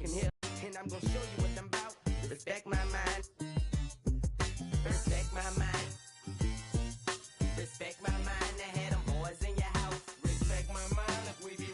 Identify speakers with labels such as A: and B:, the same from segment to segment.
A: can hear, and I'm gonna show you what I'm about. Respect my mind. Respect my mind. Respect my mind. I had them boys in your house. Respect my mind if we be.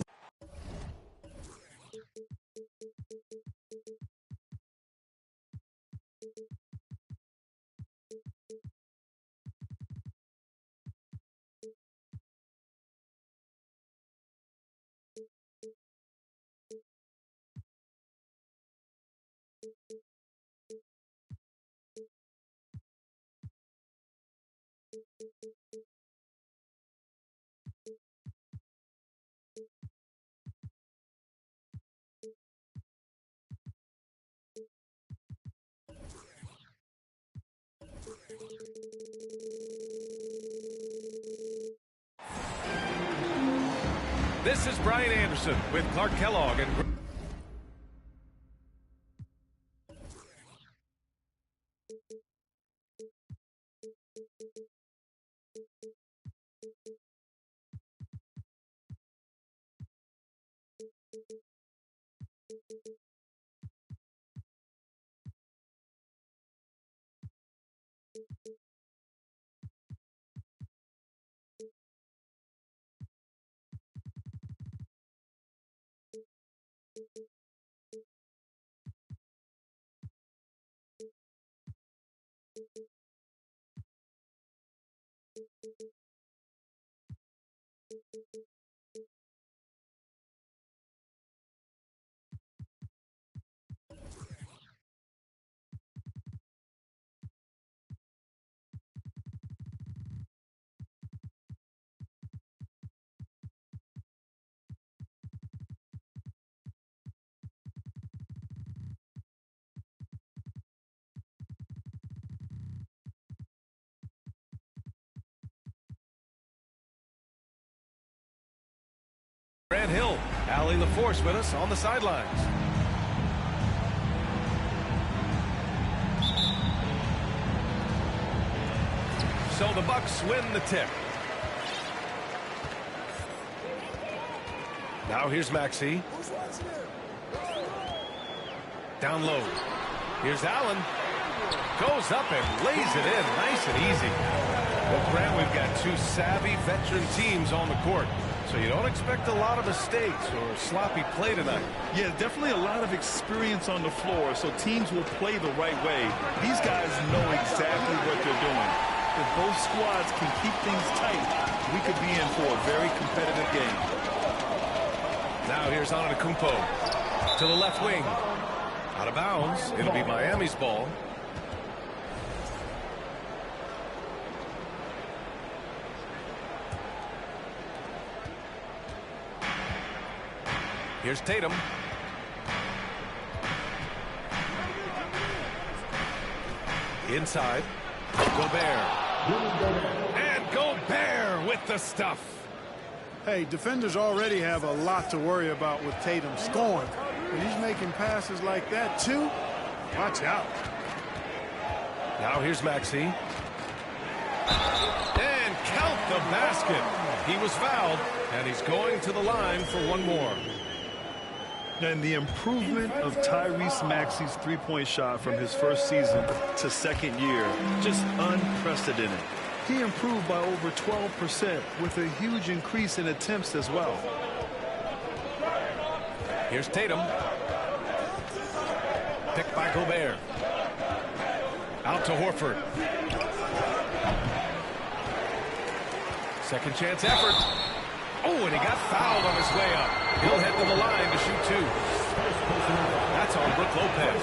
B: This is Brian Anderson with Clark Kellogg and Grant Hill, Allie LaForce with us on the sidelines. So the Bucks win the tip. Now here's Maxey. Down low. Here's Allen. Goes up and lays it in. Nice and easy. Well, Grant, we've got two savvy veteran teams on the court. So you don't expect a lot of mistakes or sloppy play tonight.
C: Yeah, definitely a lot of experience on the floor, so teams will play the right way. These guys know exactly what they're doing. If both squads can keep things tight, we could be in for a very competitive game.
B: Now here's Antetokounmpo to the left wing. Out of bounds. It'll be Miami's ball. Here's Tatum. Inside. Gobert. And Gobert with the stuff.
D: Hey, defenders already have a lot to worry about with Tatum scoring. When he's making passes like that, too, watch out.
B: Now here's Maxey. And count the basket. He was fouled, and he's going to the line for one more.
C: And the improvement of Tyrese Maxey's three-point shot from his first season to second year, just unprecedented. He improved by over 12% with a huge increase in attempts as well.
B: Here's Tatum. Picked by Gobert. Out to Horford. Second chance effort. Oh, and he got fouled on his way up. He'll head to the line to shoot two. That's on Brook Lopez.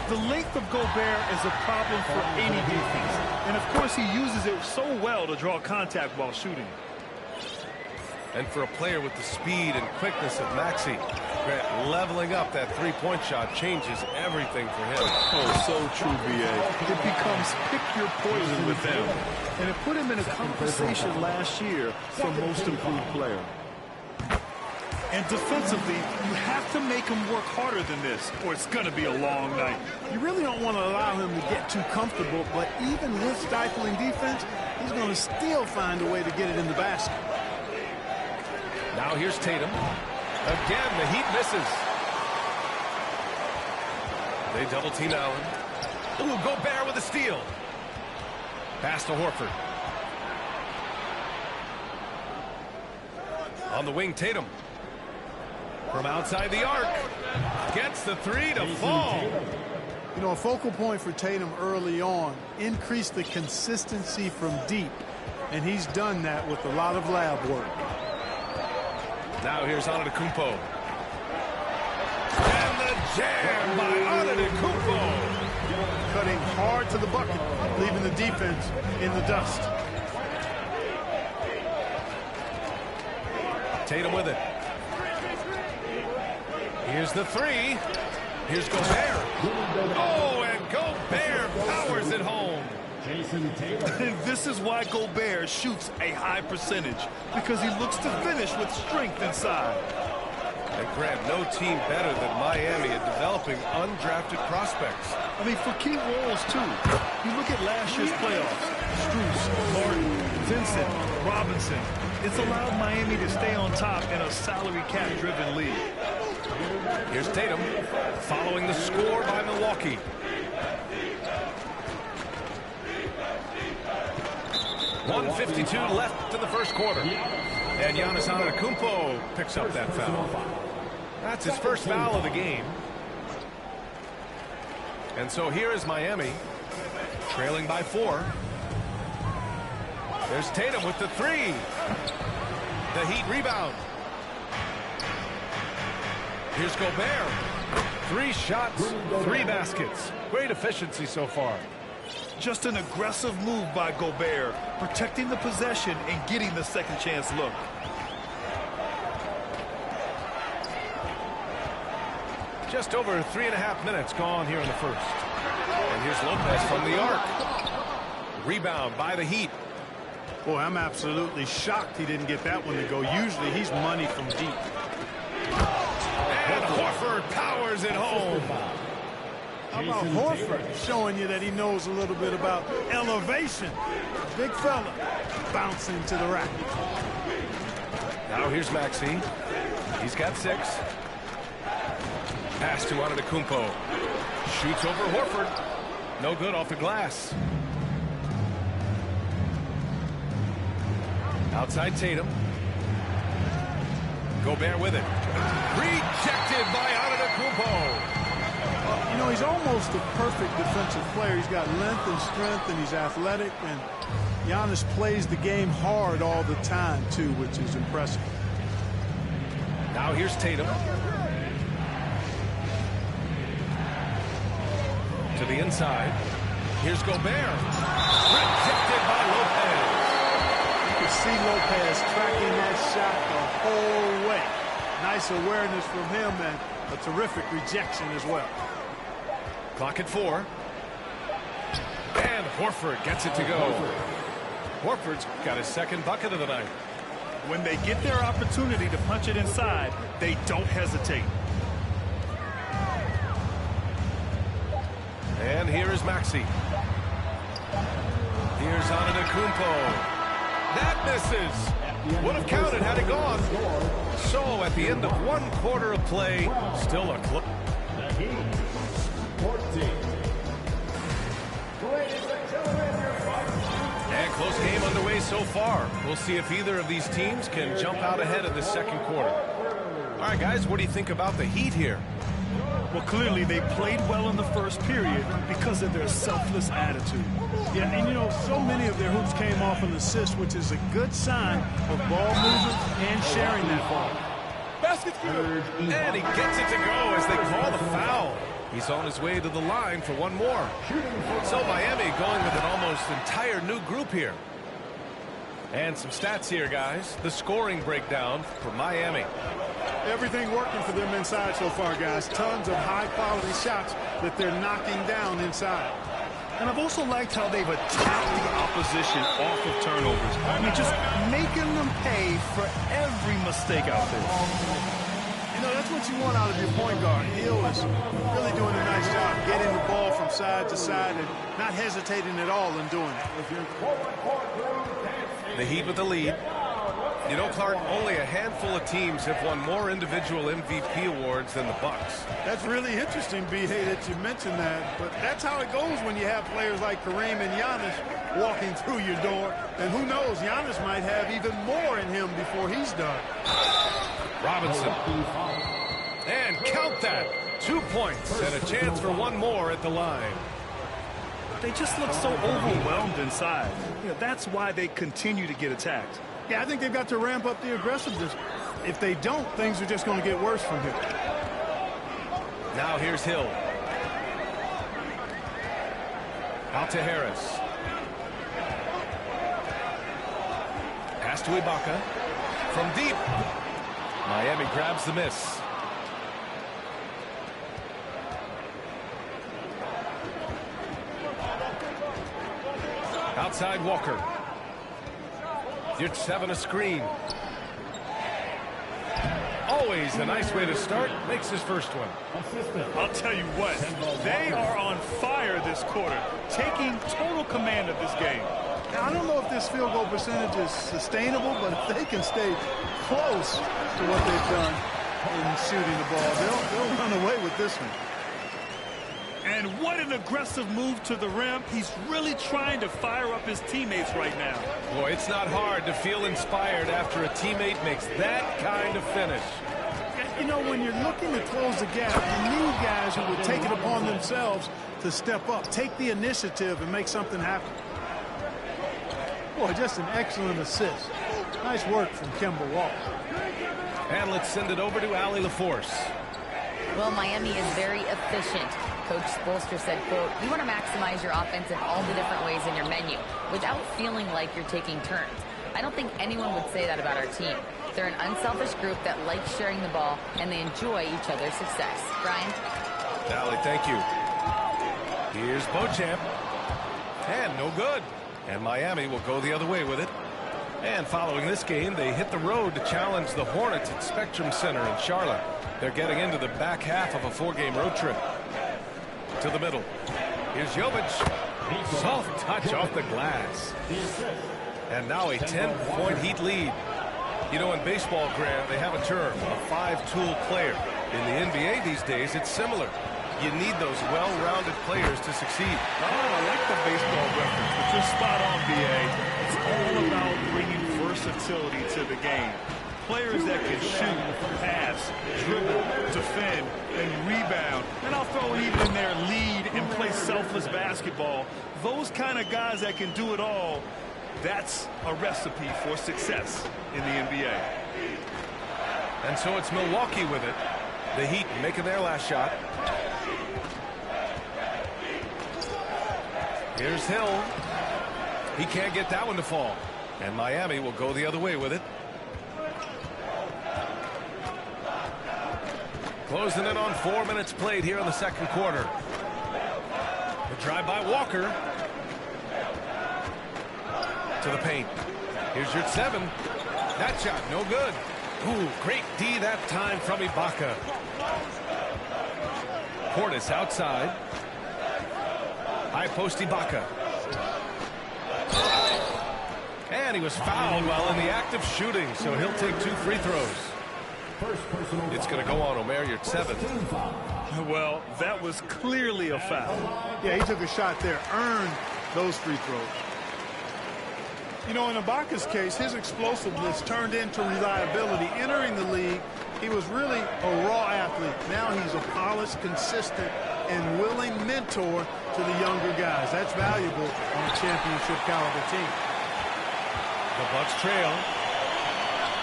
C: The length of Gobert is a problem for any defense. And, of course, he uses it so well to draw contact while shooting.
B: And for a player with the speed and quickness of Maxey, Grant, leveling up that three-point shot changes everything for him.
C: Oh, so true, B.A. It becomes pick your poison with them. And it put him in a conversation last year for most improved player. And defensively, you have to make him work harder than this, or it's going to be a long night.
D: You really don't want to allow him to get too comfortable, but even with stifling defense, he's going to still find a way to get it in the basket.
B: Now here's Tatum. Again, the Heat misses. They double team Allen. Ooh, Gobert with a steal. Pass to Horford. On the wing, Tatum. From outside the arc. Gets the three to fall.
D: You know, a focal point for Tatum early on, increase the consistency from deep. And he's done that with a lot of lab work.
B: Now here's Antetokounmpo. And the jam by Antetokounmpo.
D: Cutting hard to the bucket, leaving the defense in the dust.
B: Tatum with it. Here's the three. Here's Gobert. Oh, and Gobert powers it home.
C: And this is why Gobert shoots a high percentage, because he looks to finish with strength inside.
B: And Grant, no team better than Miami at developing undrafted prospects.
C: I mean, for key roles, too. You look at last year's playoffs. Strus, Martin, Vincent, Robinson. It's allowed Miami to stay on top in a salary cap-driven league.
B: Here's Tatum, following the score by Milwaukee. .152 left in the first quarter. And Giannis Antetokounmpo picks up that foul. That's his first foul of the game. And so here is Miami, trailing by 4. There's Tatum with the three. The Heat rebound. Here's Gobert. 3 shots, 3 baskets. Great efficiency so far.
C: Just an aggressive move by Gobert, protecting the possession and getting the second chance look.
B: Just over 3.5 minutes gone here in the first. And here's Lopez from the arc. Rebound by the Heat.
D: Boy, I'm absolutely shocked he didn't get that one to go. Usually he's money from deep.
B: And Horford powers it home.
D: How about Horford showing you that he knows a little bit about elevation? Big fella bouncing to the rack.
B: Now here's Maxey. He's got 6. Pass to Antetokounmpo. Shoots over Horford. No good off the glass. Outside Tatum. Gobert with it. Rejected by Antetokounmpo.
D: You know, he's almost a perfect defensive player. He's got length and strength, and he's athletic. And Giannis plays the game hard all the time, too, which is impressive.
B: Now here's Tatum. To the inside. Here's Gobert. Rejected by Lopez.
D: You can see Lopez tracking that shot the whole way. Nice awareness from him and a terrific rejection as well.
B: Clock at 4. And Horford gets it to go. Horford's got his second bucket of the night.
C: When they get their opportunity to punch it inside, they don't hesitate.
B: And here is Maxey. Here's Antetokounmpo. That misses. Would have counted had it gone. So at the end of 1 quarter of play, still a close. And close game underway so far. We'll see if either of these teams can jump out ahead in the second quarter. All right, guys, what do you think about the Heat here?
C: Well, clearly they played well in the first period because of their selfless attitude.
D: Yeah, and you know, so many of their hoops came off an assist, which is a good sign of ball movement and sharing that ball.
B: Basket's good. And he gets it to go as they call the foul. He's on his way to the line for one more. So Miami going with an almost entire new group here. And some stats here, guys. The scoring breakdown for Miami.
D: Everything working for them inside so far, guys. Tons of high-quality shots that they're knocking down inside.
C: And I've also liked how they've attacked the opposition off of turnovers. I mean, just making them pay for every mistake out there.
D: You know, that's what you want out of your point guard. Hill is really doing a nice job getting the ball from side to side and not hesitating at all in doing it.
B: The Heat with the lead. You know, Clark, only a handful of teams have won more individual MVP awards than the Bucks.
D: That's really interesting, B.A., that you mentioned that. But that's how it goes when you have players like Kareem and Giannis walking through your door. And who knows, Giannis might have even more in him before he's done.
B: Robinson. And count that. 2 points and a chance for one more at the line.
C: They just look so overwhelmed inside. You know, that's why they continue to get attacked.
D: Yeah, I think they've got to ramp up the aggressiveness. If they don't, things are just going to get worse from here.
B: Now here's Hill. Out to Harris. Pass to Ibaka. From deep. Miami grabs the miss. Outside Walker. Yurtseven a screen. Always a nice way to start. Makes his first one.
C: I'll tell you what, they are on fire this quarter, taking total command of this game.
D: Now, I don't know if this field goal percentage is sustainable, but if they can stay close to what they've done in shooting the ball, they'll run away with this one.
C: And what an aggressive move to the rim. He's really trying to fire up his teammates right now.
B: Boy, it's not hard to feel inspired after a teammate makes that kind of finish.
D: You know, when you're looking to close the gap, you need guys who will take it upon themselves to step up, take the initiative, and make something happen. Boy, just an excellent assist. Nice work from Kemba Walker.
B: And let's send it over to Allie LaForce.
E: Well, Miami is very efficient. Coach Spoelstra said, quote, you want to maximize your offense in all the different ways in your menu without feeling like you're taking turns. I don't think anyone would say that about our team. They're an unselfish group that likes sharing the ball, and they enjoy each other's success. Brian?
B: Allie, thank you. Here's Beauchamp. And no good. And Miami will go the other way with it. And following this game, they hit the road to challenge the Hornets at Spectrum Center in Charlotte. They're getting into the back half of a 4-game road trip. To the middle. Here's Jovic. Soft touch off the glass. And now a 10-point Heat lead. You know, in baseball, Grant, they have a term, a 5-tool player. In the NBA these days, it's similar. You need those well-rounded players to succeed.
C: Oh, I like the baseball reference, but you're spot on, B.A. It's all about bringing versatility to the game. Players that can shoot, pass, dribble, defend, and rebound. And I'll throw even in there lead and play selfless basketball. Those kind of guys that can do it all, that's a recipe for success in the NBA.
B: And so it's Milwaukee with it. The Heat making their last shot. Here's Hill. He can't get that one to fall. And Miami will go the other way with it. Closing in on 4 minutes played here in the second quarter. The drive by Walker. To the paint. Here's Yurtseven. That shot, no good. Ooh, great D that time from Ibaka. Portis outside. High post Ibaka. And he was fouled while in the act of shooting, so he'll take 2 free throws. It's going to go on Omer Yurtseven.
C: Well, that was clearly a foul.
D: Yeah, he took a shot there, earned those free throws. You know, in Ibaka's case, his explosiveness turned into reliability. Entering the league, he was really a raw athlete. Now he's a polished, consistent, and willing mentor to the younger guys. That's valuable on a championship caliber team.
B: The Bucks trail.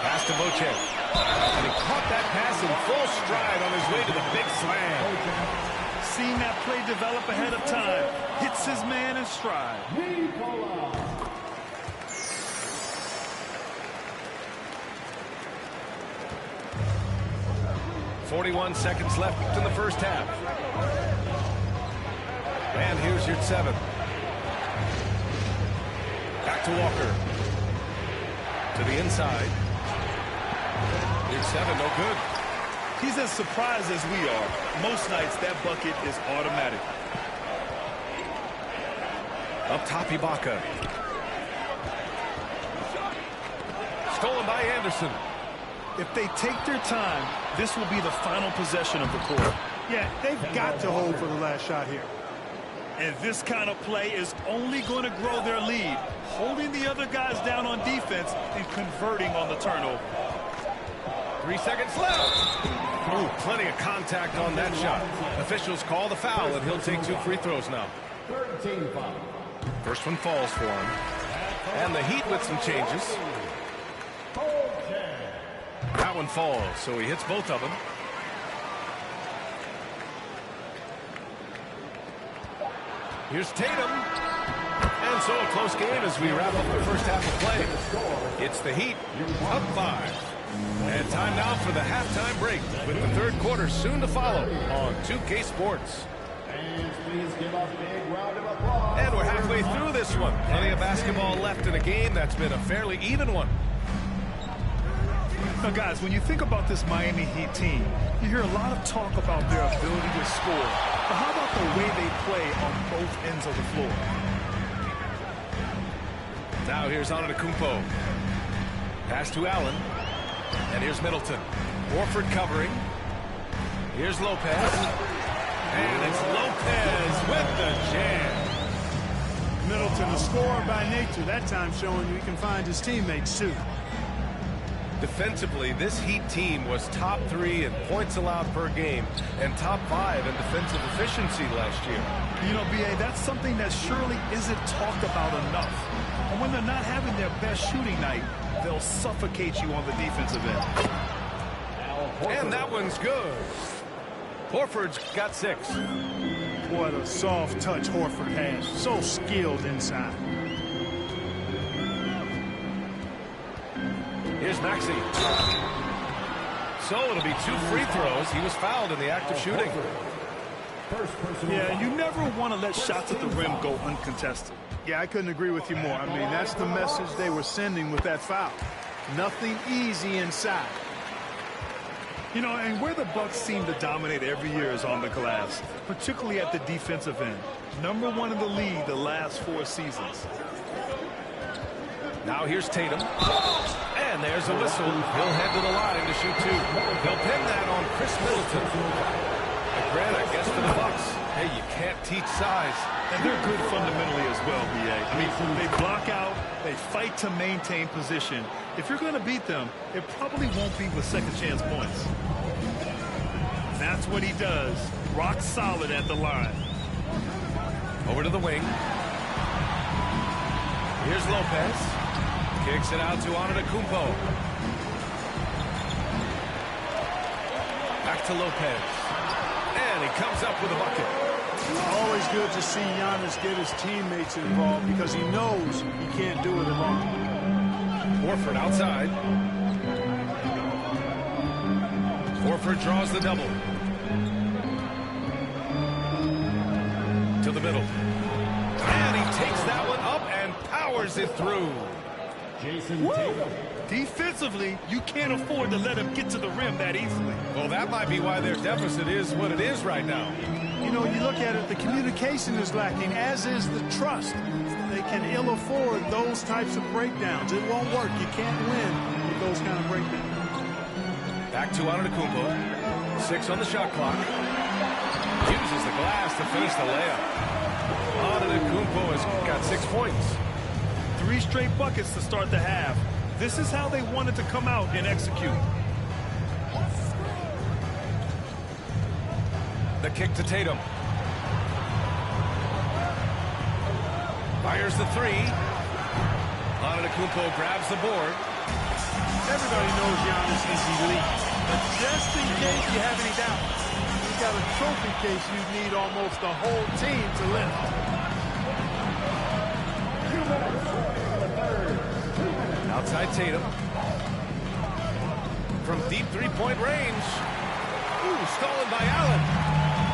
B: Pass to Beauchamp. And he caught that pass in full stride on his way to the big slam.
C: Seen that play develop ahead of time. Hits his man in stride.
B: 41 seconds left in the first half. And here's Yurtseven. Back to Walker. To the inside. Yurtseven, no good.
C: He's as surprised as we are. Most nights, that bucket is automatic.
B: Up top, Ibaka. stolen by Anderson.
C: If they take their time, this will be the final possession of the quarter.
D: Yeah, they've got to hold for the last shot here.
C: And this kind of play is only going to grow their lead, holding the other guys down on defense and converting on the turnover.
B: 3 seconds left. Oh, plenty of contact on that shot. Officials call the foul, and he'll take 2 free throws now. First one falls for him. And the Heat with some changes. That one falls, so he hits both of them. Here's Tatum. And so a close game as we wrap up the first half of play. It's the Heat up 5. And time now for the halftime break with the third quarter soon to follow on 2K Sports. And we're halfway through this one. Plenty of basketball left in a game that's been a fairly even one.
C: Now, guys, when you think about this Miami Heat team, you hear a lot of talk about their ability to score. But how about the way they play on both ends of the floor?
B: Now here's Antetokounmpo. Pass to Allen. And here's Middleton. Horford covering. Here's Lopez. And it's Lopez with the jam.
D: Middleton, a scorer by nature, that time showing you he can find his teammates too.
B: Defensively, this Heat team was top 3 in points allowed per game and top 5 in defensive efficiency last year.
C: You know, B.A., that's something that surely isn't talked about enough. And when they're not having their best shooting night, they'll suffocate you on the defensive end.
B: And that one's good. Horford's got 6.
D: What a soft touch Horford has. So skilled inside.
B: Here's Maxey. So it'll be 2 free throws. He was fouled in the act of shooting.
C: Yeah, you never want to let shots at the rim go uncontested.
D: Yeah, I couldn't agree with you more. I mean, that's the message they were sending with that foul. Nothing easy inside.
C: You know, and where the Bucks seem to dominate every year is on the glass, particularly at the defensive end. Number 1 in the league the last 4 seasons.
B: Now here's Tatum. And there's a whistle. He'll head to the line to shoot 2. They'll pin that on Chris Middleton. A grant, I guess, for the Bucks. Hey, you can't teach size.
C: And they're good fundamentally as well, B.A. I mean, they block out, they fight to maintain position. If you're going to beat them, it probably won't be with second chance points. That's what he does. Rock solid at the line.
B: Over to the wing. Here's Lopez. Kicks it out to Antetokounmpo. Back to Lopez. And he comes up with a bucket.
D: Always good to see Giannis get his teammates involved because he knows he can't do it alone.
B: Horford outside. Horford draws the double. To the middle. And he takes that one up and powers it through.
C: Jason Tatum. Defensively, you can't afford to let him get to the rim that easily.
B: Well, that might be why their deficit is what it is right now.
D: You know, you look at it, the communication is lacking, as is the trust. They can ill afford those types of breakdowns. It won't work. You can't win with those kind of breakdowns.
B: Back to Antetokounmpo. 6 on the shot clock. Uses the glass to finish the layup. Antetokounmpo has got 6 points.
C: 3 straight buckets to start the half. This is how they wanted to come out and execute.
B: The kick to Tatum. Fires the 3. Antetokounmpo grabs the board.
D: Everybody knows Giannis is elite. But just in case you have any doubts, he's got a trophy case you need almost the whole team to lift.
B: Outside Tatum. From deep 3-point range. Ooh, stolen by Allen.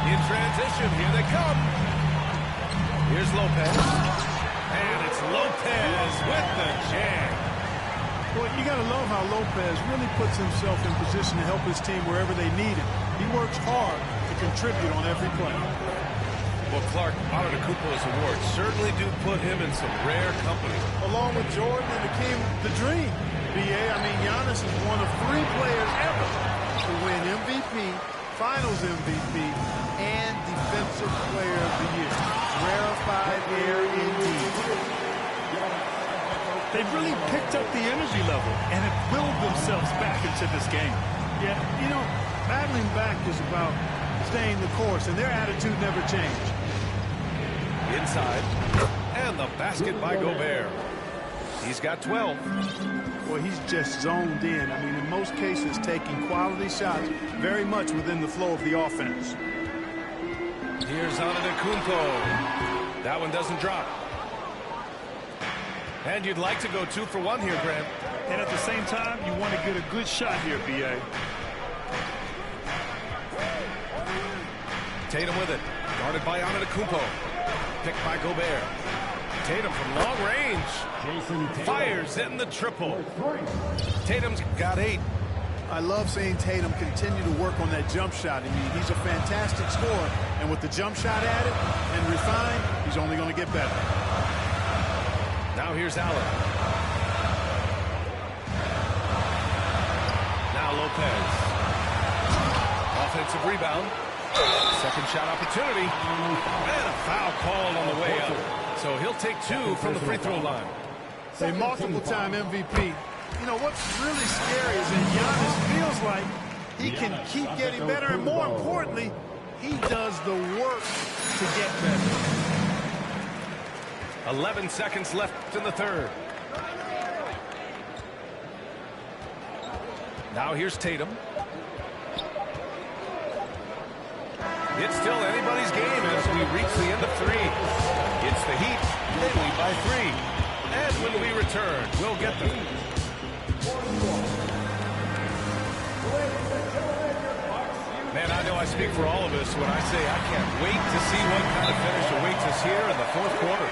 B: In transition, here they come. Here's Lopez. And it's Lopez with the jam.
D: Well, you got to love how Lopez really puts himself in position to help his team wherever they need him. He works hard to contribute on every play.
B: Well, Clark, Antetokounmpo's awards certainly do put him in some rare company.
D: Along with Jordan and Hakeem, the dream. B.A., I mean, Giannis is one of 3 players ever to win MVP, Finals MVP, and Defensive Player of the Year. Rarefied air indeed.
C: They've really picked up the energy level and have willed themselves back into this game.
D: Yeah, you know, battling back is about staying the course, and their attitude never changed.
B: Inside. And the basket by Gobert. He's got 12.
D: Well, he's just zoned in. I mean, in most cases, taking quality shots very much within the flow of the offense.
B: Here's Antetokounmpo. That one doesn't drop. And you'd like to go 2 for 1 here, Grant.
C: And at the same time, you want to get a good shot here, B.A.
B: Tatum with it. Guarded by Antetokounmpo. Picked by Gobert. Tatum from long range. Fires in the triple. Tatum's got 8.
D: I love seeing Tatum continue to work on that jump shot. I mean, he's a fantastic scorer. And with the jump shot added and refined, he's only going to get better.
B: Now here's Allen. Now Lopez. Offensive rebound. Second shot opportunity. And a foul called on the way up. So he'll take 2 from the free throw line.
D: A multiple-time MVP. You know, what's really scary is that Giannis feels like he can keep getting better, and more importantly, he does the work to get better.
B: 11 seconds left in the third. Now here's Tatum. It's still anybody's game as we reach the end of 3. It's the Heat. They lead by 3. And when we return, we'll get them. Man, I know I speak for all of us when I say I can't wait to see what kind of finish awaits us here in the 4th quarter.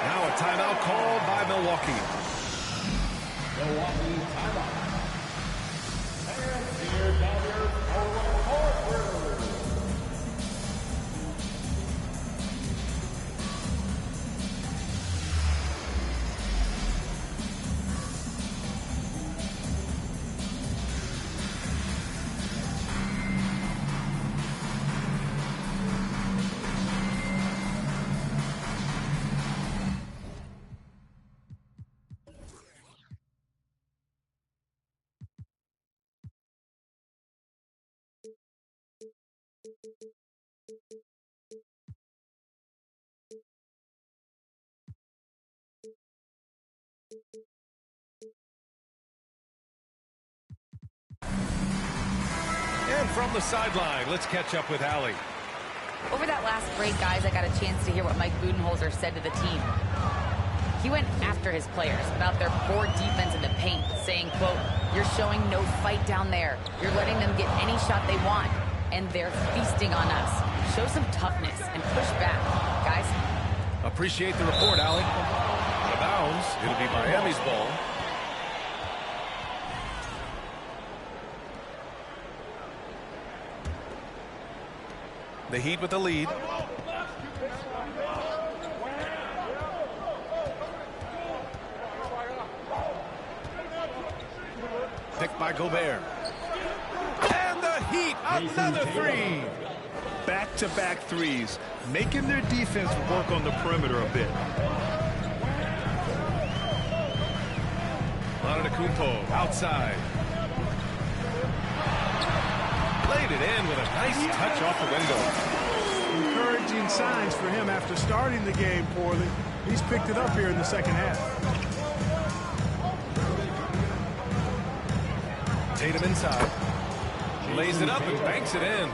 B: Now a timeout called by Milwaukee.
F: Milwaukee timeout. And here's now your forward.
B: And from the sideline, let's catch up with Allie.
E: Over that last break, guys, I got a chance to hear what Mike Budenholzer said to the team. He went after his players about their poor defense in the paint, saying, quote, "You're showing no fight down there. You're letting them get any shot they want, and they're feasting on us. Show some toughness and push back, guys."
B: Appreciate the report, Allie. Out of bounds, it'll be Miami's ball. The Heat with the lead. Picked by Gobert. And the Heat, another 3.
C: Back-to-back threes, making their defense work on the perimeter a bit.
B: Antetokounmpo outside. Laid it in with a nice touch off the window.
D: Encouraging signs for him after starting the game poorly. He's picked it up here in the second half.
B: Tatum inside. Lays it up and banks it in.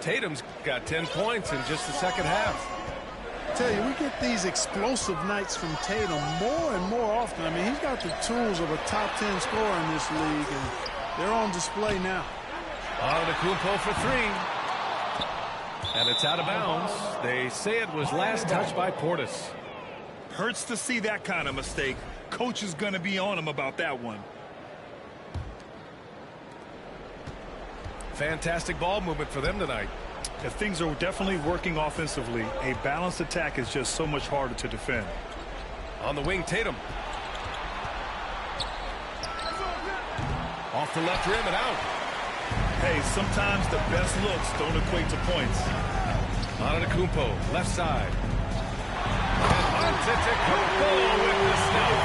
B: Tatum's got 10 points in just the second half.
D: I tell you, we get these explosive nights from Tatum more and more often. I mean, he's got the tools of a top 10 scorer in this league, and they're on display now.
B: Antetokounmpo for 3. And it's out of bounds. They say it was last touched by Portis.
C: Hurts to see that kind of mistake. Coach is going to be on him about that one.
B: Fantastic ball movement for them tonight.
C: If things are definitely working offensively, a balanced attack is just so much harder to defend.
B: On the wing, Tatum. off the left rim and out.
C: Hey, sometimes the best looks don't equate to points.
B: Antetokounmpo, left side. And Antetokounmpo with the snuff.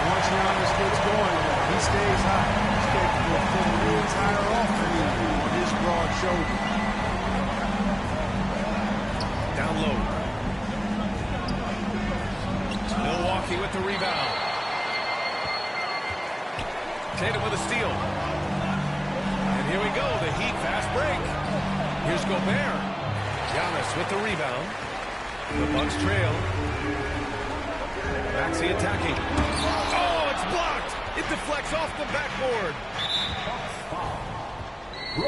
D: Once Giannis gets going, he stays high. He's capable of putting the entire offense on his broad shoulder.
B: Down low. Milwaukee with the rebound. Tatum with a steal. And here we go, the Heat fast break. Here's Gobert. Giannis with the rebound. The Bucks trail. Maxey attacking. Oh, it's blocked. It deflects off the backboard.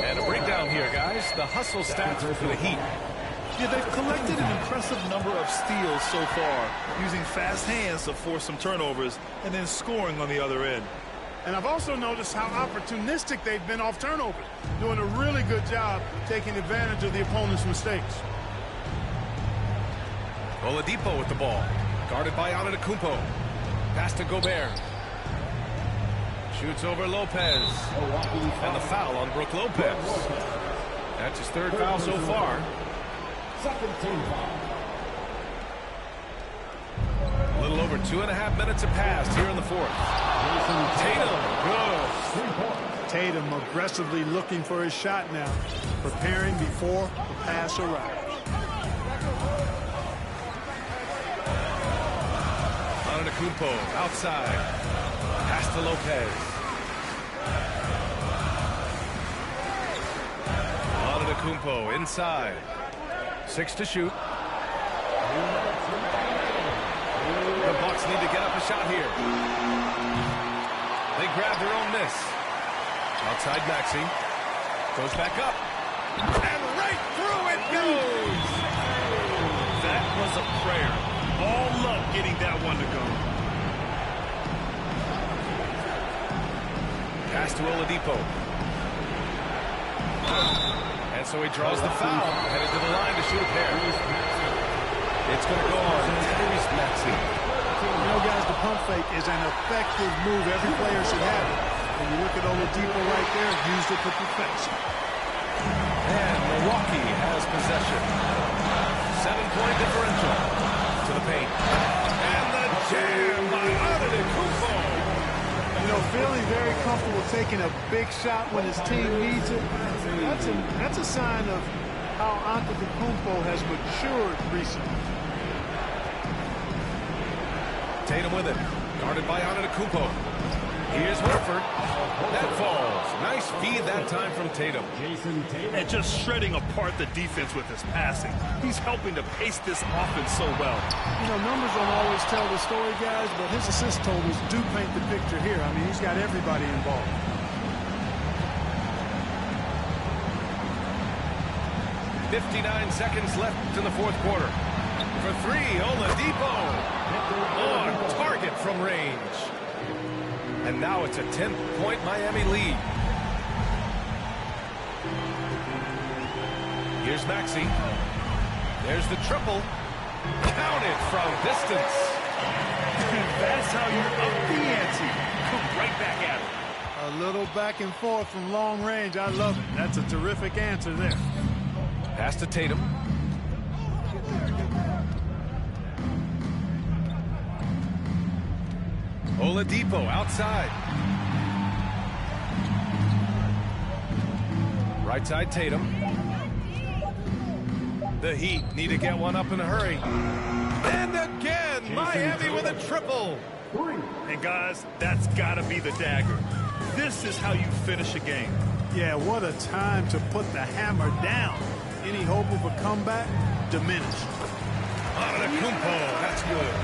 B: And a breakdown here, guys. The hustle stats for the Heat.
C: Yeah, they've collected an impressive number of steals so far, using fast hands to force some turnovers and then scoring on the other end.
D: And I've also noticed how opportunistic they've been off turnovers, doing a really good job taking advantage of the opponent's mistakes.
B: Oladipo with the ball. Guarded by Antetokounmpo. Pass to Gobert. Shoots over Lopez. And the foul on Brook Lopez. That's his third foul so far.
F: Second team foul.
B: A little over 2.5 minutes have passed here in the fourth. Tatum, good.
D: Tatum aggressively looking for his shot now, preparing before the pass arrives.
B: Antetokounmpo outside. Pass to Lopez. Antetokounmpo inside. 6 to shoot. The Bucks need to get up a shot here. They grab their own miss. Outside Maxey. Goes back up. And right through it goes!
C: That was a prayer. All luck getting that one to go.
B: Pass to Oladipo. And so he draws the foul. Headed to the line to shoot a pair. It's going to go on Tyrese Maxey.
D: You know, guys, the pump fake is an effective move. Every player should have it. When you look at Oladipo right there, used it to perfection.
B: And Milwaukee has possession. 7-point differential to the paint. And the jam by Antetokounmpo.
D: You know, feeling very comfortable taking a big shot when his team needs it. That's a sign of how Antetokounmpo has matured recently.
B: Tatum with it. Guarded by Antetokounmpo. Here's Horford. That falls. Nice feed that time from Tatum.
C: And just shredding apart the defense with his passing. He's helping to pace this offense so well.
D: You know, numbers don't always tell the story, guys, but his assist totals do paint the picture here. I mean, he's got everybody involved.
B: .59 seconds left in the fourth quarter. For three, Oladipo. On target from range. And now it's a 10-point Miami lead. Here's Maxey. There's the triple. Counted from distance.
C: That's how you up the ante. Come right back at it.
D: A little back and forth from long range. I love it. That's a terrific answer there.
B: Pass to Tatum. Oladipo outside. Right side Tatum. The Heat need to get one up in a hurry. And again, Miami with a triple.
C: And guys, that's got to be the dagger. This is how you finish a game.
D: Yeah, what a time to put the hammer down. Any hope of a comeback? Diminished.
B: Antetokounmpo, that's good.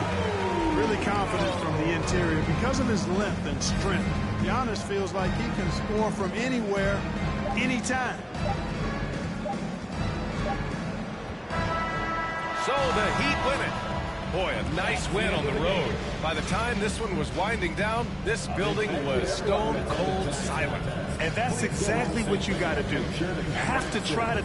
D: Really confident from the interior because of his length and strength. Giannis feels like he can score from anywhere, anytime.
B: So the Heat win it. Boy, a nice win on the road. By the time this one was winding down, this building was stone cold silent.
C: And that's exactly what you got to do. You have to try to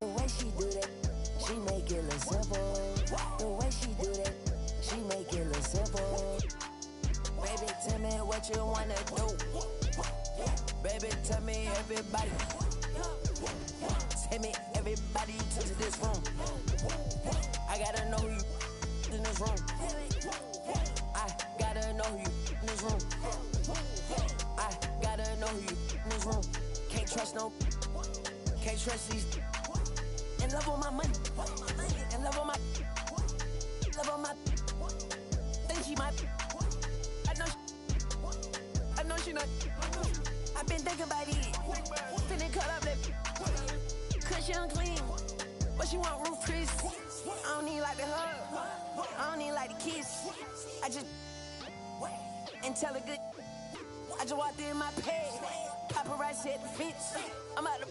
A: The way she do that, she make it look simple. The way she do that, she make it look simple. Baby, tell me what you wanna do. Baby, tell me everybody. Tell me everybody to this room. I gotta know you in this room. I gotta know you in this room. I gotta know you in this room. Can't trust these. In love on my money. In love on my. Think she might. I know she not. I've been thinking about it. Finna cut up that. Cause she unclean. But she want roof Chris. I don't need like the hug. I don't need like the kiss. I just. And tell her good. I just walked in my pad. Paparazzi at the fence. I'm out the.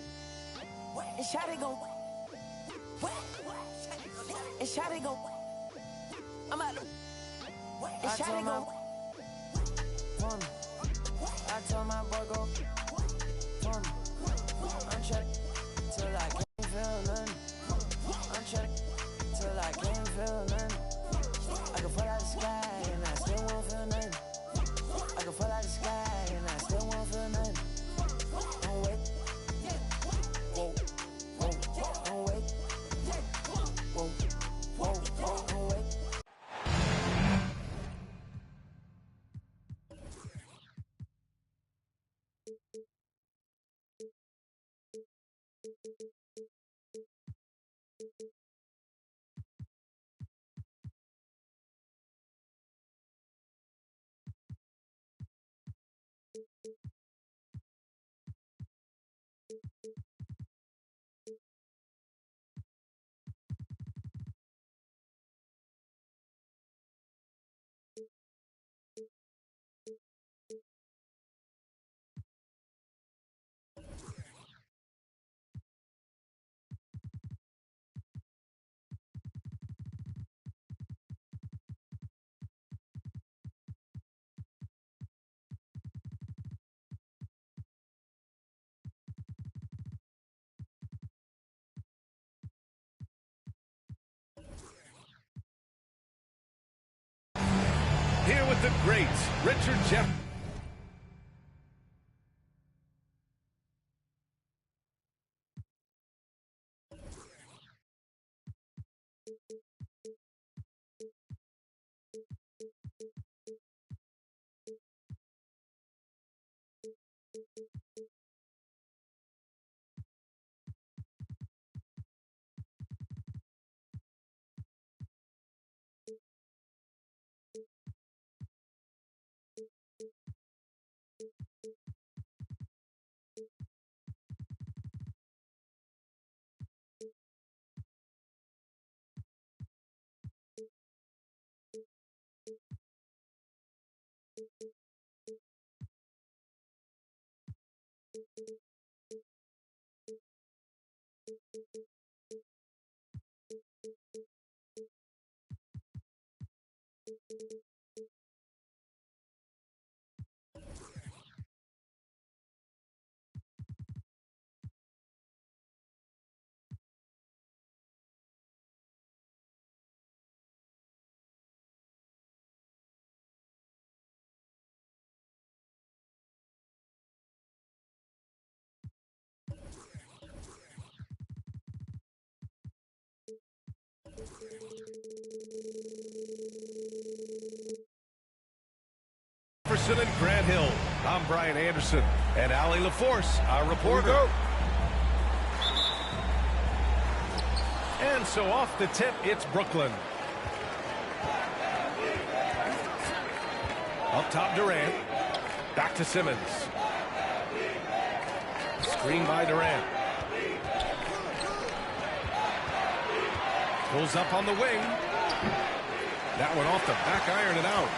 A: And Shawty gon'. And Shawty gon'. I'm out the. And Shawty gon'. I told my boy go. I'm trying till I can't feel nothing. I'm trying till I can't feel nothing. I can fall out the sky and I still won't feel nothing. I can fall out the sky and I still won't feel nothing. Don't wait. Whoa, whoa, don't wait. Whoa, whoa, don't wait.
B: Here with the greats, Richard Jefferson. Jefferson and Grant Hill. I'm Brian Anderson, and Allie LaForce, our reporter. And so off the tip, it's Brooklyn. Up top, Durant. Back to Simmons. Screen by Durant. Pulls up on the wing. That one off the back iron and out.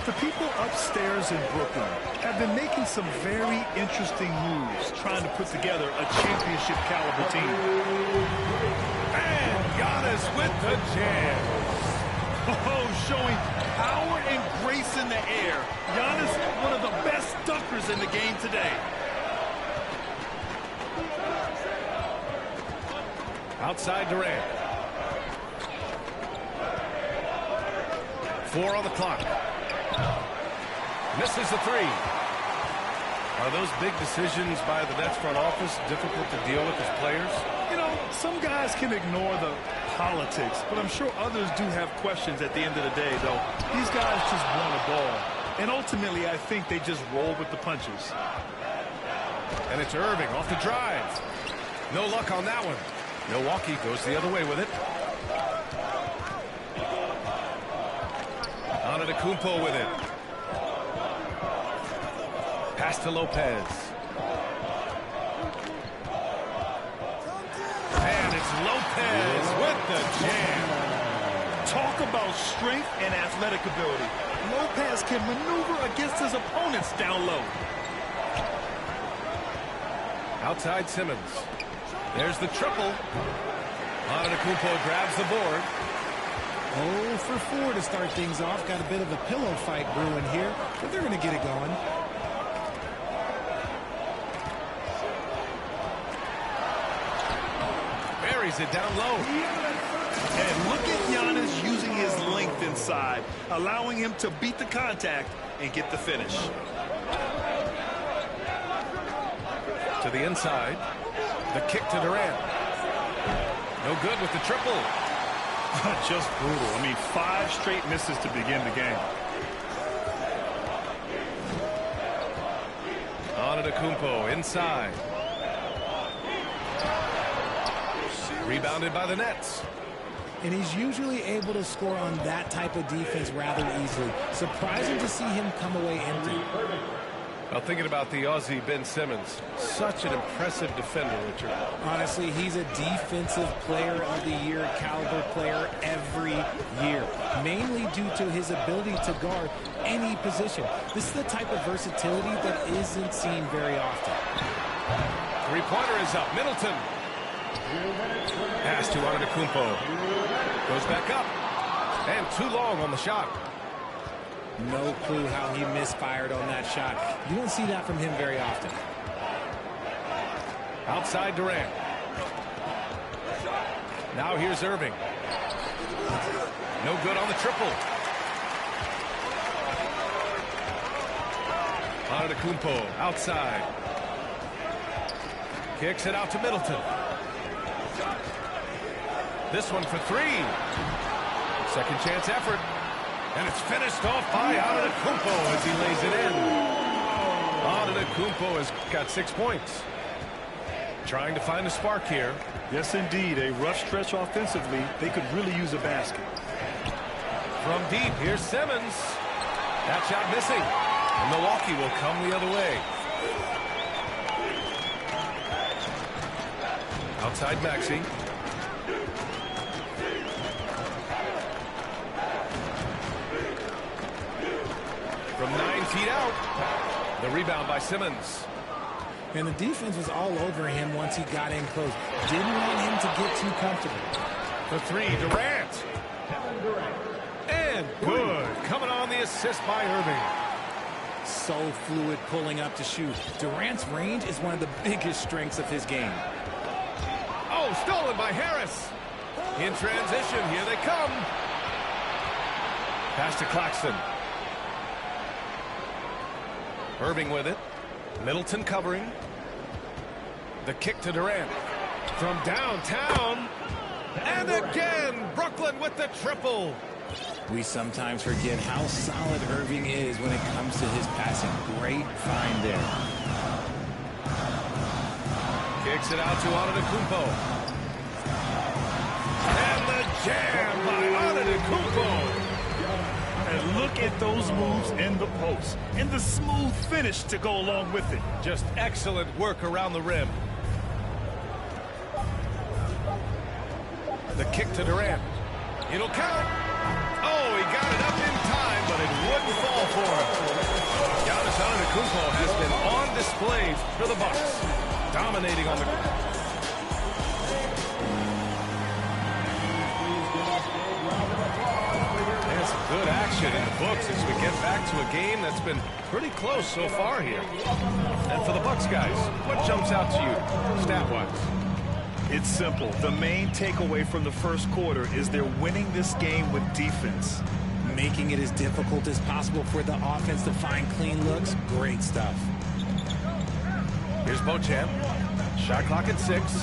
C: The people upstairs in Brooklyn have been making some very interesting moves trying to put together a championship caliber team.
B: And Giannis with the jam.
C: Oh, showing power and grace in the air. Giannis, one of the best dunkers in the game today.
B: Outside Durant. 4 on the clock. Misses the 3. Are those big decisions by the Nets front office difficult to deal with as players?
C: You know, some guys can ignore the politics, but I'm sure others do have questions at the end of the day, though. These guys just want a ball. And ultimately, I think they just roll with the punches.
B: And it's Irving off the drive. No luck on that one. Milwaukee goes the other way with it. Antetokounmpo with it. Pass to Lopez. And it's Lopez with the jam.
C: Talk about strength and athletic ability. Lopez can maneuver against his opponents down low.
B: Outside Simmons. There's the triple. Antetokounmpo grabs the board.
G: 0 for 4 to start things off. Got a bit of a pillow fight brewing here, but they're going to get it going.
B: Buries it down low.
C: And look at Giannis using his length inside, allowing him to beat the contact and get the finish.
B: To the inside. The kick to Durant. No good with the triple.
C: Just brutal. I mean, 5 straight misses to begin the game.
B: Antetokounmpo inside. Rebounded by the Nets.
G: And he's usually able to score on that type of defense rather easily. Surprising to see him come away empty.
B: Well, thinking about the Aussie Ben Simmons, such an impressive defender, Richard.
G: Honestly, he's a defensive player of the year caliber player every year, mainly due to his ability to guard any position. This is the type of versatility that isn't seen very often.
B: Three-pointer is up. Middleton. Pass to Antetokounmpo. Goes back up. And too long on the shot.
G: No clue how he misfired on that shot. You don't see that from him very often.
B: Outside Durant. Now here's Irving. No good on the triple. Antetokounmpo outside. Kicks it out to Middleton. This one for 3. Second chance effort. And it's finished off by Antetokounmpo as he lays it in. Antetokounmpo has got 6 points. Trying to find a spark here.
C: Yes, indeed. A rough stretch offensively. They could really use a basket.
B: From deep, here's Simmons. That shot missing. And Milwaukee will come the other way. Outside Maxey. From 9 feet out. The rebound by Simmons.
G: And the defense was all over him once he got in close. Didn't want him to get too comfortable.
B: The 3, Durant. And good. Coming on the assist by Irving.
G: So fluid pulling up to shoot. Durant's range is one of the biggest strengths of his game.
B: Oh, stolen by Harris. In transition, here they come. Pass to Claxton. Irving with it. Middleton covering. The kick to Durant. From downtown. And again, Brooklyn with the triple.
G: We sometimes forget how solid Irving is when it comes to his passing. Great find there.
B: Kicks it out to Antetokounmpo. And the jam by Antetokounmpo.
C: And look at those moves in the post. And the smooth finish to go along with it.
B: Just excellent work around the rim. The kick to Durant. It'll count. Oh, he got it up in time, but it wouldn't fall for him. Giannis Antetokounmpo has been on display for the Bucks, dominating on the ground. And some good action in the books as we get back to a game that's been pretty close so far here. And for the Bucks guys, what jumps out to you stat-wise?
C: It's simple. The main takeaway from the first quarter is they're winning this game with defense.
G: Making it as difficult as possible for the offense to find clean looks. Great stuff.
B: Here's Beauchamp. Shot clock at 6.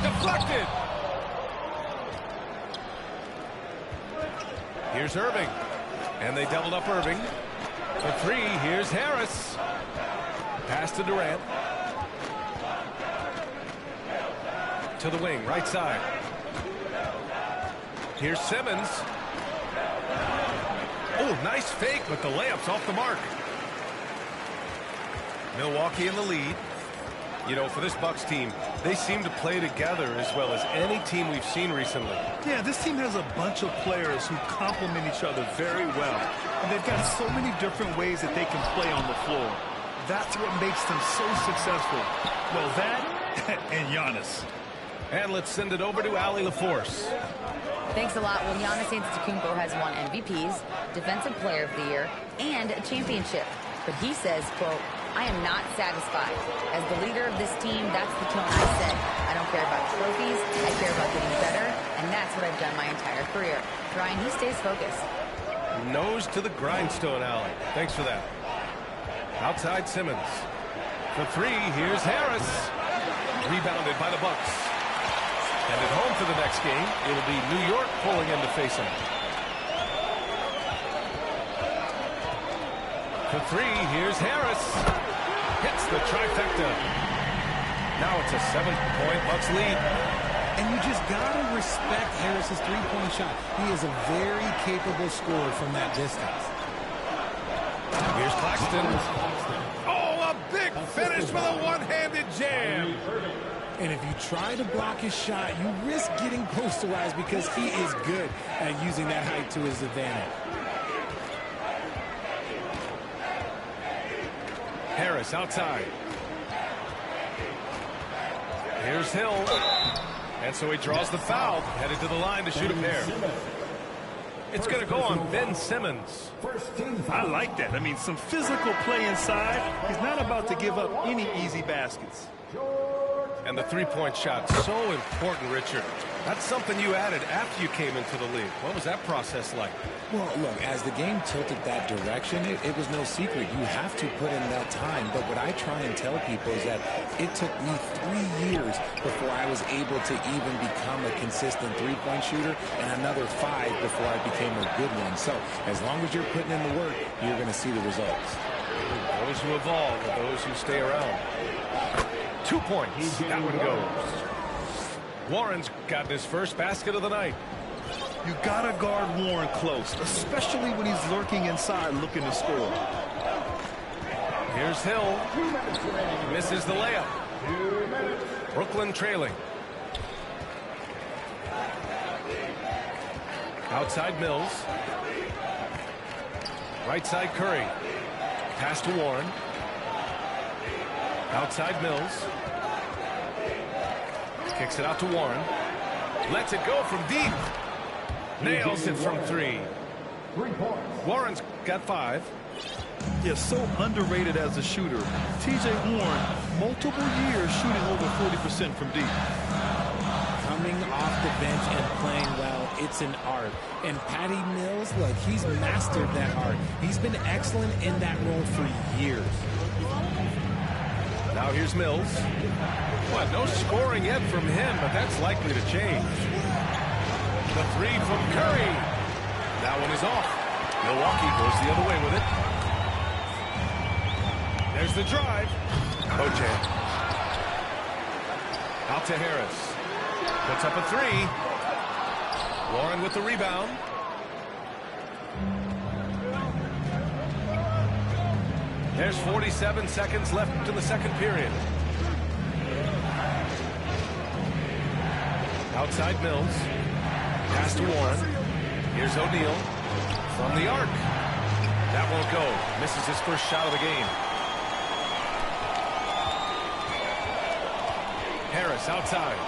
B: Deflected. Here's Irving. And they doubled up Irving. For 3, here's Harris. Pass to Durant. To the wing, right side. Here's Simmons. Oh, nice fake, but the layup's off the mark. Milwaukee in the lead. You know, for this Bucks team, they seem to play together as well as any team we've seen recently.
C: Yeah, this team has a bunch of players who complement each other very well. And they've got so many different ways that they can play on the floor. That's what makes them so successful. Well, that and Giannis.
B: And let's send it over to Allie LaForce.
E: Thanks a lot. Well, Giannis Antetokounmpo has won MVPs, Defensive Player of the Year, and a championship. But he says, quote, I am not satisfied. As the leader of this team, that's the tone I set. I don't care about trophies. I care about getting better, and that's what I've done my entire career. Ryan, he stays focused.
B: Nose to the grindstone, Allie. Thanks for that. Outside Simmons. For 3, here's Harris. Rebounded by the Bucks. And at home for the next game, it'll be New York pulling in to face him. For 3, here's Harris. Hits the trifecta. Now it's a 7-point Bucks lead.
G: And you just got to respect Harris's three-point shot. He is a very capable scorer from that distance.
B: Here's Claxton. Oh, a big finish with a one-handed jam.
G: And if you try to block his shot, you risk getting posterized because he is good at using that height to his advantage.
B: Harris outside. Here's Hill. And so he draws the foul, headed to the line to shoot a pair. It's going to go on Ben Simmons.
C: I like that. I mean, some physical play inside. He's not about to give up any easy baskets.
B: And the three-point shot, so important, Richard. That's something you added after you came into the league. What was that process like?
G: Well, look, as the game tilted that direction, it was no secret. You have to put in that time. But what I try and tell people is that it took me 3 years before I was able to even become a consistent three-point shooter, and another 5 before I became a good one. So as long as you're putting in the work, you're going to see the results.
B: Those who evolve are those who stay around. 2 points. That one goes. Warren's got his first basket of the night.
C: You gotta guard Warren close, especially when he's lurking inside looking to score.
B: Here's Hill. Misses the layup. Brooklyn trailing. Outside Mills. Right side Curry. Pass to Warren. Outside Mills. Kicks it out to Warren. Lets it go from deep. Nails it from 3. Warren's got 5.
C: Yeah, so underrated as a shooter. T.J. Warren, multiple years shooting over 40% from deep.
G: Coming off the bench and playing well, it's an art. And Patty Mills, look, he's mastered that art. He's been excellent in that role for years.
B: Now here's Mills. What, no scoring yet from him, but that's likely to change. The 3 from Curry. That one is off. Milwaukee goes the other way with it. There's the drive. Beauchamp. Out to Harris. Puts up a 3. Warren with the rebound. There's 47 seconds left in the second period. Outside Mills. Pass to Warren. Here's O'Neal from the arc. That won't go. Misses his first shot of the game. Harris outside.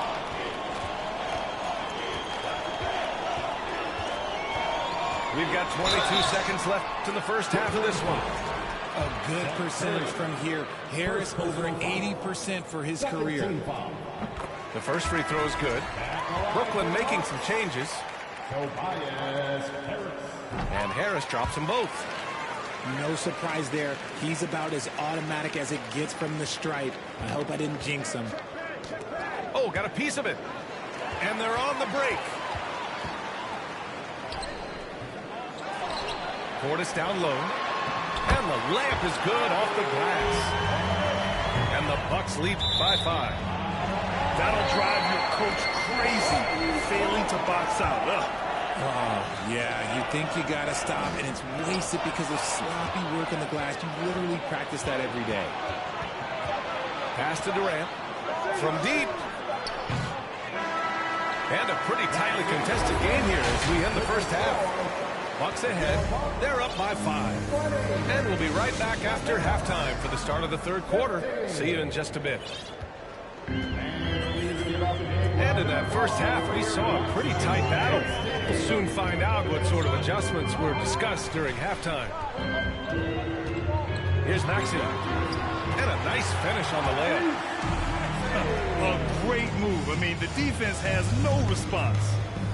B: We've got 22 seconds left in the first half of this one.
G: A good percentage from here. Harris over 80% for his career.
B: The first free throw is good. Brooklyn making some changes. And Harris drops them both.
G: No surprise there. He's about as automatic as it gets from the stripe. I hope I didn't jinx him.
B: Oh, got a piece of it. And they're on the break. Portis down low. And the layup is good off the glass. And the Bucks lead by 5.
C: That'll drive your coach crazy, failing to box out. Ugh.
G: Oh, yeah, you think you got to stop, and it's wasted because of sloppy work on the glass. You literally practice that every day.
B: Pass to Durant. From deep. And a pretty tightly contested game here as we end the first half. Bucks ahead. They're up by 5. And we'll be right back after halftime for the start of the third quarter. See you in just a bit. And in that first half, we saw a pretty tight battle. We'll soon find out what sort of adjustments were discussed during halftime. Here's Maxey. And a nice finish on the layup.
C: A great move. I mean, the defense has no response.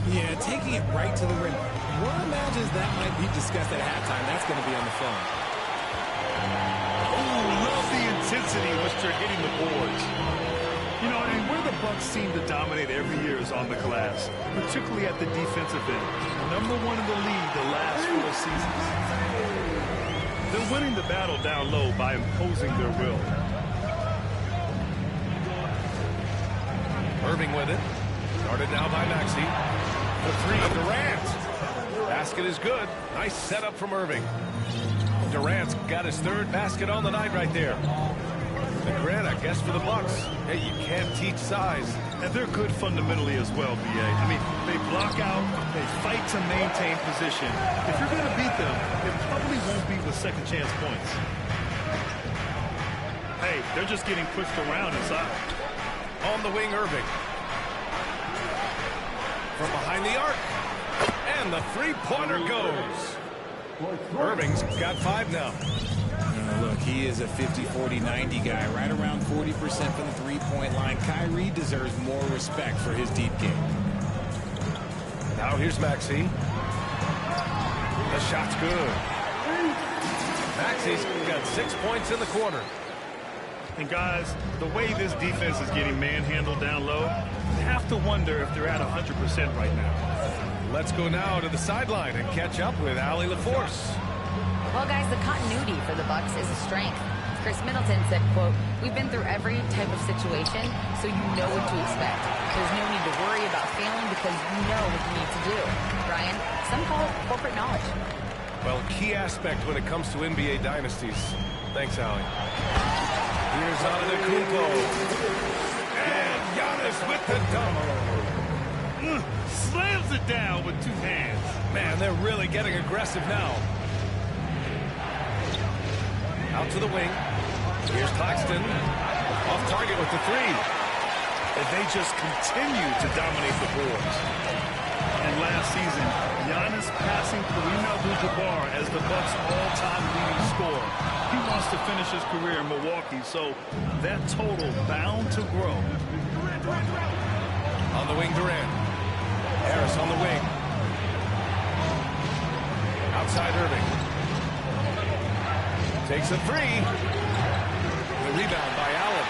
G: Yeah, taking it right to the rim. One imagines that might be discussed at halftime. That's going to be on the film.
C: Ooh, love the intensity in which they're hitting the boards. You know, and where the Bucks seem to dominate every year is on the glass, particularly at the defensive end. #1 in the league the last 4 seasons. They're winning the battle down low by imposing their will.
B: Irving with it. Guarded now by Maxey. The three of Durant. Basket is good. Nice setup from Irving. Durant's got his 3rd basket on the night right there. The Grant, I guess, for the Bucks. Hey, you can't teach size.
C: And they're good fundamentally as well, B.A. I mean, they block out, they fight to maintain position. If you're going to beat them, it probably won't be with second chance points. Hey, they're just getting pushed around inside.
B: On the wing, Irving. From behind the arc. And the three-pointer goes. Irving's got 5 now.
G: Look, he is a 50-40-90 guy, right around 40% from the three-point line. Kyrie deserves more respect for his deep game.
B: Now here's Maxey. The shot's good. Maxey's got 6 points in the quarter.
C: And guys, the way this defense is getting manhandled down low, you have to wonder if they're at 100% right now.
B: Let's go now to the sideline and catch up with Allie LaForce.
E: Well, guys, the continuity for the Bucks is a strength. Chris Middleton said, quote, "We've been through every type of situation, so you know what to expect. There's no need to worry about failing because you know what you need to do." Ryan, some call it corporate knowledge.
B: Well, key aspect when it comes to NBA dynasties. Thanks, Allie. Here's Antetokounmpo. And Giannis with the dunk.
C: Slams it down with 2 hands.
B: Man, they're really getting aggressive now. Out to the wing. Here's Claxton. Off target with the 3.
C: And they just continue to dominate the boards. And last season, Giannis passing Kareem Abdul-Jabbar as the Bucks' all-time leading scorer. He wants to finish his career in Milwaukee, so that total bound to grow.
B: On the wing, Durant. Harris on the wing. Outside Irving. Takes a 3. The rebound by Allen.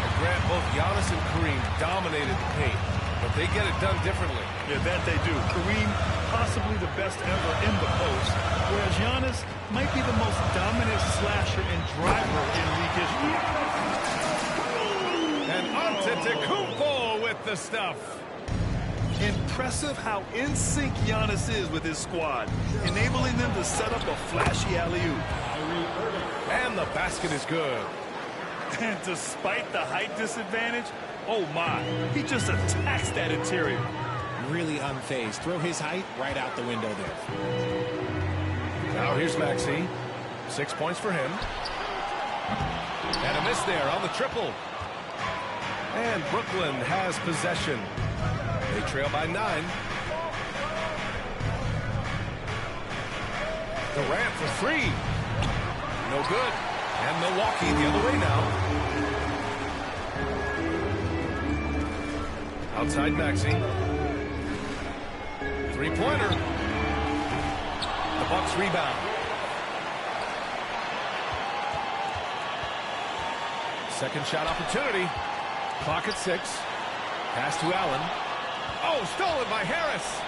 B: And Grant, both Giannis and Kareem dominated the paint, but they get it done differently.
C: Yeah, that they do. Kareem, possibly the best ever in the post, whereas Giannis might be the most dominant slasher and driver in league history.
B: And Antetokounmpo with the stuff.
C: Impressive how in sync Giannis is with his squad, enabling them to set up a flashy alley-oop.
B: And the basket is good.
C: And despite the height disadvantage, oh my, he just attacks that interior.
G: Really unfazed. Throw his height right out the window there.
B: Now here's Maxey. 6 points for him. And a miss there on the triple. And Brooklyn has possession. They trail by 9. Durant for 3. No good. And Milwaukee the other way now. Outside Maxey. Three-pointer. The Bucks rebound. Second shot opportunity. Clock at 6. Pass to Allen. Oh, stolen by Harris.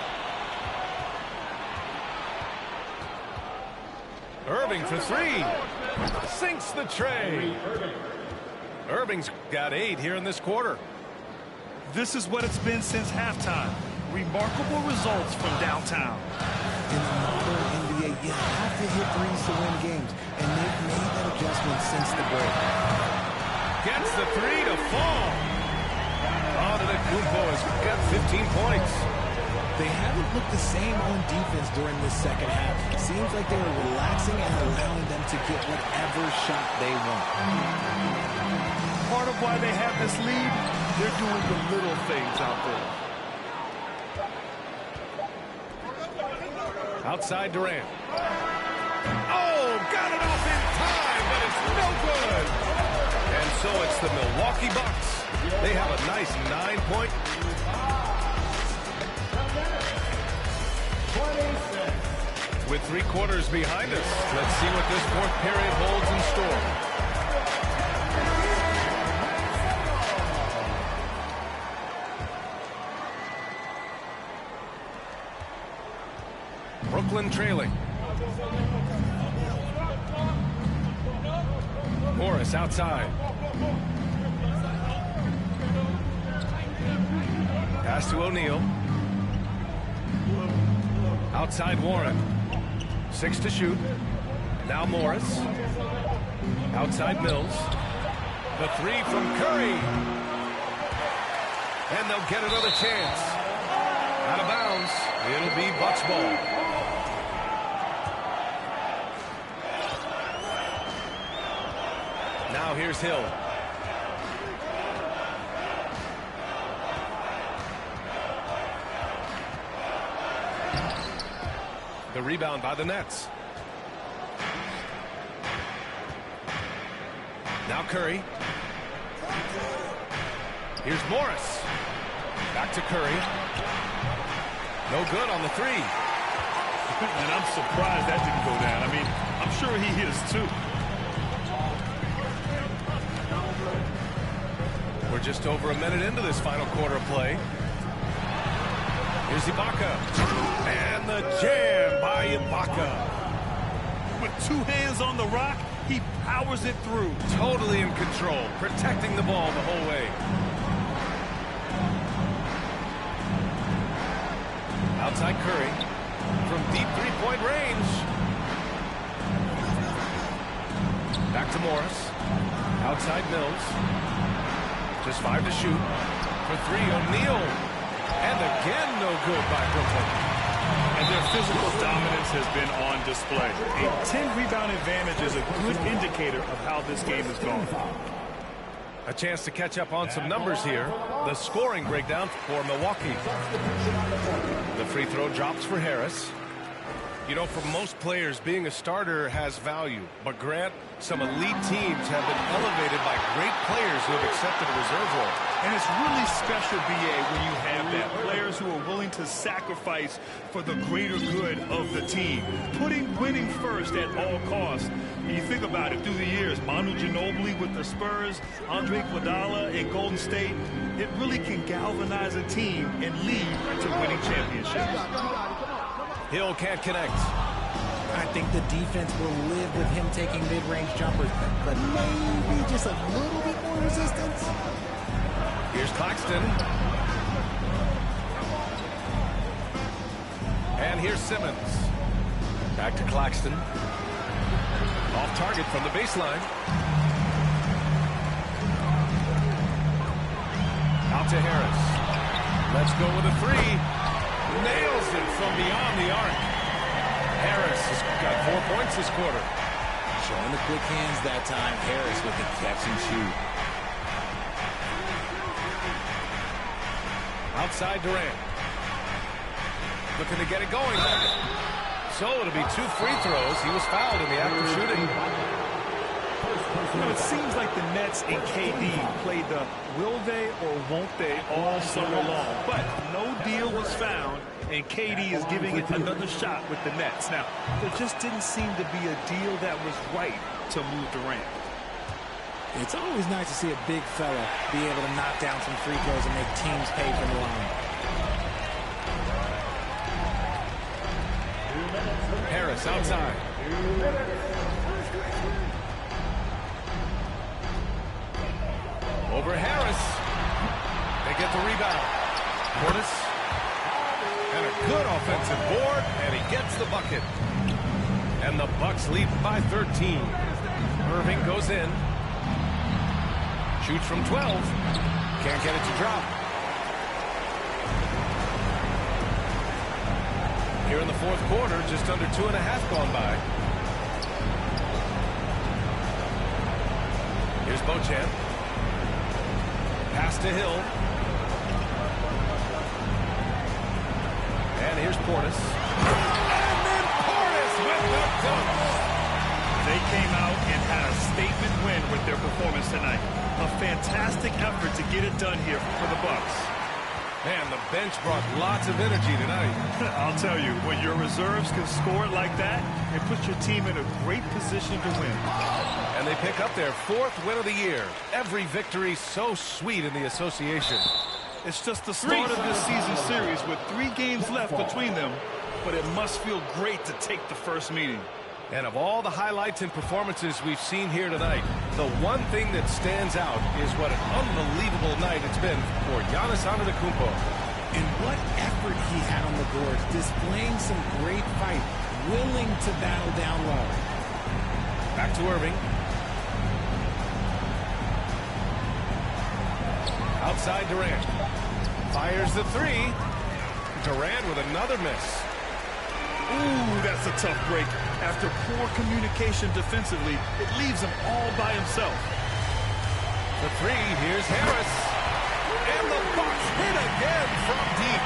B: Irving for 3. Sinks the tray. Irving's got 8 here in this quarter.
C: This is what it's been since halftime. Remarkable results from downtown.
G: In the modern NBA, you have to hit threes to win games, and they've made that adjustment since the break.
B: Gets the 3 to fall. Antetokounmpo has got 15 points.
G: They haven't looked the same on defense during this second half. It seems like they are relaxing and allowing them to get whatever shot they want.
C: Part of why they have this lead, they're doing the little things out there.
B: Outside Durant. Oh, got it off in time, but it's no good. And so it's the Milwaukee Bucks. They have a nice 9-point. With 3 quarters behind us, let's see what this fourth period holds in store. Brooklyn trailing. Morris outside. Pass to O'Neal. Outside Warren. 6 to shoot. Now Morris. Outside Mills. The 3 from Curry. And they'll get another chance. Out of bounds. It'll be Bucks ball. Now here's Hill. The rebound by the Nets. Now Curry. Here's Morris. Back to Curry. No good on the 3.
C: And I'm surprised that didn't go down. I mean, I'm sure he hit us too.
B: We're just over a minute into this final quarter of play. Here's Ibaka. And the jam by Ibaka.
C: With 2 hands on the rock, he powers it through.
B: Totally in control, protecting the ball the whole way. Outside Curry. From deep 3-point range. Back to Morris. Outside Mills. Just 5 to shoot. For 3, O'Neal. And again, no good by Brooklyn.
C: And their physical dominance has been on display. A 10-rebound advantage is a good indicator of how this game is going.
B: A chance to catch up on some numbers here. The scoring breakdown for Milwaukee. The free throw drops for Harris. You know, for most players, being a starter has value. But Grant, some elite teams have been elevated by great players who have accepted a reserve role.
C: And it's really special, B.A., when you have that. Players who are willing to sacrifice for the greater good of the team. Putting winning first at all costs. And you think about it through the years, Manu Ginobili with the Spurs, Andre Iguodala in Golden State, it really can galvanize a team and lead to winning championships.
B: Hill can't connect.
G: I think the defense will live with him taking mid-range jumpers, but maybe just a little bit more resistance.
B: Here's Claxton. And here's Simmons. Back to Claxton. Off target from the baseline. Out to Harris. Let's go with a 3. Nails it from beyond the arc. Harris has got 4 points this quarter.
G: Showing the quick hands that time. Harris with the catch and shoot.
B: Outside Durant. Looking to get it going. So it'll be 2 free throws. He was fouled in the act of shooting.
C: It seems like the Nets and KD played the will they or won't they all summer long, but no deal was found, and KD is giving it another shot with the Nets. Now, there just didn't seem to be a deal that was right to move Durant.
G: It's always nice to see a big fella be able to knock down some free throws and make teams pay for the line.
B: Harris outside. Over Harris. They get the rebound. Portis. And a good offensive board, and he gets the bucket. And the Bucks lead by 13. Irving goes in. Shoots from 12. Can't get it to drop. Here in the fourth quarter, just under 2.5 gone by. Here's Beauchamp. Pass to Hill. And here's Portis. And then Portis with the dunk.
C: They came out and had a statement win with their performance tonight. A fantastic effort to get it done here for the Bucks.
B: Man, the bench brought lots of energy tonight.
C: I'll tell you, when your reserves can score like that, it puts your team in a great position to win.
B: And they pick up their 4th win of the year. Every victory so sweet in the association.
C: It's just the start of this season series with 3 games left between them, but it must feel great to take the first meeting.
B: And of all the highlights and performances we've seen here tonight, the one thing that stands out is what an unbelievable night it's been for Giannis Antetokounmpo.
G: And what effort he had on the boards, displaying some great fight, willing to battle down low.
B: Back to Irving. Outside Durant. Fires the 3. Durant with another miss.
C: Ooh, that's a tough break. After poor communication defensively, it leaves him all by himself.
B: The 3, here's Harris. And the Bucks hit again from deep.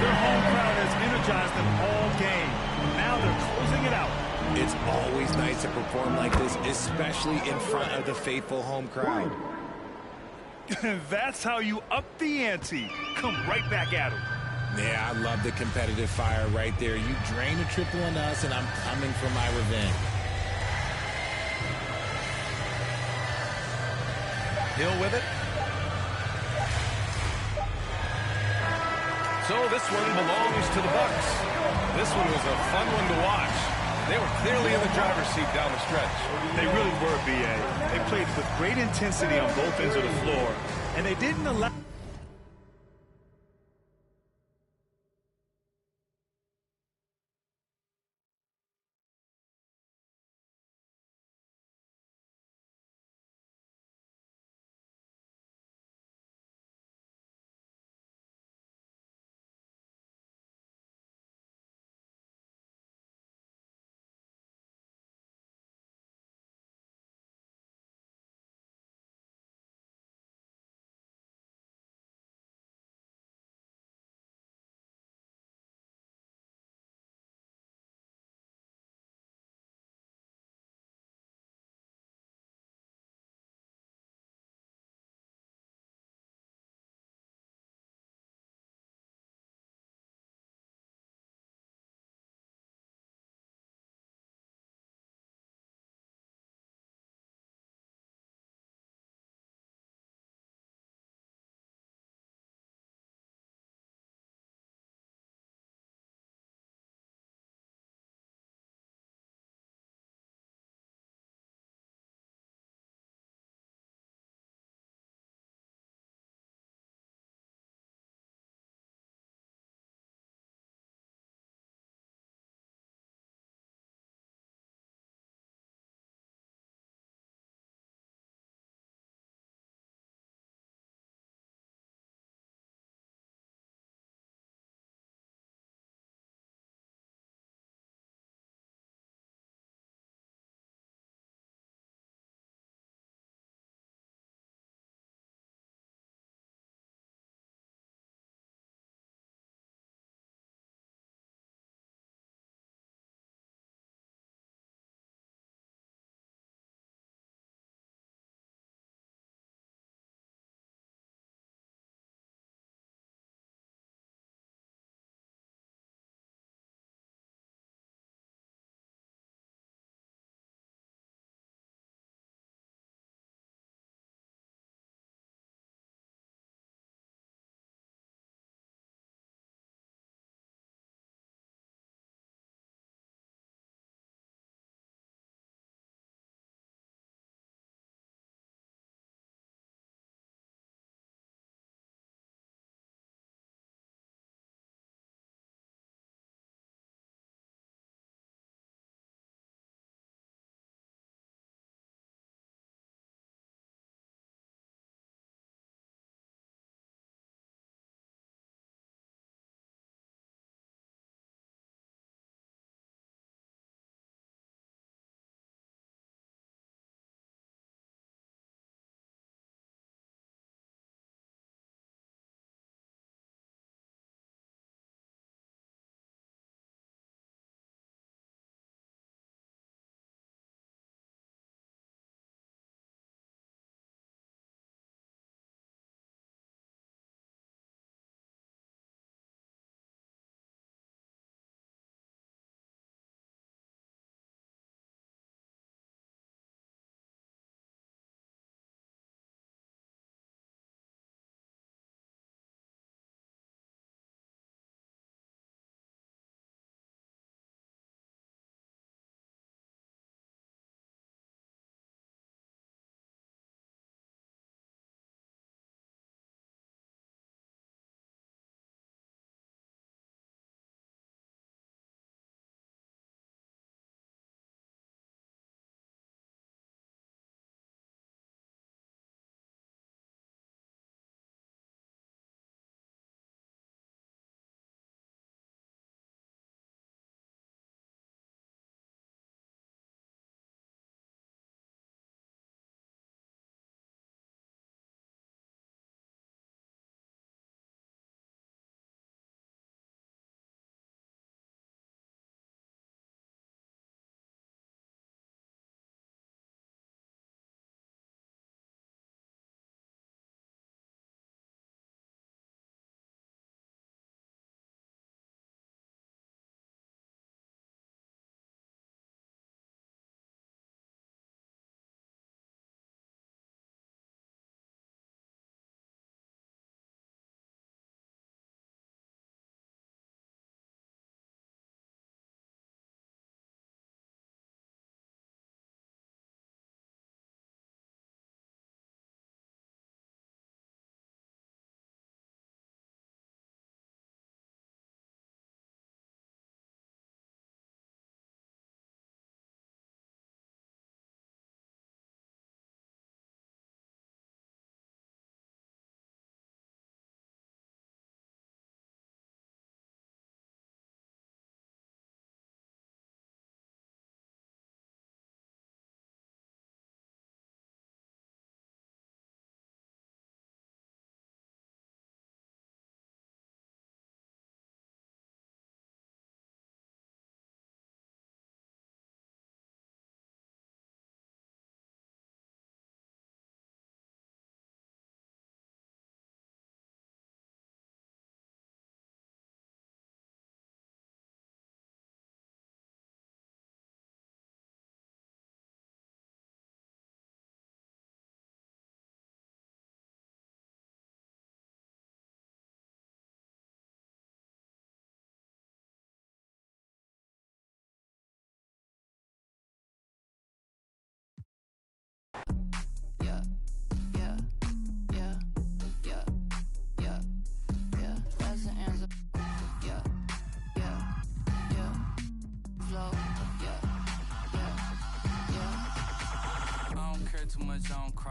C: Their home crowd has energized them all game. Now they're closing it out.
G: It's always nice to perform like this, especially in front of the faithful home crowd.
C: That's how you up the ante. Come right back at them.
G: Yeah, I love the competitive fire right there. You drain a triple on us, and I'm coming for my revenge.
B: Hill with it. So this one belongs to the Bucks. This one was a fun one to watch. They were clearly in the driver's seat down the stretch.
C: They really were, B.A. They played with great intensity on both ends of the floor, and they didn't allow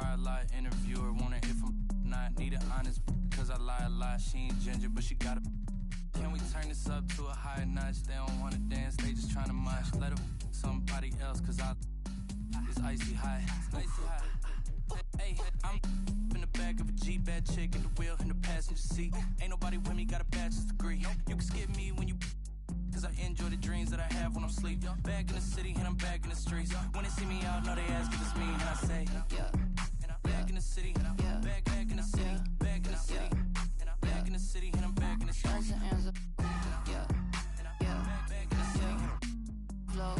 H: cry a lot. Interviewer wonder if I'm not. Need an honest cause I lie a lot. She ain't ginger, but she got a. Can we turn this up to a higher notch? They don't wanna dance, they just tryna mosh. Let her somebody else, cause it's icy hot. Icy hot. Hey, I'm in the back of a Jeep, bad chick in the wheel in the passenger seat. Ain't nobody with me, got a bachelor's degree. You can skip me when you, cause I enjoy the dreams that I have when I'm asleep. Back in the city and I'm back in the streets. When they see me out, know they ask if it's me, and I say, yeah. Back in the city, back in the city, back in the city, back in the city, and I'm back in the streets. Yeah, back in the city. Flow,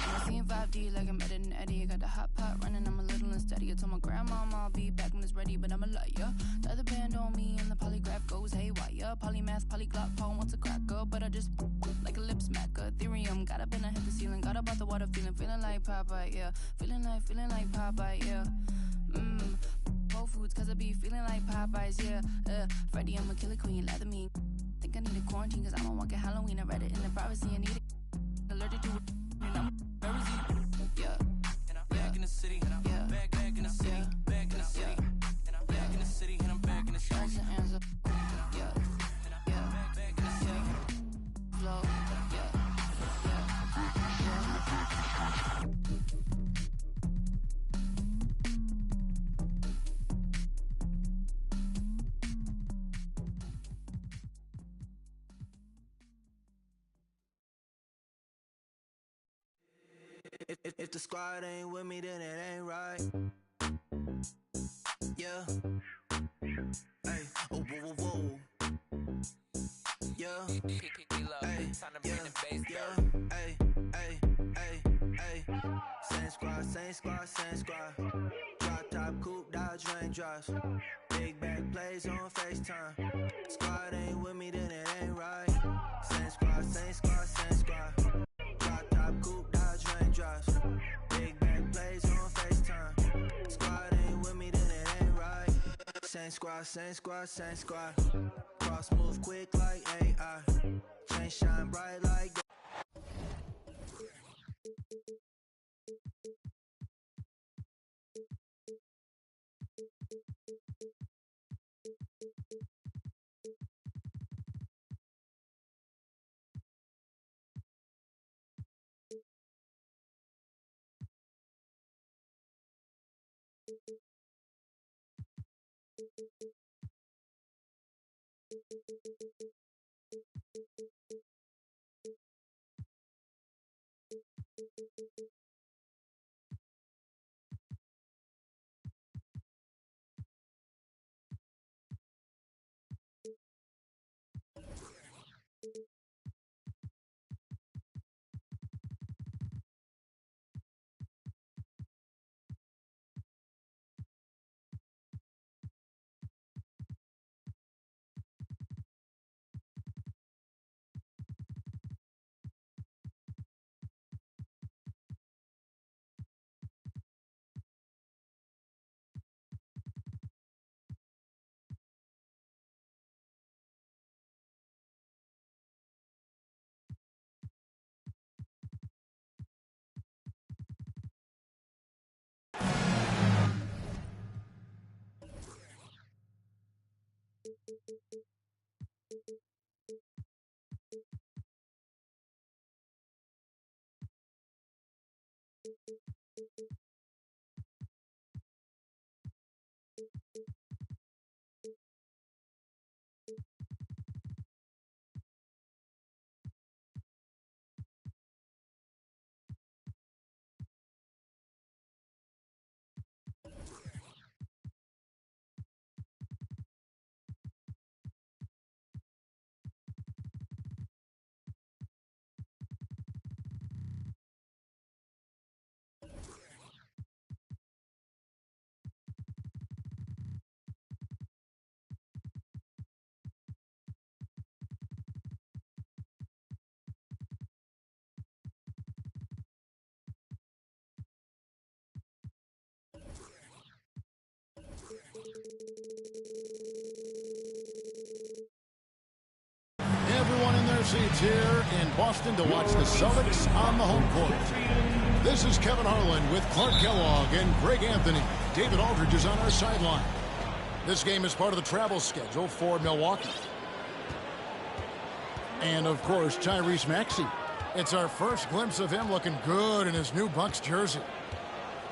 H: I'm seeing 5D like I'm better than Eddie. I got the hot pot running, I'm a little unsteady. I told my grandma I'll be back when it's ready, but I'm a liar. The other band on me and the polygraph goes haywire. Polymath, polyglot, Paul wants a cracker, but I just like a lip smacker. Ethereum, got up and I hit the ceiling, got up out the water, feeling like Popeye, yeah. Feeling like Popeye, yeah. Whole Foods, cause I be feeling like Popeyes, yeah. Freddie, I'm a killer queen, lather me. Think I need a quarantine, cause I don't walk at Halloween. I read it in the privacy, I need it. Allergic to it, and I'm very yeah. Back in the city, yeah. Back in the city, back in the city, back in the city, and I'm back in the streets. Yeah, back in the city. Flow, If the squad ain't with me, then it ain't right. Yeah. Hey. Oh, whoa, whoa, whoa. Yeah. Hey. Yeah. Hey. Hey. Hey. Hey. Same squad, same squad, same squad. Drop top, coupe, Dodge raindrops. Big back plays on FaceTime. Squad ain't with me, then it ain't right. Same squad, same squad, same squad. Drop top, coupe, Dodge raindrops. Big back plays on FaceTime. Squad ain't with me, then it ain't right. Same squad, same squad, same squad. Cross move quick like AI. Chain shine bright like that.
I: Everyone in their seats here in Boston to watch the Celtics on the home court. This is Kevin Harlan with Clark Kellogg and Greg Anthony. David Aldridge is on our sideline. This game is part of the travel schedule for Milwaukee. And, of course, Tyrese Maxey. It's our first glimpse of him looking good in his new Bucks jersey.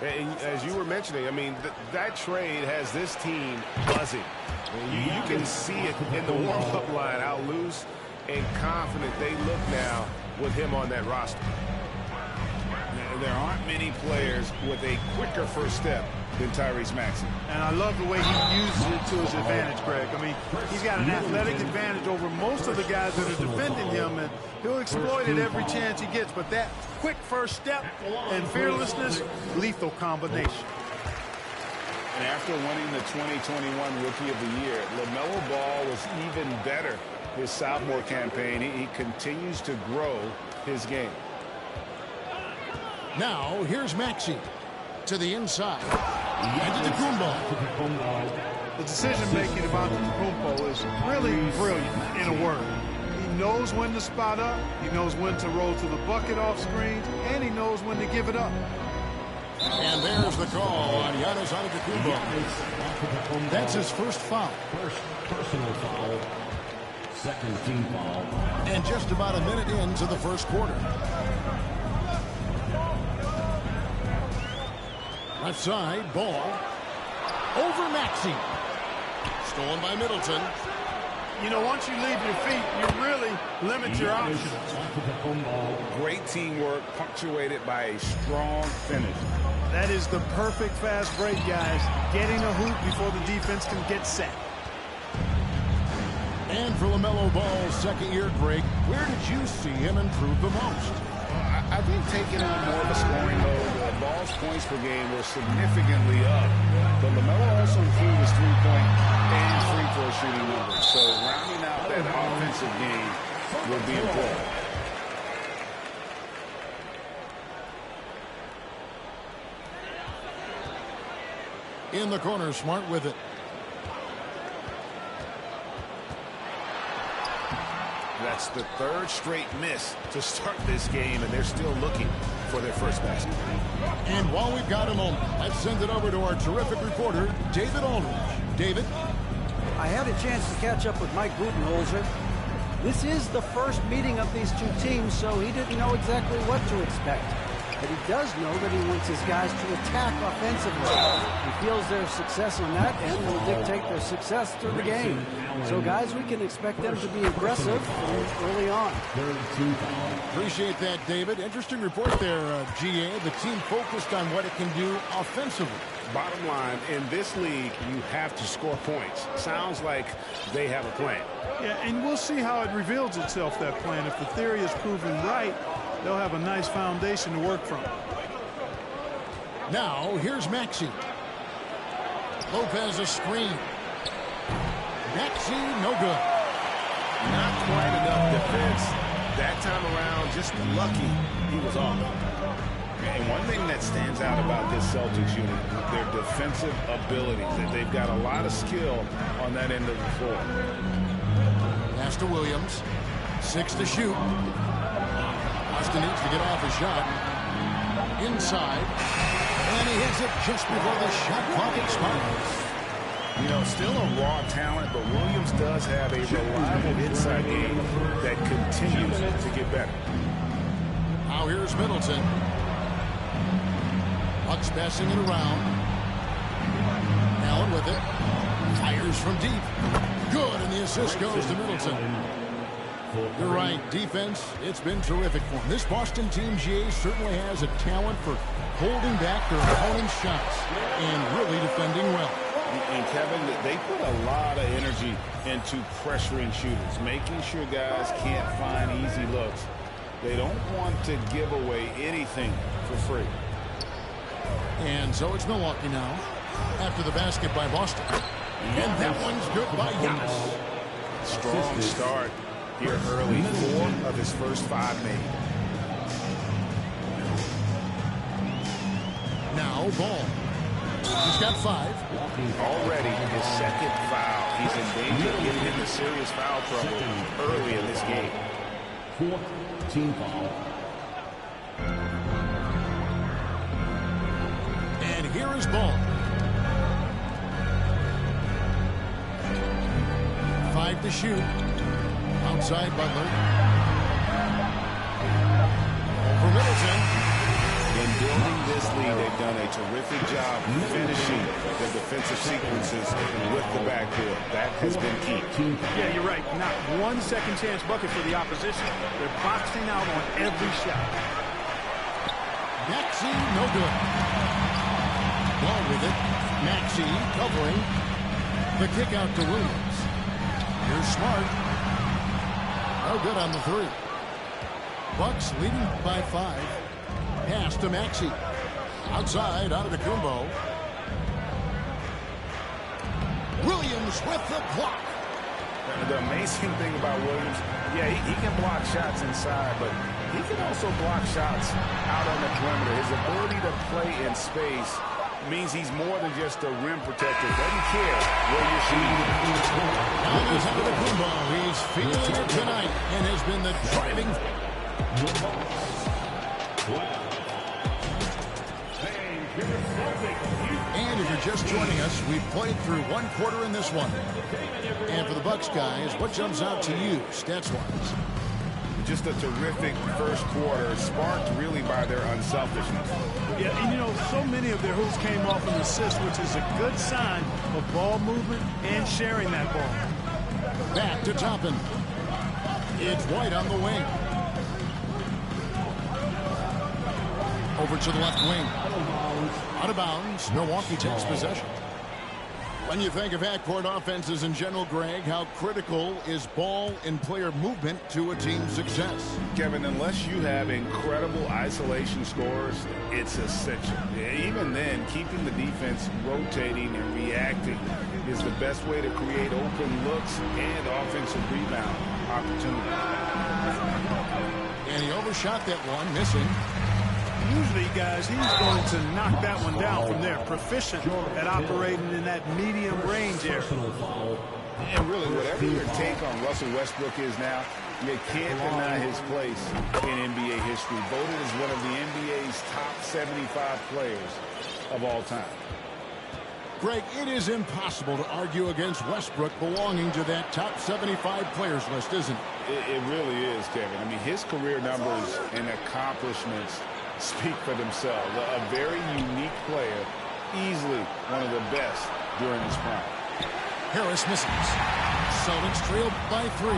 B: And as you were mentioning, I mean, that trade has this team buzzing. You can see it in the warm-up line, how loose and confident they look now with him on that roster.
J: There aren't many players with a quicker first step than Tyrese Maxey.
D: And I love the way he uses it to his advantage, Greg. I mean, he's got an athletic advantage over most of the guys that are defending him, and he'll exploit it every chance he gets. But that quick first step and fearlessness, lethal combination.
J: And after winning the 2021 Rookie of the Year, LaMelo Ball was even better his sophomore campaign. He continues to grow his game.
I: Now, here's Maxey to the inside. And to Antetokounmpo.
D: The decision-making about Antetokounmpo is really brilliant in a word. He knows when to spot up, he knows when to roll to the bucket off screens, and he knows when to give it up.
I: And there's the call on Giannis Antetokounmpo. That's his first foul.
F: First personal foul. Second team foul.
I: And just about a minute into the first quarter. Left side, Ball. Over Maxey. Stolen by Middleton.
D: You know, once you leave your feet, you really limit your options.
J: Great teamwork punctuated by a strong finish.
D: That is the perfect fast break, guys. Getting a hoop before the defense can get set.
I: And for LaMelo Ball's second year, Greg, where did you see him improve the most?
J: I think taking on more of a scoring load, Ball's points per game were significantly up. But LaMelo also improved his three-point and free throw shooting numbers. So rounding out that offensive game will be important.
I: In the corner, Smart with it.
B: That's the third straight miss to start this game, and they're still looking for their first basket.
I: And while we've got a moment, let's send it over to our terrific reporter, David Aldridge. David?
K: I had a chance to catch up with Mike Budenholzer. This is the first meeting of these two teams, so he didn't know exactly what to expect. But he does know that he wants his guys to attack offensively. He feels their success on that end will dictate their success through the game. So, guys, we can expect them to be aggressive early on.
I: Appreciate that, David. Interesting report there, GA. The team focused on what it can do offensively.
J: Bottom line, in this league, you have to score points. Sounds like they have a plan.
D: Yeah, and we'll see how it reveals itself, that plan. If the theory is proven right, they'll have a nice foundation to work from.
I: Now, here's Maxey. Lopez a screen. Maxey, no good.
B: Not quite enough defense. That time around, just lucky he was off.
J: And one thing that stands out about this Celtics unit, their defensive abilities. That they've got a lot of skill on that end of the floor.
I: Pass to Williams. 6 to shoot. Austin needs to get off his shot. Inside. And he hits it just before the shot clock expires.
J: You know, still a raw talent, but Williams does have a reliable inside game that continues to get better.
I: Now here's Middleton. Bucks passing it around. Allen with it. Fires from deep. Good, and the assist goes to Middleton. You're right. Defense, it's been terrific for him. This Boston team, GA, certainly has a talent for holding back their opponent's shots and really defending well.
J: And, Kevin, they put a lot of energy into pressuring shooters, making sure guys can't find easy looks. They don't want to give away anything for free.
I: And so it's Milwaukee now after the basket by Boston. And that one's good by Giannis.
J: Strong start here early. 4 of his first 5 made.
I: Now Ball. He's got 5.
J: Already his second foul. He's in danger of getting into serious foul trouble early in this game.
F: 4th team foul.
I: Here's Ball. 5 to shoot. Outside Butler. Over Middleton.
J: In building this lead, they've done a terrific job finishing the defensive sequences with the backcourt. That has been key.
D: Yeah, you're right. Not one second chance bucket for the opposition. They're boxing out on every shot.
I: Maxey, no good. Ball with it. Maxey covering. The kick out to Williams. Here's Smart. No good on the 3. Bucks leading by 5. Pass to Maxey. Outside, Antetokounmpo. Williams with the block.
J: The amazing thing about Williams, yeah, he can block shots inside, but he can also block shots out on the perimeter. His ability to play in space means he's more than just a rim protector. Doesn't care where you're shooting.
I: Giannis Antetokounmpo. He's feeling it tonight and has been the driving. And if you're just joining us, we've played through 1 quarter in this one. And for the Bucks guys, what jumps out to you stats-wise?
J: Just a terrific first quarter, sparked really by their unselfishness.
D: Yeah, and you know, so many of their hoops came off an assist, which is a good sign of ball movement and sharing that ball.
I: Back to Toppin. It's White on the wing. Over to the left wing. Out of bounds. Milwaukee takes possession. When you think of half-court offenses in general, Greg, how critical is ball and player movement to a team's success?
J: Kevin, unless you have incredible isolation scores, it's essential. Even then, keeping the defense rotating and reacting is the best way to create open looks and offensive rebound opportunities.
I: And he overshot that one, missing.
D: Usually, guys, he's going to knock that one down from there. Proficient at operating in that medium range area.
J: And really, whatever your take on Russell Westbrook is now, you can't deny his place in NBA history. Voted as one of the NBA's top 75 players of all time.
I: Greg, it is impossible to argue against Westbrook belonging to that top 75 players list, isn't it?
J: It really is, Kevin. I mean, his career numbers and accomplishments speak for themselves. A very unique player, easily one of the best during his prime.
I: Harris misses. Celtics trailed by 3.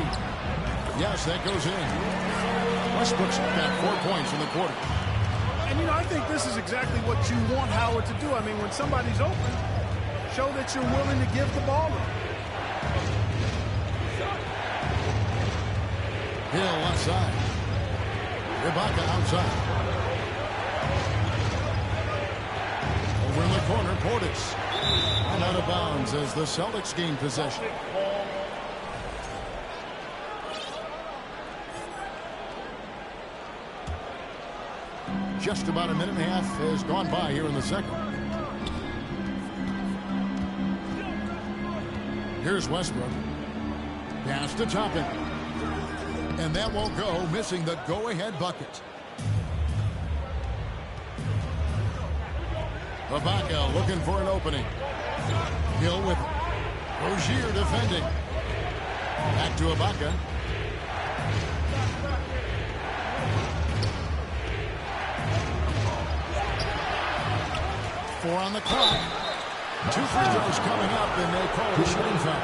I: Yes, that goes in. Westbrook's got 4 points in the quarter.
D: And, you know, I think this is exactly what you want Howard to do. I mean, when somebody's open, show that you're willing to give the ball up.
I: Hill left side. Ibaka outside. Over in the corner, Portis. And out of bounds as the Celtics gain possession. Just about a minute and a half has gone by here in the second. Here's Westbrook. Pass to Toppin. And that won't go, missing the go-ahead bucket. Ibaka looking for an opening. Hill with it. Rozier defending. Back to Ibaka. Four on the clock. 2 free throws coming up, and they call the shooting foul.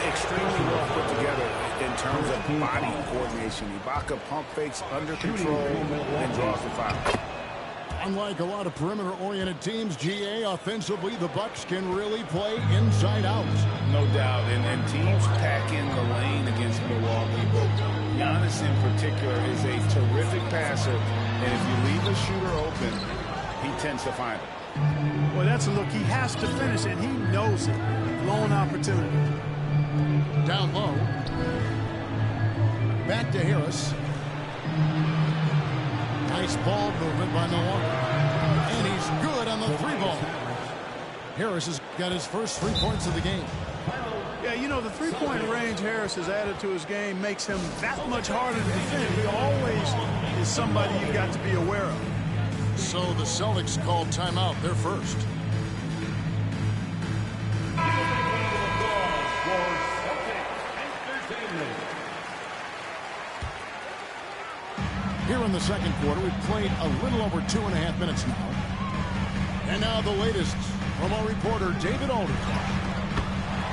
J: Extremely well put together in terms of body coordination. Ibaka pump fakes under control and draws the foul.
I: Unlike a lot of perimeter-oriented teams, GA, offensively, the Bucks can really play inside out.
J: No doubt, and teams pack in the lane against Milwaukee, but Giannis in particular is a terrific passer, and if you leave a shooter open, he tends to find it.
D: Well, that's a look he has to finish, and he knows it. Lone opportunity.
I: Down low. Back to Harris. Nice ball movement by Milwaukee. And he's good on the 3-ball. Harris has got his first 3 points of the game.
D: Yeah, you know, the 3-point range Harris has added to his game makes him that much harder to defend. He always is somebody you got to be aware of.
I: So the Celtics called timeout. They're first. Here in the second quarter, we've played a little over 2.5 minutes now. And now the latest from our reporter, David Aldridge.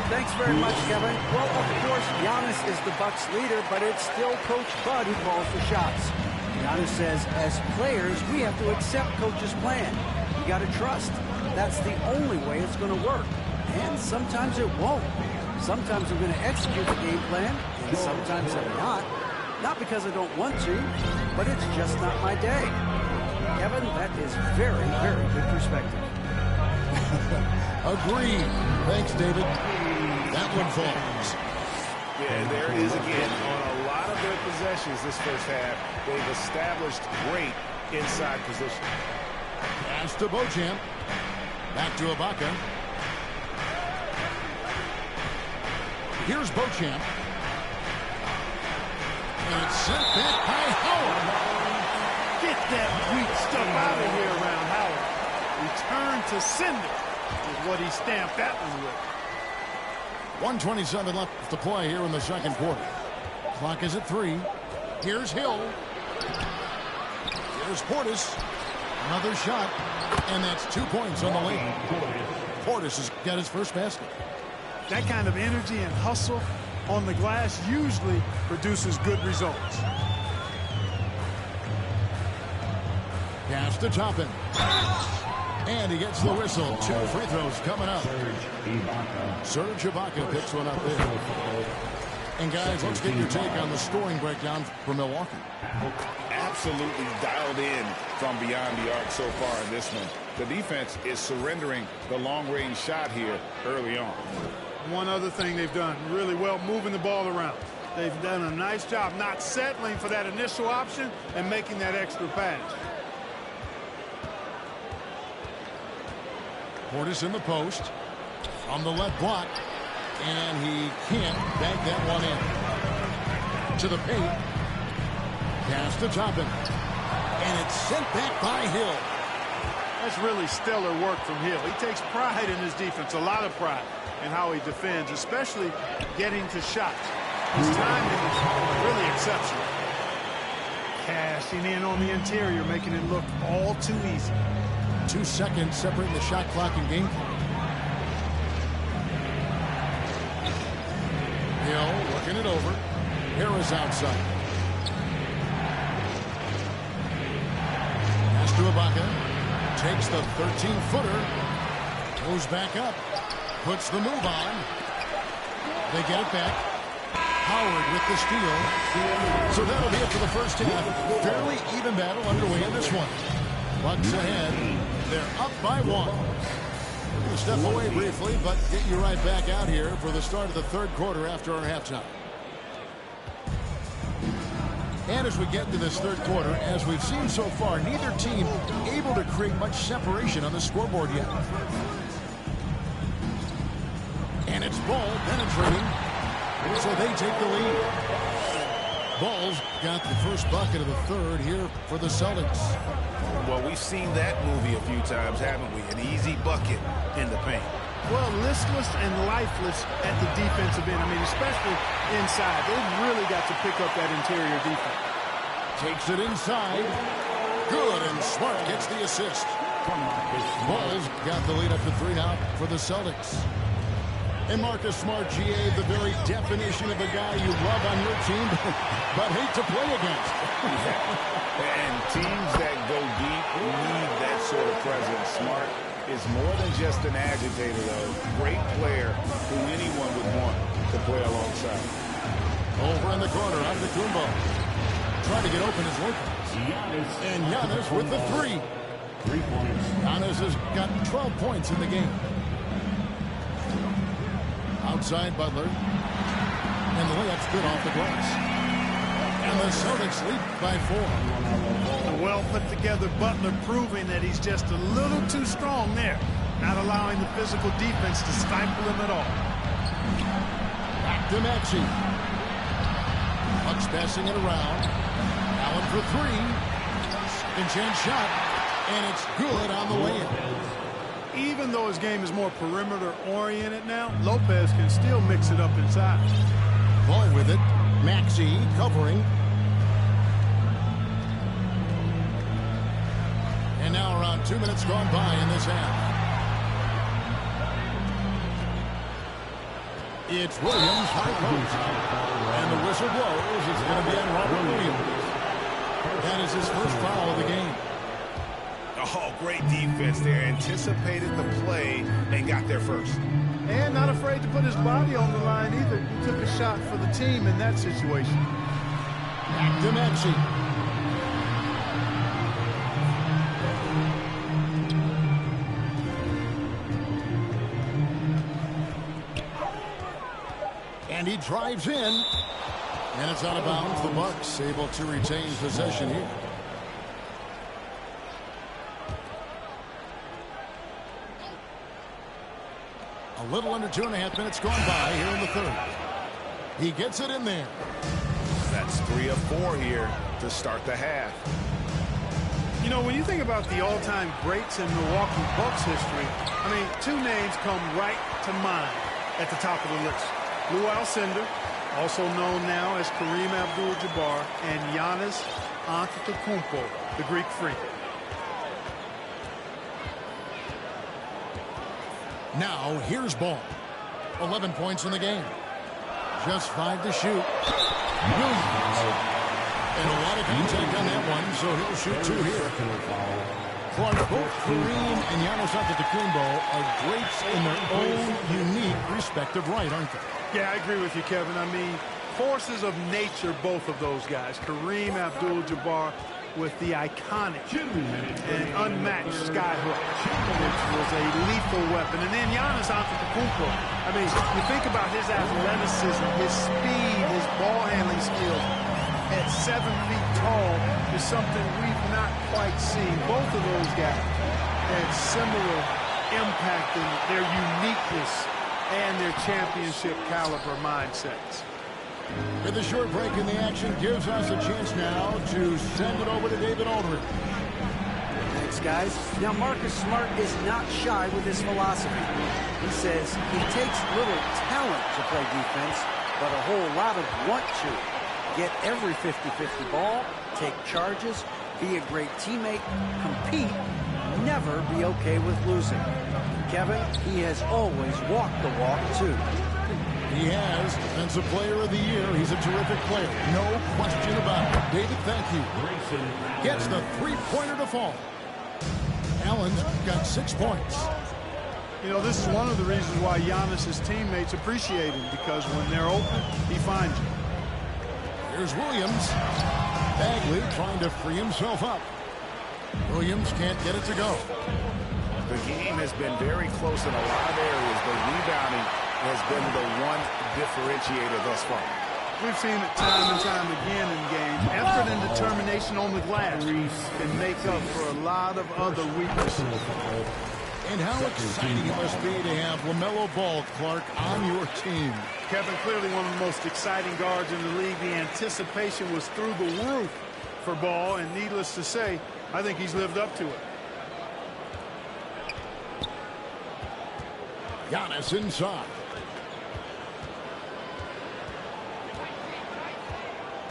K: Thanks very much, Kevin. Well, of course, Giannis is the Bucks leader, but it's still Coach Bud who calls the shots. Giannis says, as players, we have to accept Coach's plan. You got to trust. That's the only way it's going to work. And sometimes it won't. Sometimes I'm going to execute the game plan, and sometimes I'm not. Not because I don't want to, but it's just not my day. Kevin, that is very, very good perspective.
I: Agreed. Thanks, David. That one falls.
J: Yeah, there it is again. On a lot of their possessions this first half, they've established great inside position.
I: Pass to Beauchamp. Back to Ibaka. Here's Beauchamp. And it's sent back by Howard.
D: Get that weak stuff out of here around Howard. Return to sender is what he stamped that one with.
I: 1:27 left to play here in the second quarter. Clock is at 3. Here's Hill. Here's Portis. Another shot. And that's 2 points on the lane. Portis has got his first basket.
D: That kind of energy and hustle on the glass usually produces good results.
I: Pass to Toppin. And he gets the whistle. 2 free throws coming up. Serge Ibaka picks one up there. And guys, let's get your take on the scoring breakdown for Milwaukee.
J: Absolutely dialed in from beyond the arc so far in this one. The defense is surrendering the long-range shot here early on.
D: One other thing they've done really well, moving the ball around. They've done a nice job not settling for that initial option and making that extra pass.
I: Portis in the post. From the left block. And he can't bank that one in. To the paint. Pass to Toppin. And it's sent back by Hill.
D: That's really stellar work from Hill. He takes pride in his defense, a lot of pride in how he defends, especially getting to shots. His timing is really exceptional. Cashing in on the interior, making it look all too easy.
I: 2 seconds separating the shot clock and game clock. Hill working it over. Harris outside. Pass to Ibaka. Takes the 13-footer. Goes back up. Puts the move on. They get it back. Howard with the steal. So that'll be it for the first half. Fairly even battle underway in this one. Bucks ahead. They're up by 1. We're going to step away briefly, but get you right back out here for the start of the third quarter after our halftime. And as we get into this third quarter, as we've seen so far, neither team able to create much separation on the scoreboard yet. And it's Ball penetrating, so they take the lead. Ball's got the first bucket of the third here for the Celtics.
J: Well, we've seen that movie a few times, haven't we? An easy bucket in the paint.
D: Well, listless and lifeless at the defensive end. I mean, especially inside. They've really got to pick up that interior defense.
I: Takes it inside. Good, and Smart gets the assist. Ball's got the lead up to 3 now for the Celtics. And Marcus Smart, GA, the very definition of a guy you love on your team, but hate to play against.
J: And teams that go deep need that sort of presence. Smart is more than just an agitator, though. Great player who anyone would want to play alongside.
I: Over in the corner, Antetokounmpo. Trying to get open is Lopez. And Giannis with the 3.
F: 3 points.
I: Giannis has got 12 points in the game. Outside Butler. And the layup's good off the glass. And the Celtics lead by 4.
D: A well put together Butler proving that he's just a little too strong there. Not allowing the physical defense to stifle him at all.
I: Back to Maxey. Bucks passing it around. Allen for 3. Second chance shot. And it's good on the way in.
D: Even though his game is more perimeter-oriented now, Lopez can still mix it up inside.
I: Ball with it. Maxey covering. And now around 2 minutes gone by in this half. It's Williams, high post. And the whistle blows. It's going to be on Robert Williams. That is his first foul of the game.
J: Oh, great defense there. Anticipated the play and got there first.
D: And not afraid to put his body on the line either. He took a shot for the team in that situation.
I: Back to Maxey. And he drives in. And it's out of bounds. The Bucks able to retain possession here. A little under 2.5 minutes gone by here in the third. He gets it in there.
J: That's 3 of 4 here to start the half.
D: You know, when you think about the all-time greats in Milwaukee Bucks history, I mean, 2 names come right to mind at the top of the list. Lou Alcindor, also known now as Kareem Abdul-Jabbar, and Giannis Antetokounmpo, the Greek Freak.
I: Now, here's Ball. 11 points in the game. Just 5 to shoot. Williams. And a lot of contact on that one, so he'll shoot 2 here. Clark, both Kareem and Giannis Antetokounmpo are greats in their own unique respective right, aren't they?
D: Yeah, I agree with you, Kevin. I mean, forces of nature, both of those guys. Kareem Abdul-Jabbar with the iconic and unmatched skyhook, which was a lethal weapon. And then Giannis Antetokounmpo. I mean, you think about his athleticism, his speed, his ball handling skills at 7 feet tall is something we've not quite seen. Both of those guys had similar impact in their uniqueness and their championship caliber mindsets.
I: With a short break in the action gives us a chance now to send it over to David Aldridge.
K: Thanks, guys. Now, Marcus Smart is not shy with his philosophy. He says he takes little talent to play defense, but a whole lot of want to. Get every 50-50 ball, take charges, be a great teammate, compete, never be okay with losing. Kevin, he has always walked the walk, too.
I: He has Defensive Player of the Year. He's a terrific player. No question about it. David, thank you. Gets the 3-pointer to fall. Allen's got 6 points.
D: You know, this is one of the reasons why Giannis's teammates appreciate him, because when they're open, he finds you.
I: Here's Williams. Bagley trying to free himself up. Williams can't get it to go.
J: The game has been very close in a lot of areas, but rebounding has been the one differentiator thus far.
D: We've seen it time and time again in games. Effort and determination on the glass can make up for a lot of other weaknesses.
I: And how exciting it must be to have LaMelo Ball, Clark, on your team.
D: Kevin, clearly one of the most exciting guards in the league. The anticipation was through the roof for Ball, and needless to say, I think he's lived up to it.
I: Giannis inside.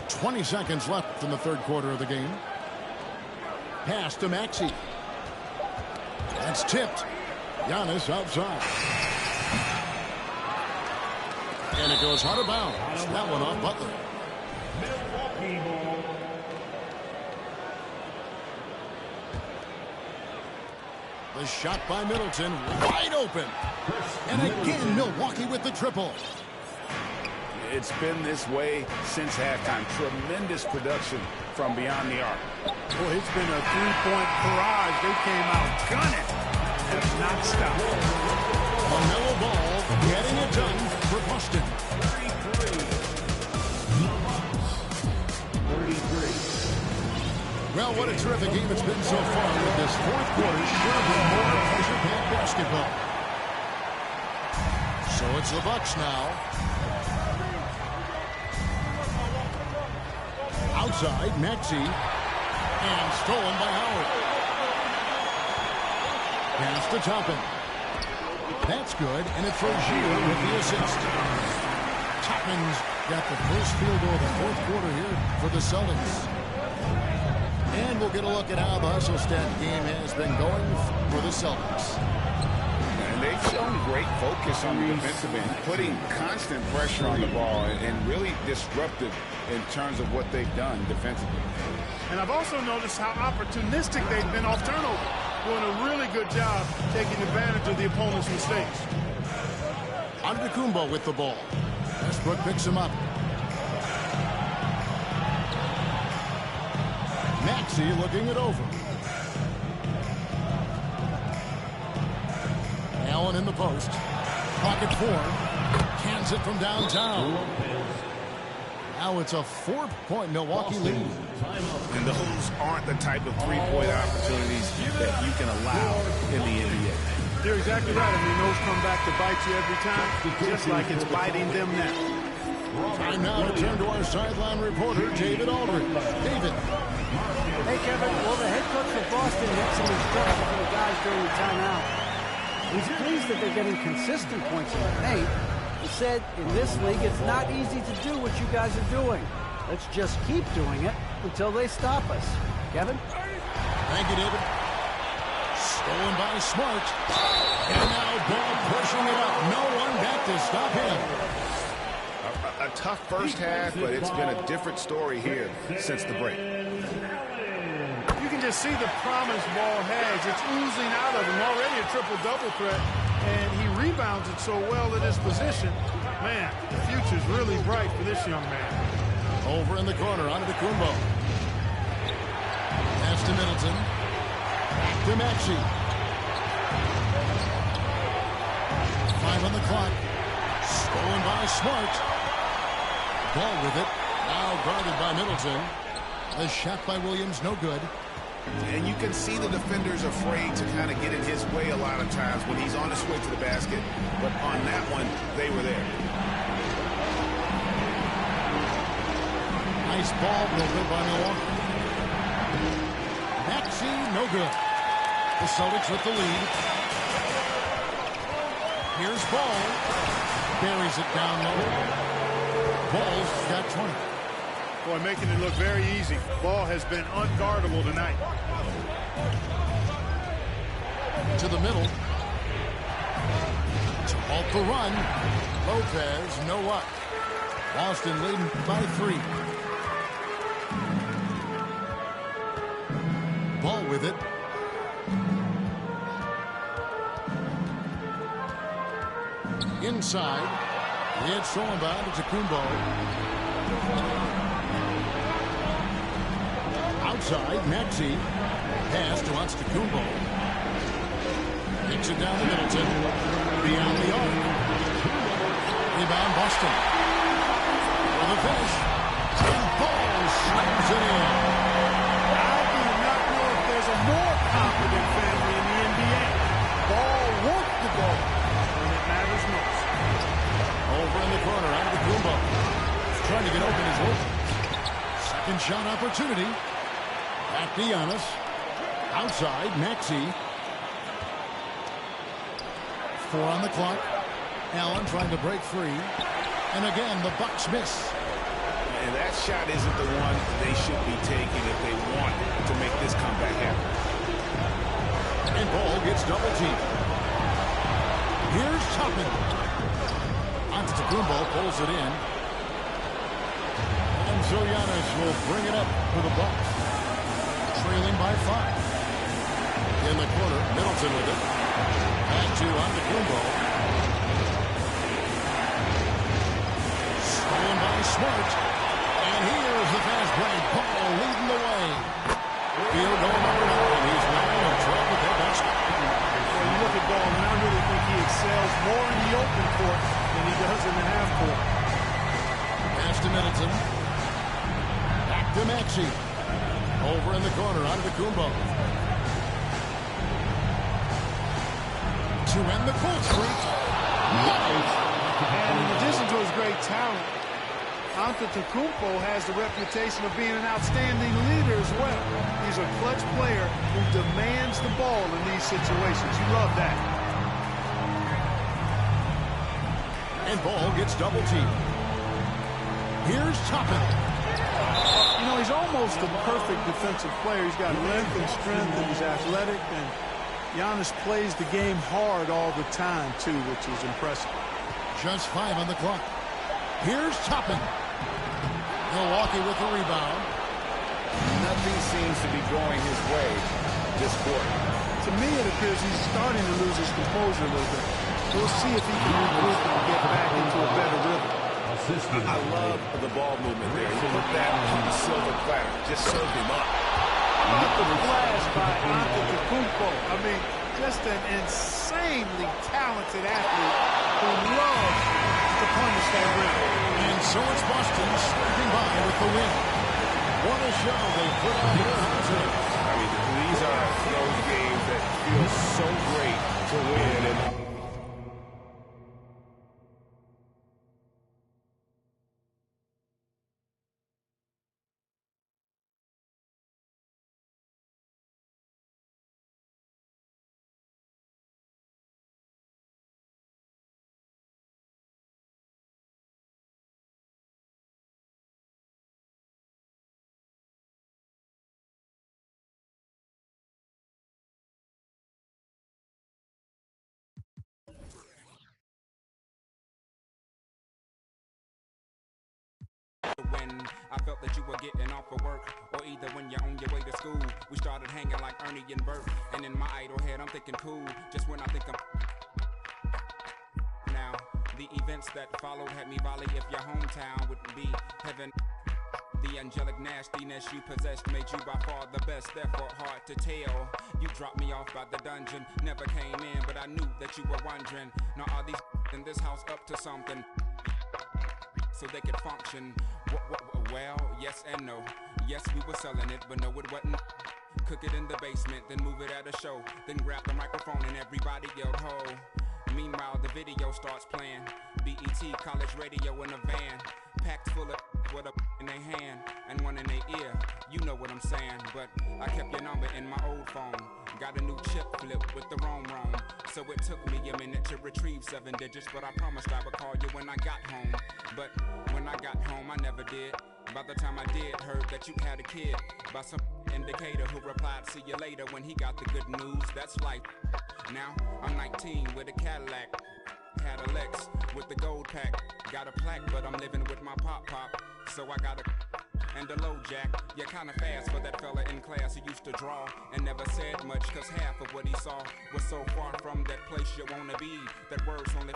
I: 20 seconds left in the third quarter of the game. Pass to Maxey. That's tipped. Giannis outside. And it goes out of bounds. That one off Butler. The shot by Middleton, wide open. And again, Milwaukee with the triple.
J: It's been this way since halftime. Tremendous production from beyond the arc.
D: Well, it's been a 3-point barrage. They came out gunning. Have not stopped.
I: LaMelo Ball getting it done for Boston.
F: 33.
I: Well, what a terrific game it's been so far with this fourth quarter. Sure been more pressure-packed basketball. So it's the Bucks now. Outside, Maxey. And stolen by Howard. Pass to Toppin. That's good, and it's Rozier with the assist. Toppin's got the first field goal of the fourth quarter here for the Celtics. And we'll get a look at how the hustle stat game has been going for the Celtics.
J: And they've shown great focus on the defensive end, putting constant pressure on the ball and really disruptive in terms of what they've done defensively.
D: And I've also noticed how opportunistic they've been off turnover, doing a really good job taking advantage of the opponent's mistakes.
I: Antetokounmpo with the ball. Westbrook picks him up. Maxey looking it over. Allen in the post. Pocket four. Cans it from downtown. Now it's a 4-point Milwaukee lead.
J: And those aren't the type of three-point opportunities that you can allow in the NBA.
D: You're exactly right. I mean, those come back to bite you every time, just like it's biting them now.
I: Time now to turn to our sideline reporter, David Aldridge. David.
K: Hey, Kevin. Well, the head coach for Boston had some instructions for the guys during the timeout. He's pleased that they're getting consistent points in the paint. He said, in this league, it's not easy to do what you guys are doing. Let's just keep doing it until they stop us. Kevin?
I: Thank you, David. Stolen by Smart. And now Ball pushing it up. No one back to stop him.
J: A tough first half, but it's been a different story here since the break.
D: You can just see the promise Ball has. It's oozing out of him. Already a triple-double threat, and he rebounds it so well in his position. Man, the future's really bright for this young man.
I: Over in the corner, Antetokounmpo. Pass to Middleton. Back to Maxey. 5 on the clock. Stolen by Smart. Ball with it. Now guarded by Middleton. A shot by Williams, no good.
J: And you can see the defenders afraid to kind of get in his way a lot of times when he's on his way to the basket. But on that one, they were there.
I: Nice ball, no good by Milwaukee. Maxey, no good. The Celtics with the lead. Here's Ball. Buries it down low. Ball's got 20.
D: Boy, making it look very easy. Ball has been unguardable tonight.
I: To the middle. To halt the run. Lopez, no luck. Boston leading by 3. Ball with it. Inside. It's thrown by Antetokounmpo. Outside, Maxey. Pass to Antetokounmpo. Kicks it down to Middleton. Beyond the arc. Rebound Boston. For the finish. And Ball slams it in.
D: I do not know if there's a more confident family in the NBA. Ball wants the ball when it matters most.
I: Over in the corner, Antetokounmpo. He's trying to get open his open. Second shot opportunity. Back to Giannis. Outside, Maxey. 4 on the clock. Allen trying to break free. And again, the Bucks miss.
J: And that shot isn't the one they should be taking if they want to make this comeback happen.
I: And Ball gets double teamed. Here's Toppin. Antetokounmpo pulls it in. And so Giannis will bring it up for the Bucks. Trailing by 5. In the corner, Middleton with it. Back to Antetokounmpo. Stolen by Smart. And here's the fast break. Ball leading the way. Field goal number 9. He's now in trouble with that basket.
D: Well, you look at Ball, and I really think he excels more in the open court than he does in the half court.
I: Pass to Middleton. Back to Maxey. Over in the corner, Antetokounmpo. To end the cold streak.
D: And in addition to his great talent, Antetokounmpo has the reputation of being an outstanding leader as well. He's a clutch player who demands the ball in these situations. You love that.
I: And Ball gets double teamed. Here's Toppin.
D: You know, he's almost a perfect defensive player. He's got length and strength, and he's athletic. And Giannis plays the game hard all the time, too, which is impressive.
I: Just 5 on the clock. Here's Toppin. Milwaukee with the rebound.
J: Nothing seems to be going his way this quarter.
D: To me, it appears he's starting to lose his composure a little bit. We'll see if he can regroup and get back into a better rhythm.
J: I love the ball movement there. He put that on the silver platter. Just served him up.
D: Look at the flash by Antetokounmpo. I mean, just an insanely talented athlete who loves to punish that rim.
I: And so it's Boston scraping by with the win. What a show they put on here today.
J: I mean, these are those games that feel so great to win. And
L: when I felt that you were getting off of work, or either when you're on your way to school. We started hanging like Ernie and Bert, and in my idle head I'm thinking cool, just when I think I'm now. The events that followed had me volley if your hometown wouldn't be heaven. The angelic nastiness you possessed made you by far the best, therefore hard to tell. You dropped me off by the dungeon, never came in, but I knew that you were wondering, now are these in this house up to something so they could function? Well, yes and no. Yes, we were selling it, but no, it wasn't. Cook it in the basement, then move it at a show, then grab the microphone and everybody yelled ho. Meanwhile, the video starts playing. BET college radio in a van, packed full of with a in their hand and one in their ear. You know what I'm saying, but I kept your number in my old phone. Got a new chip flip with the roam. So it took me a minute to retrieve 7 digits, but I promised I would call you when I got home. But when I got home, I never did. By the time I did, heard that you had a kid by some indicator who replied, see you later, when he got the good news. That's life. Now I'm 19 with a Cadillac, had a Lex with the gold pack. Got a plaque, but I'm living with my pop. So I got a and a low jack. You're kinda fast for that fella in class who used to draw and never said much, cause half of what he saw was so far from that place you wanna be. That words only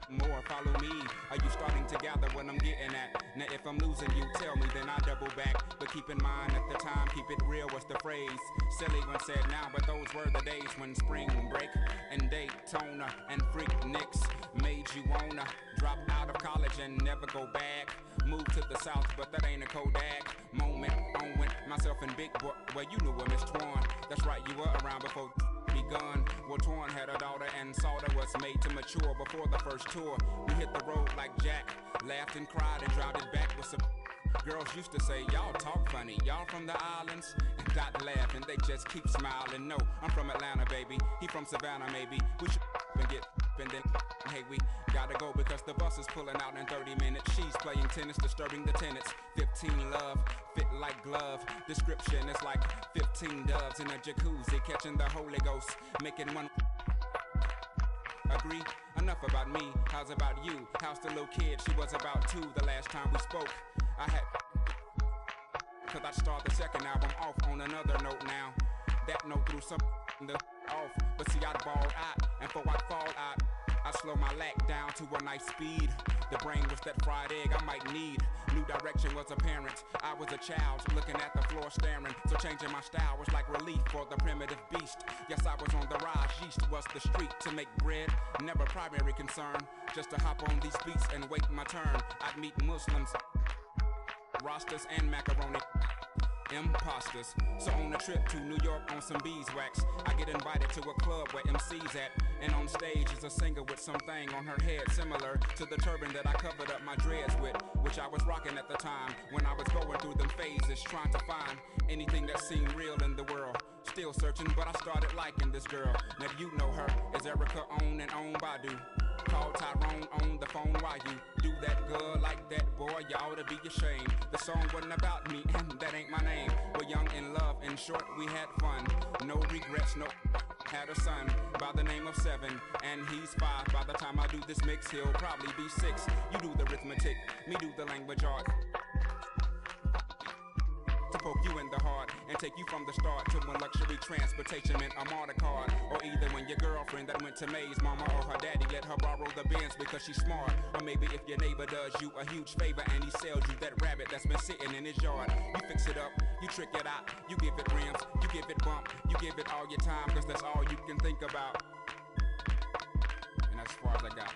L: more, follow me. Are you starting to gather what I'm getting at? Now if I'm losing you, tell me, then I double back. But keep in mind at the time, keep it real was the phrase. Silly when said now, but those were the days when spring break and Daytona and freak Knicks made you wanna drop out of college and never go back. Move to the south, but that ain't a Kodak moment. On went myself and Big Boy, well you knew Miss Twan. That's right, you were around before begun. Well, Twan had a daughter and Salter was made to mature before the first tour. We hit the road like Jack, laughed and cried and dropped it back with some girls used to say, y'all talk funny, y'all from the islands? And Dot laugh and they just keep smiling. No, I'm from Atlanta, baby. He from Savannah, maybe. We should and get and then hey, we gotta go because the bus is pulling out in 30 minutes. She's playing tennis, disturbing the tenants. 15 love, fit like glove. Description is like 15 doves in a jacuzzi, catching the Holy Ghost, making one. Agree? Enough about me, how's about you? How's the little kid? She was about 2 the last time we spoke. I had cause I start the second album off on another note now. That note threw some the off, but see I'd ball out, and for I'd fall out, I slow my lack down to a nice speed. The brain was that fried egg I might need. New direction was apparent. I was a child looking at the floor staring. So changing my style was like relief for the primitive beast. Yes, I was on the rise. Yeast was the street to make bread. Never primary concern. Just to hop on these beats and wait my turn. I'd meet Muslims, rosters and macaroni. Imposters. So on a trip to New York on some beeswax, I get invited to a club where MC's at. And on stage is a singer with something on her head similar to the turban that I covered up my dreads with, which I was rocking at the time when I was going through them phases, trying to find anything that seemed real in the world. Still searching, but I started liking this girl. Now you know her as Erica on and on Badu. Call Tyrone on the phone while you do that good like that, boy, you ought to be ashamed. The song wasn't about me, and that ain't my name. We're young in love, in short, we had fun. No regrets, no. Had a son by the name of 7, and he's 5. By the time I do this mix, he'll probably be 6. You do the arithmetic, me do the language art. To poke you in the heart and take you from the start to when luxury transportation meant a MARTA card. Or either when your girlfriend that went to Maze, mama or her daddy let her borrow the Benz because she's smart. Or maybe if your neighbor does you a huge favor and he sells you that rabbit that's been sitting in his yard. You fix it up, you trick it out, you give it rims, you give it bump, you give it all your time because that's all you can think about. And that's as far as I got.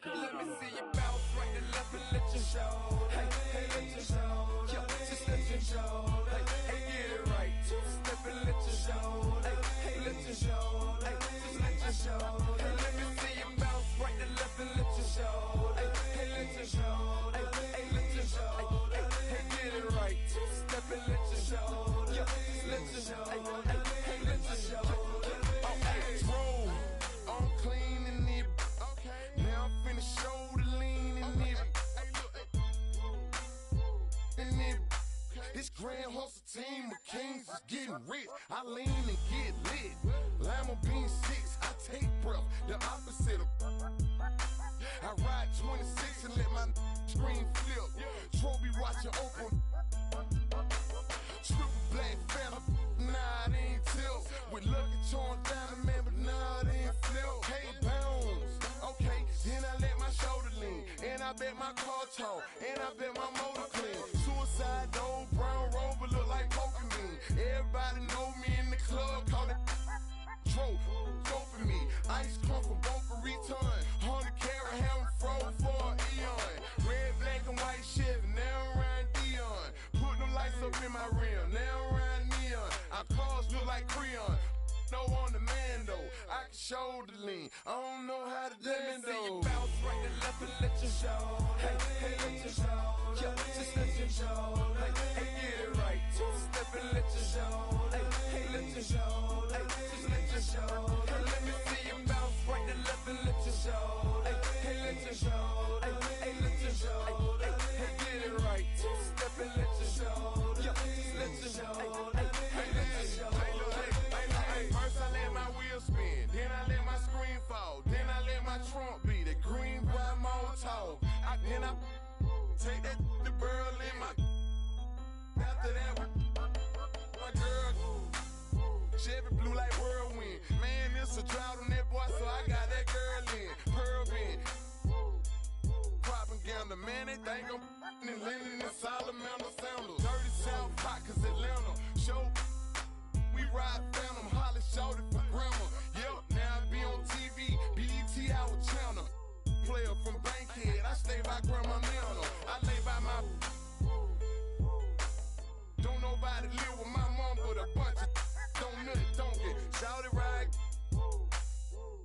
M: Let me see you bounce right and left and let you show. Hey, hey, let you show. Yo, just let you show. Hey, hey, get it right. Two-step and let you show. Hey, hey, let you show. Hey, just let you show. Hey, let me see you bounce right and left and let you show. Hey, hey, let you show. Hey, hey, let you show. Hey, hey, get it right. Two-step and let you show. Yo, just let you show. Hey, hey, hey, let you show. Oh, hey, roll. I'm clean in it. Now I'm finna show the lean in it. This grand hustle team of kings is getting rich. I lean and get lit. Lima bean 6, I take breath. The opposite of. I ride 26 and let my screen flip. Trophy watching open. Triple black phantom. Nah, it ain't tilt. With Lucky Charm diamond man, but nah, it ain't flip. K-Bounds. Okay, then I let my shoulder lean. And I bet my car talk. And I bet my motor clean. Suicide door, brown rover look like Pokemon. Everybody know me in the club, call it trophy me. Ice come from Boca Raton. 100 carat ham froze for an eon. Red, black, and white Chevy, now around Dion. Put them lights up in my rim, now around neon. Our cars look like Creon. No on the man though, I can show the lean. I don't know how to let me see you bounce right and left and let you show. Hey, hey, let you show. Yo, just let you show. Hey, hey, get it right. Two-step and let you show. Hey, hey, let you show. Hey, just let you show. Hey, let me see you bounce right and left and let you show. Hey, hey, let you show. Hey, hey, let you show. Hey, hey, get it right. Two-step and let you show. Yo, just let you show. Hey, hey, let you show. First I let my wheel spin, then I let my screen fall, then I let my trunk be the green bright Molotov. Then I take that the burl in my. After that, my girl Chevy blue like whirlwind. Man, it's a drought on that boy, so I got that girl in Pearl Bend. Propaganda, man, they think I'm in Lennon and Salamander sandals. Dirty South Pot, cause Atlanta show. We ride Phantom, Holly shouted for grandma. Yep, now I be on TV, BET our channel. Player from Bankhead, I stay by Grandma Nana. I lay by my. Don't nobody live with my mom, but a bunch of don't nothing, don't get. Shouted ride.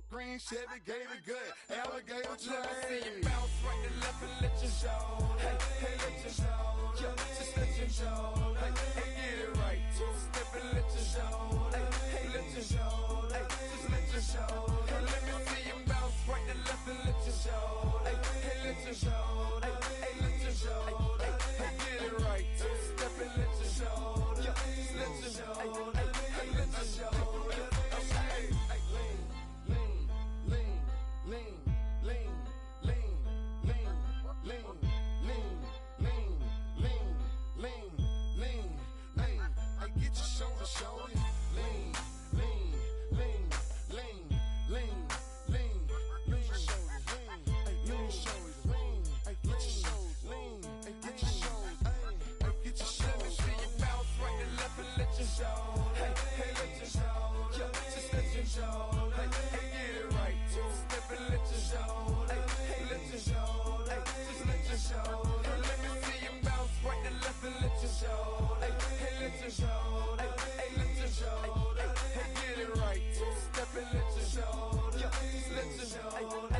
M: Green Chevy gave it good, alligator train. Let me see you bounce right and left and let you show. Hey, hey, let you show. Yo, just let you show. Hey, hey, get it right. Two-step and let you show. Hey, hey, let you show. Hey, just let you show. Hey, let me see you bounce right and left and let you show. Hey, hey, let you show. Hey, hey, let you show. Hey, hey, get it right. Two-step and let you show. Yo, just let you show. Hey, hey, let you show. Hey, hey, lean, lean, lean, lean, lean, lean, lean, lean, lean, lean, lean, lean, lean. I get your shoulder, shoulder. Lean, lean, lean, lean, lean, lean, lean, shoulder, lean, lean, shoulder, lean. I get your shoulder, lean, I get your shoulder, I get your shoulder. Let me see you bounce right and left and let you show. Hey, hey, let you show. Yo, just let you show. Hey, hey, get it right. Two-step and let you show. Hey, hey, let you show. Hey, just
N: get it right. Step and let your shoulder. Let your shoulder.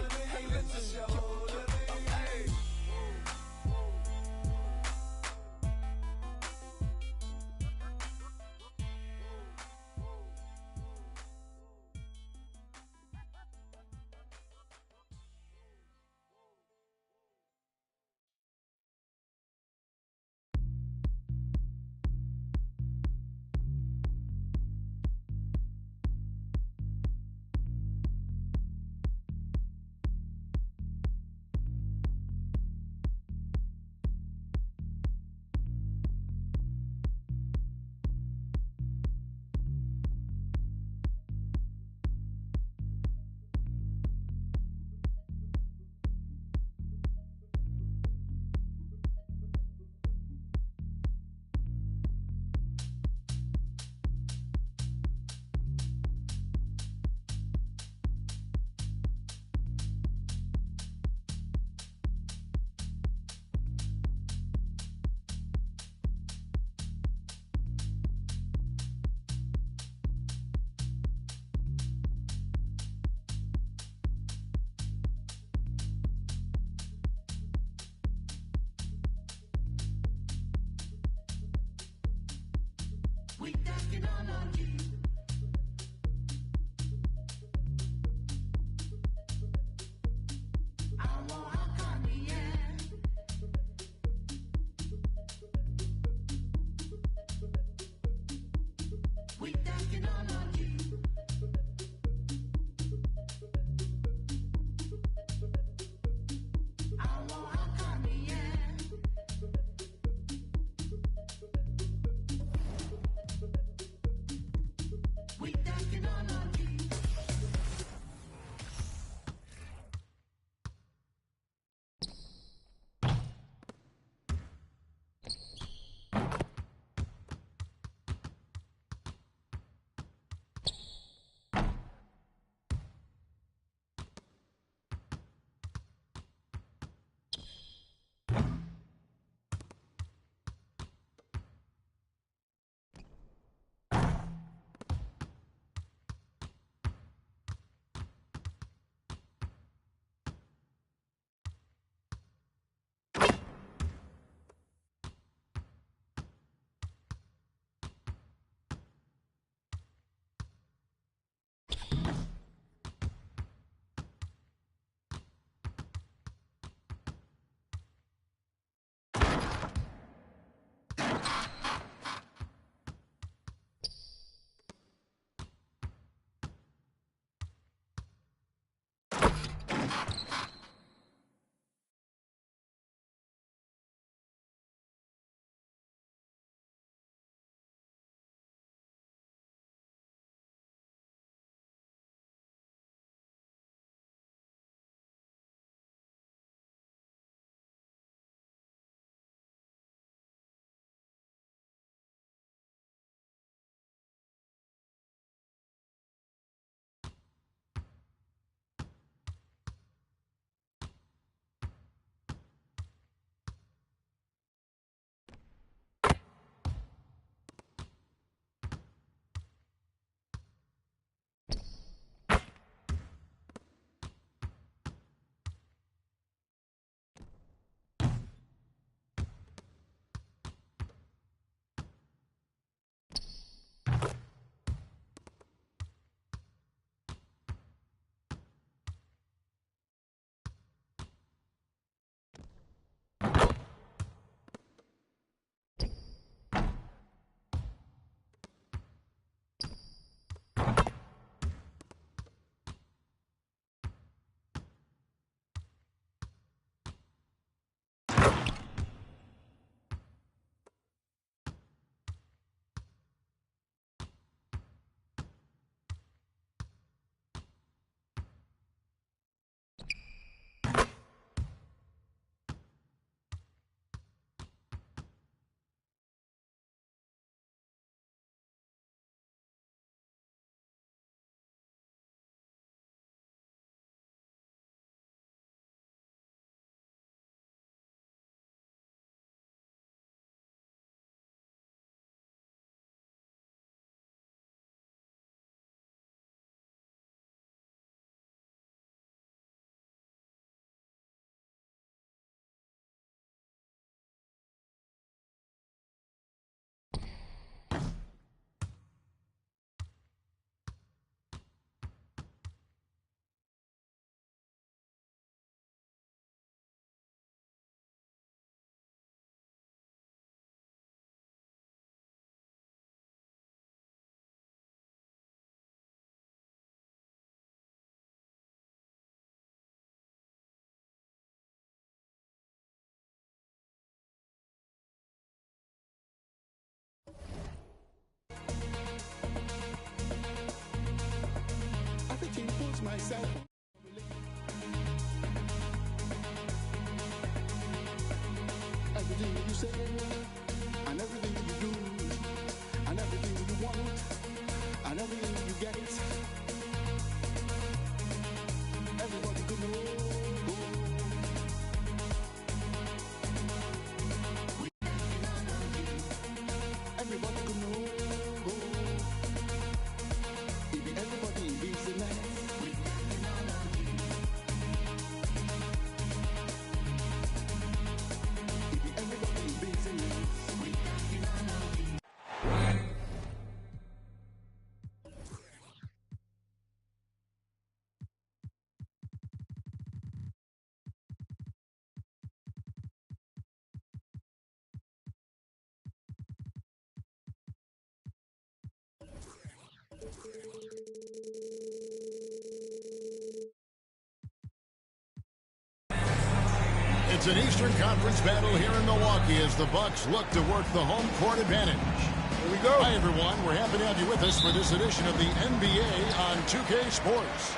I: Eastern Conference battle here in Milwaukee as the Bucks look to work the home court advantage.
J: Here we go.
I: Hi, everyone. We're happy to have you with us for this edition of the NBA on 2K Sports.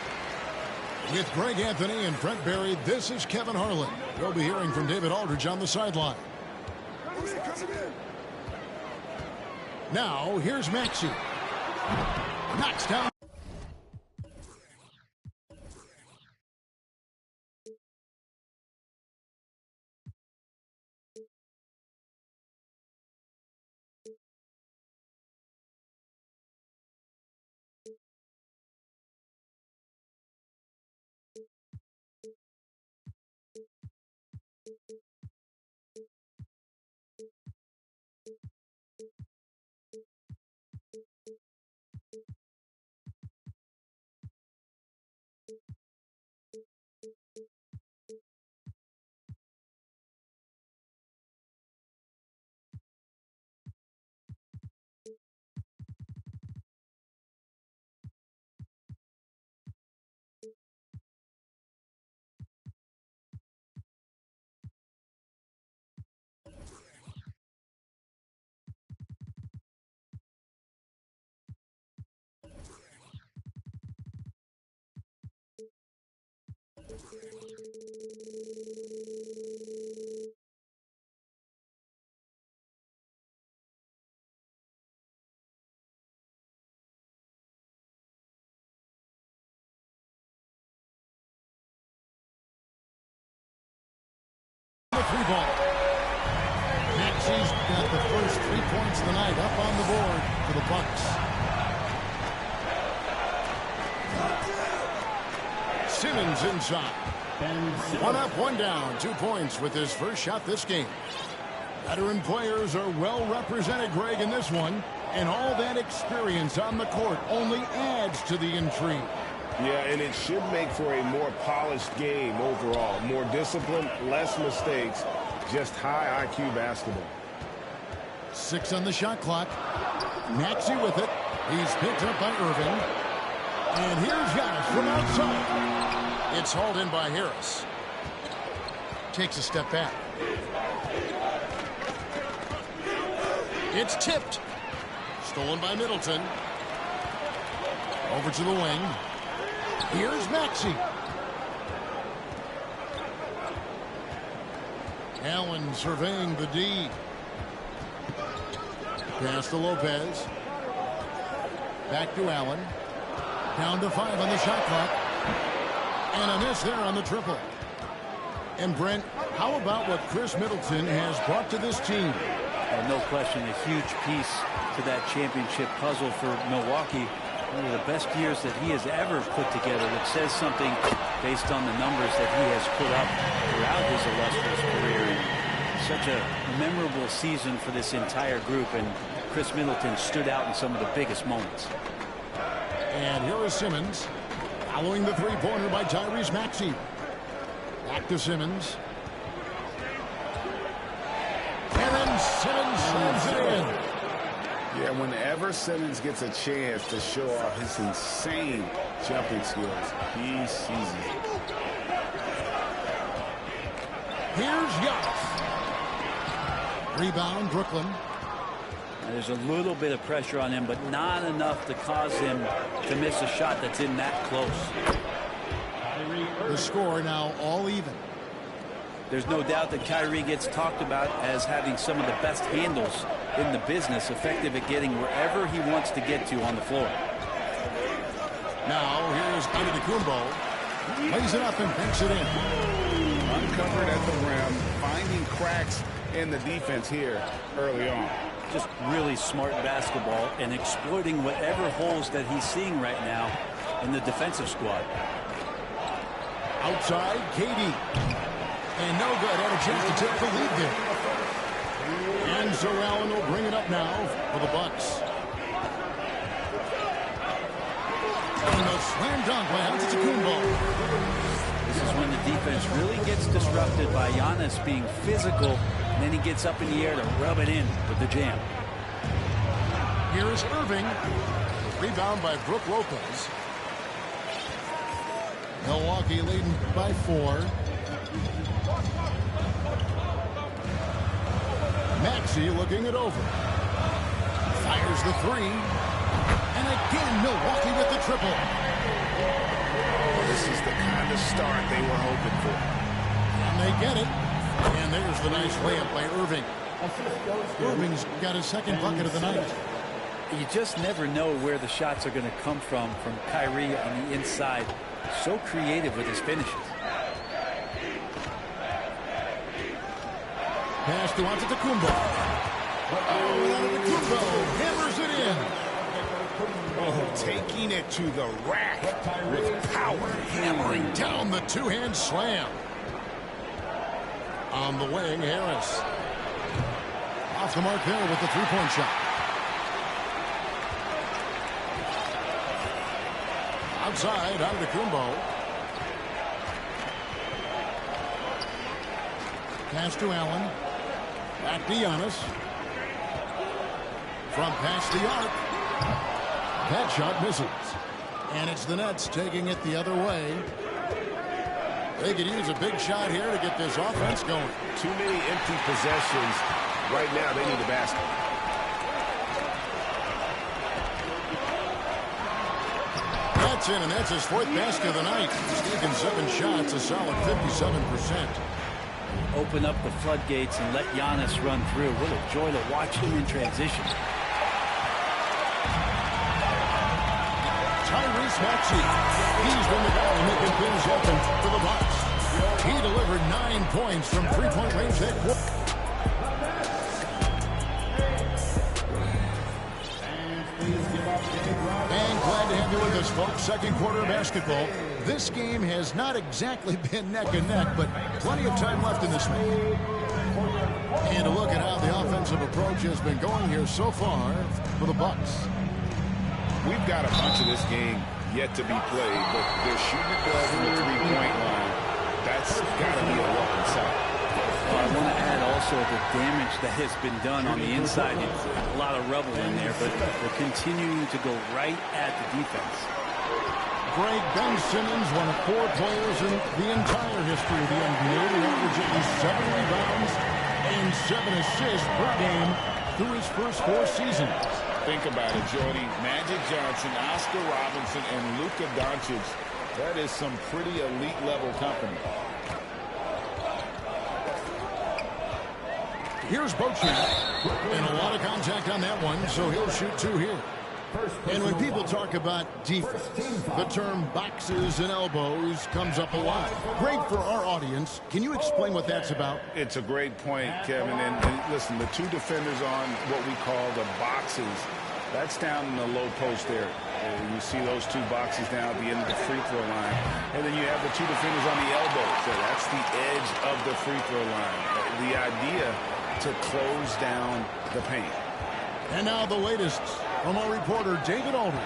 I: With Greg Anthony and Brent Barry, this is Kevin Harlan. We'll be hearing from David Aldridge on the sideline. Now, here's Maxey. Knocks down. Three ball. Maxey's got the first 3 points of the night up on the board for the Bucks. Simmons inside. One up, one down. 2 points with his first shot this game. Veteran players are well represented, Greg, in this one. And all that experience on the court only adds to the intrigue.
J: Yeah, and it should make for a more polished game overall. More discipline, less mistakes, just high IQ basketball.
I: 6 on the shot clock. Maxey with it. He's picked up by Irving. And here's Giannis from outside. It's hauled in by Harris. Takes a step back. It's tipped. Stolen by Middleton. Over to the wing. Here's Maxey. Allen surveying the D. Pass to Lopez. Back to Allen. Down to 5 on the shot clock. And a miss there on the triple. And Brent, how about what Chris Middleton has brought to this team?
O: No question, a huge piece to that championship puzzle for Milwaukee. One of the best years that he has ever put together, which says something based on the numbers that he has put up throughout his illustrious career. Such a memorable season for this entire group, and Chris Middleton stood out in some of the biggest moments.
I: And here is Simmons, following the three-pointer by Tyrese Maxey. Back to Simmons. And then Simmons slams it in.
J: Yeah, whenever Simmons gets a chance to show off his insane jumping skills, he seizes it.
I: Here's Giannis. Rebound, Brooklyn.
O: There's a little bit of pressure on him, but not enough to cause him to miss a shot that's in that close.
I: The score now all even.
O: There's no doubt that Kyrie gets talked about as having some of the best handles in the business, effective at getting wherever he wants to get to on the floor.
I: Now here's Antetokounmpo. Lays it up and banks it in.
J: Uncovered at the rim, finding cracks in the defense here early on.
O: Just really smart basketball and exploiting whatever holes that he's seeing right now in the defensive squad.
I: Outside, KD. And no good. Had a chance to take the lead there. And so Allen will bring it up now for the Bucks. And a slam dunk by Antetokounmpo.
O: This is when the defense really gets disrupted by Giannis being physical, and then he gets up in the air to rub it in with the jam.
I: Here is Irving. Rebound by Brook Lopez. Milwaukee leading by 4. Maxey looking it over. Fires the three. And again, Milwaukee with the triple.
J: This is the kind of start they were hoping for.
I: And they get it. And there's the nice layup by Irving. Irving's got his second bucket of the night.
O: You just never know where the shots are going to come from Kyrie on the inside. So creative with his finishes.
I: Pass to Antetokounmpo. Antetokounmpo hammers it in.
J: Oh, taking it to the rack with power.
I: Hammering down the two-hand slam. On the wing, Harris. Off the mark there with the three-point shot. Outside, Antetokounmpo. Pass to Allen. Back to Giannis. From past the arc. That shot misses. And it's the Nets taking it the other way. They could use a big shot here to get this offense going.
J: Too many empty possessions. Right now, they need a basket.
I: That's in, and that's his fourth basket of the night. He's taken 7 shots, a solid 57%.
O: Open up the floodgates and let Giannis run through. What a joy to watch him in transition.
I: Tyrese Maxey. He's been the guy making things happen for the Bucks. He delivered 9 points from three-point range that quarter. And glad to have you with us, folks. Second quarter of basketball. This game has not exactly been neck and neck, but plenty of time left in this one. And to look at how the offensive approach has been going here so far for the Bucks.
J: We've got a bunch of this game yet to be played, but they're shooting it well from the three-point line. That's got to be a welcome sight.
O: I want to add also the damage that has been done on the inside. A lot of rubble in there, but they're continuing to go right at the defense.
I: Greg, Ben Simmons, one of 4 players in the entire history of the NBA to average at least 7 rebounds and 7 assists per game through his first 4 seasons.
J: Think about it, Jody. Magic Johnson, Oscar Robinson, and Luka Doncic. That is some pretty elite-level company.
I: Here's Beauchamp. And a lot of contact on that one, so he'll shoot 2 here. And when people talk about defense, the term boxes and elbows comes up a lot. Great for our audience. Can you explain what that's about?
J: It's a great point, Kevin. And listen, the 2 defenders on what we call the boxes, that's down in the low post area. You see those 2 boxes down at the end of the free throw line. And then you have the 2 defenders on the elbow. So that's the edge of the free throw line. The idea to close down the paint.
I: And now the latest from our reporter, David Aldridge.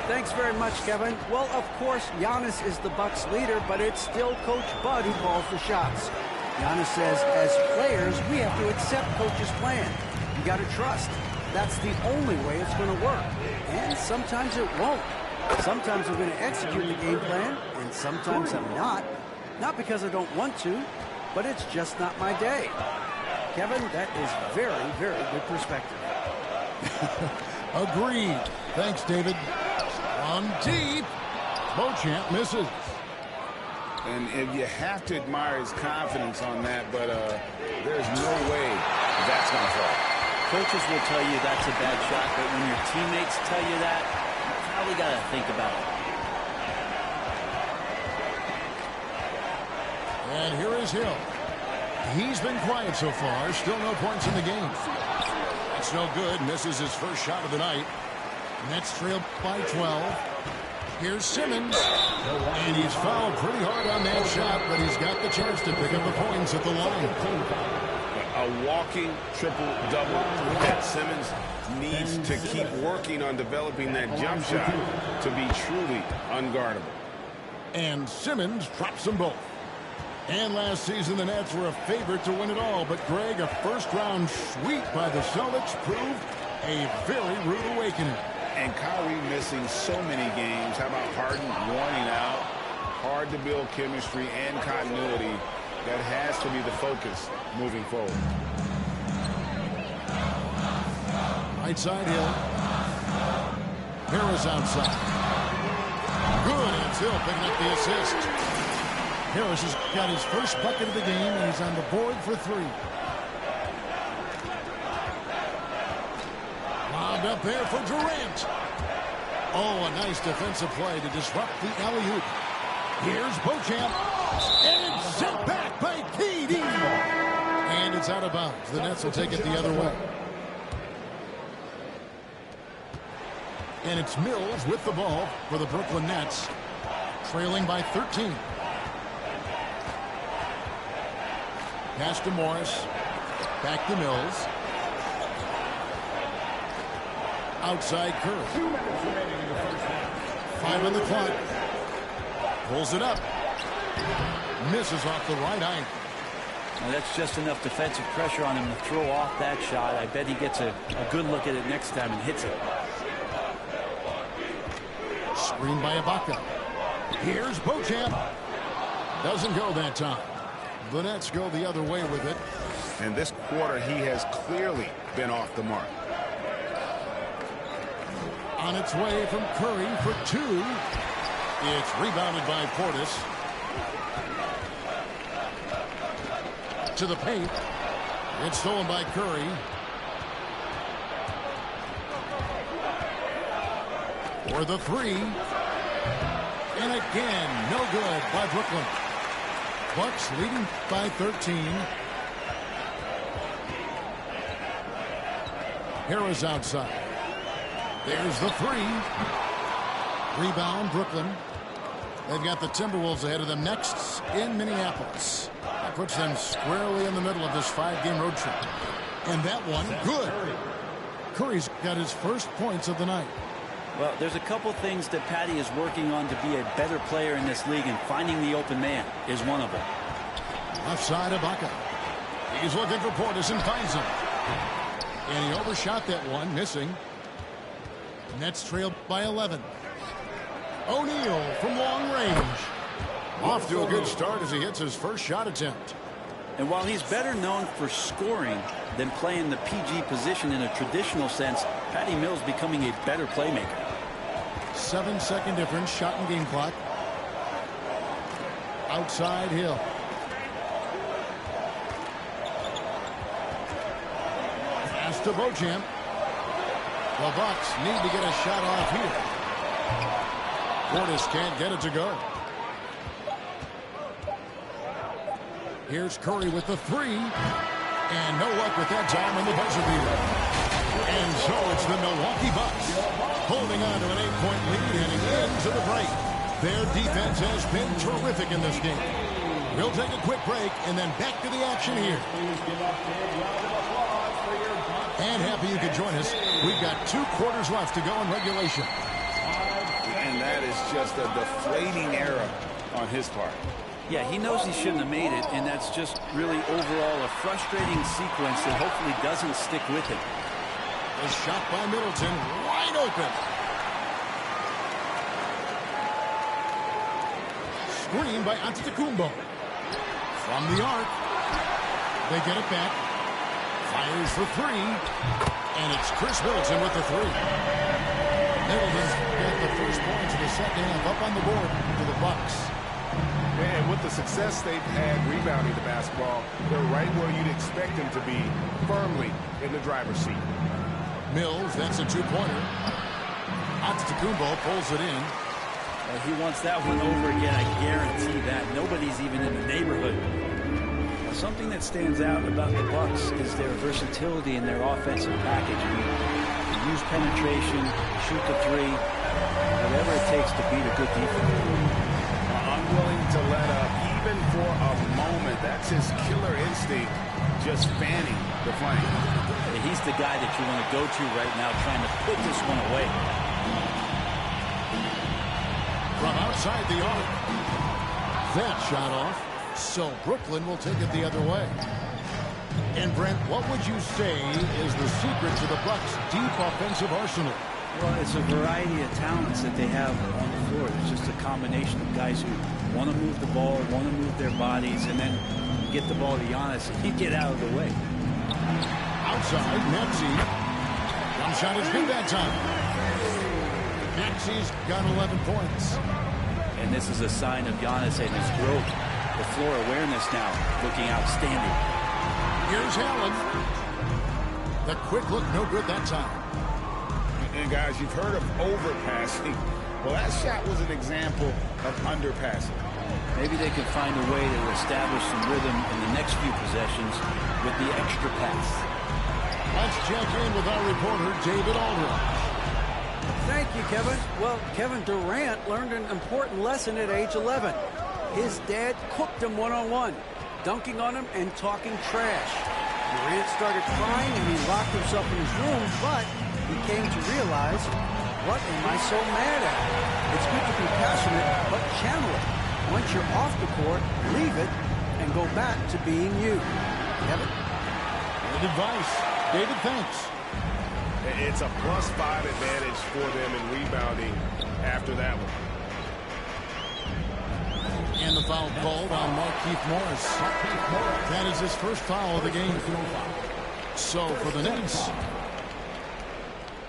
K: Thanks very much, Kevin. Well, of course, Giannis is the Bucks leader, but it's still Coach Bud who calls the shots. Giannis says, as players, we have to accept Coach's plan. You got to trust. That's the only way it's going to work. And sometimes it won't. Sometimes I'm going to execute the game plan, and sometimes I'm not. Not because I don't want to, but it's just not my day. Kevin, that is very, very good perspective.
I: Agreed. Thanks, David. On deep. Beauchamp misses.
J: And you have to admire his confidence on that, but there's no way that's going to fall.
O: Coaches will tell you that's a bad shot, but when your teammates tell you that, you probably got to think about it.
I: And here is Hill. He's been quiet so far. Still no points in the game. That's no good. Misses his first shot of the night. Nets trail by 12. Here's Simmons. And he's fouled pretty hard on that shot, but he's got the chance to pick up the points at the line.
J: A walking triple-double that Simmons needs to keep working on developing that jump shot to be truly unguardable.
I: And Simmons drops them both. And last season, the Nets were a favorite to win it all. But, Greg, a first-round sweep by the Celtics proved a very rude awakening.
J: And Kyrie missing so many games. How about Harden warning out? Hard to build chemistry and continuity. That has to be the focus moving forward.
I: Right side Hill. Harris outside. Good, and it's Hill picking up the assist. Harris has got his first bucket of the game, and he's on the board for 3. Lobbed up there for Durant. Oh, a nice defensive play to disrupt the alley-oop. Here's Beauchamp, and it's sent back by KD. And it's out of bounds. The Nets will take it the other way. And it's Mills with the ball for the Brooklyn Nets, trailing by 13. Pass to Morris. Back to Mills. Outside Curry.
N: 2 minutes remaining in the first half.
I: 5 on the clock. Pulls it up. Misses off the right eye.
O: Now that's just enough defensive pressure on him to throw off that shot. I bet he gets a good look at it next time and hits it.
I: Screen by Ibaka. Here's Beauchamp. Doesn't go that time. The Nets go the other way with it.
J: And this quarter, he has clearly been off the mark.
I: On its way from Curry for 2. It's rebounded by Portis. To the paint. It's stolen by Curry. For the 3. And again, no good by Brooklyn. Bucks leading by 13. Harris outside. There's the 3. Rebound, Brooklyn. They've got the Timberwolves ahead of them next in Minneapolis. That puts them squarely in the middle of this 5-game road trip. And that one, good. Curry's got his first points of the night.
O: Well, there's a couple things that Patty is working on to be a better player in this league, and finding the open man is one of them.
I: Left side, Ibaka. He's looking for Portis and finds him. And he overshot that one, missing. Nets trailed by 11. O'Neal from long range. Off to a good start as he hits his first shot attempt.
O: And while he's better known for scoring than playing the PG position in a traditional sense, Patty Mills becoming a better playmaker.
I: 7-second difference, shot and game clock. Outside Hill. Pass to Beauchamp. The Bucks need to get a shot off here. Portis can't get it to go. Here's Curry with the 3. And no luck with that time on the buzzer beater. And so it's the Milwaukee Bucks holding on to an 8-point lead heading into the break. Their defense has been terrific in this game. We'll take a quick break and then back to the action here. And happy you could join us. We've got 2 quarters left to go in regulation.
J: And that is just a deflating error on his part.
O: Yeah, he knows he shouldn't have made it, and that's just really overall a frustrating sequence that hopefully doesn't stick with him.
I: A shot by Middleton, wide open. Screen by Antetokounmpo. From the arc. They get it back. Fires for 3. And it's Chris Middleton with the 3. Middleton's got the first points of the second half up on the board for the Bucks.
J: And with the success they've had rebounding the basketball, they're right where you'd expect them to be, firmly in the driver's seat.
I: Mills, that's a 2-pointer. Antetokounmpo pulls it in.
O: He wants that one over again, I guarantee that. Nobody's even in the neighborhood. Something that stands out about the Bucks is their versatility in their offensive package. They use penetration, shoot the 3, whatever it takes to beat a good defense.
J: Unwilling to let up, even for a moment. That's his killer instinct, just fanning the flame.
O: He's the guy that you want to go to right now, trying to put this one away.
I: From outside the arc. That shot off. So Brooklyn will take it the other way. And Brent, what would you say is the secret to the Bucks' deep offensive arsenal?
O: Well, it's a variety of talents that they have on the floor. It's just a combination of guys who want to move the ball, want to move their bodies, and then get the ball to Giannis and get out of the way.
I: Outside, Maxey. Jump shot is good that time. Maxey's got 11 points.
O: And this is a sign of Giannis and his growth. The floor awareness now looking outstanding.
I: Here's Allen. The quick look, no good that time.
J: And guys, you've heard of overpassing. Well, that shot was an example of underpassing.
O: Maybe they could find a way to establish some rhythm in the next few possessions with the extra pass.
I: Let's check in with our reporter, David Aldridge.
K: Thank you, Kevin. Well, Kevin Durant learned an important lesson at age 11. His dad cooked him one-on-one, dunking on him and talking trash. Durant started crying and he locked himself in his room, but he came to realize, what am I so mad at? It's good to be passionate, but channel it. Once you're off the court, leave it and go back to being you. Kevin?
I: Good advice. David, thanks.
B: It's a +5 advantage for them in rebounding after that one.
I: And the foul called on Markieff Morris. That is his first foul of the game. So for the Nets,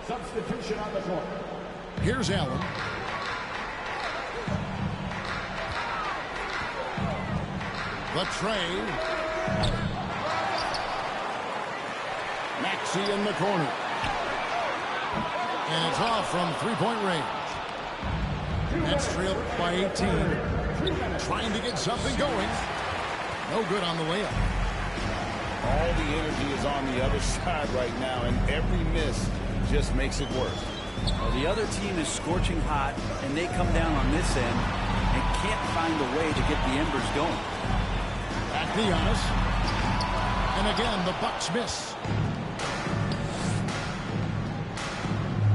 F: substitution on the court.
I: Here's Allen. The trade. Maxey in the corner. And it's off from three-point range. Nets trail by 18. Trying to get something going. No good on the layup.
J: All the energy is on the other side right now, and every miss just makes it worse.
O: Well, the other team is scorching hot, and they come down on this end and can't find a way to get the embers going.
I: Back to Giannis. And again, the Bucks miss.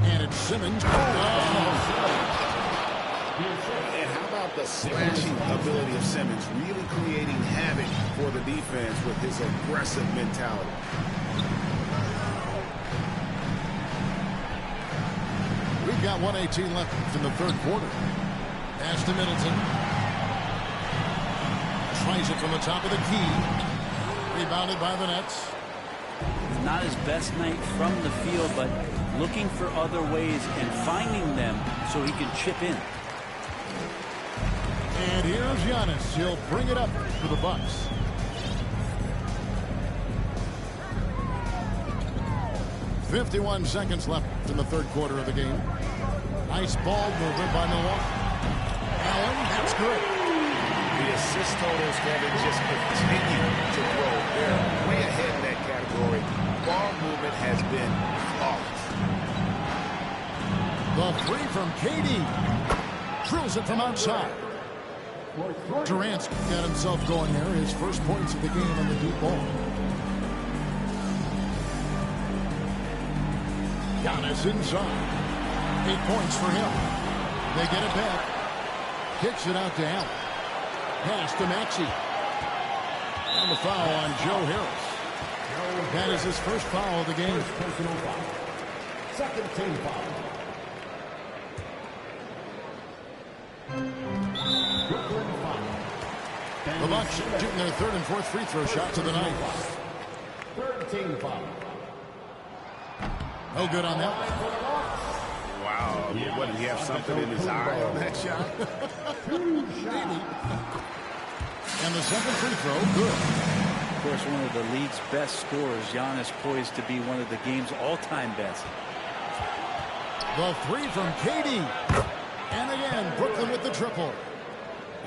I: And it's Simmons.
J: And how about the slashing ability of Simmons, really creating havoc for the defense with his aggressive mentality.
I: We've got 1:18 left in the third quarter. Pass to Middleton. Tries it from the top of the key. Rebounded by the Nets.
O: Not his best night from the field, but looking for other ways and finding them so he can chip in.
I: And here's Giannis. He'll bring it up for the Bucks. .51 seconds left in the third quarter of the game. Nice ball movement by Milwaukee. Allen, that's good.
J: The assist totals, Kevin, just continue to grow. They're way ahead in that category. Ball movement has been flawless.
I: The three from KD. Drills it from outside. Durant's got himself going there. His first points of the game on the deep ball. Giannis inside. 8 points for him. They get it back. Kicks it out to Allen. Pass to Maxey. And the foul on Joe Harris. That is his first foul of the game.
F: Personal foul. Second team foul.
I: The Bucks shooting their third and fourth free throw shots of the night.
F: Third team foul.
I: No good on that one.
B: Wow. What, did he have something in his eye on that shot?
I: Maybe. And the second free throw, good.
O: Of course, one of the league's best scorers, Giannis, poised to be one of the game's all-time best.
I: The three from KD. And again, Brooklyn with the triple.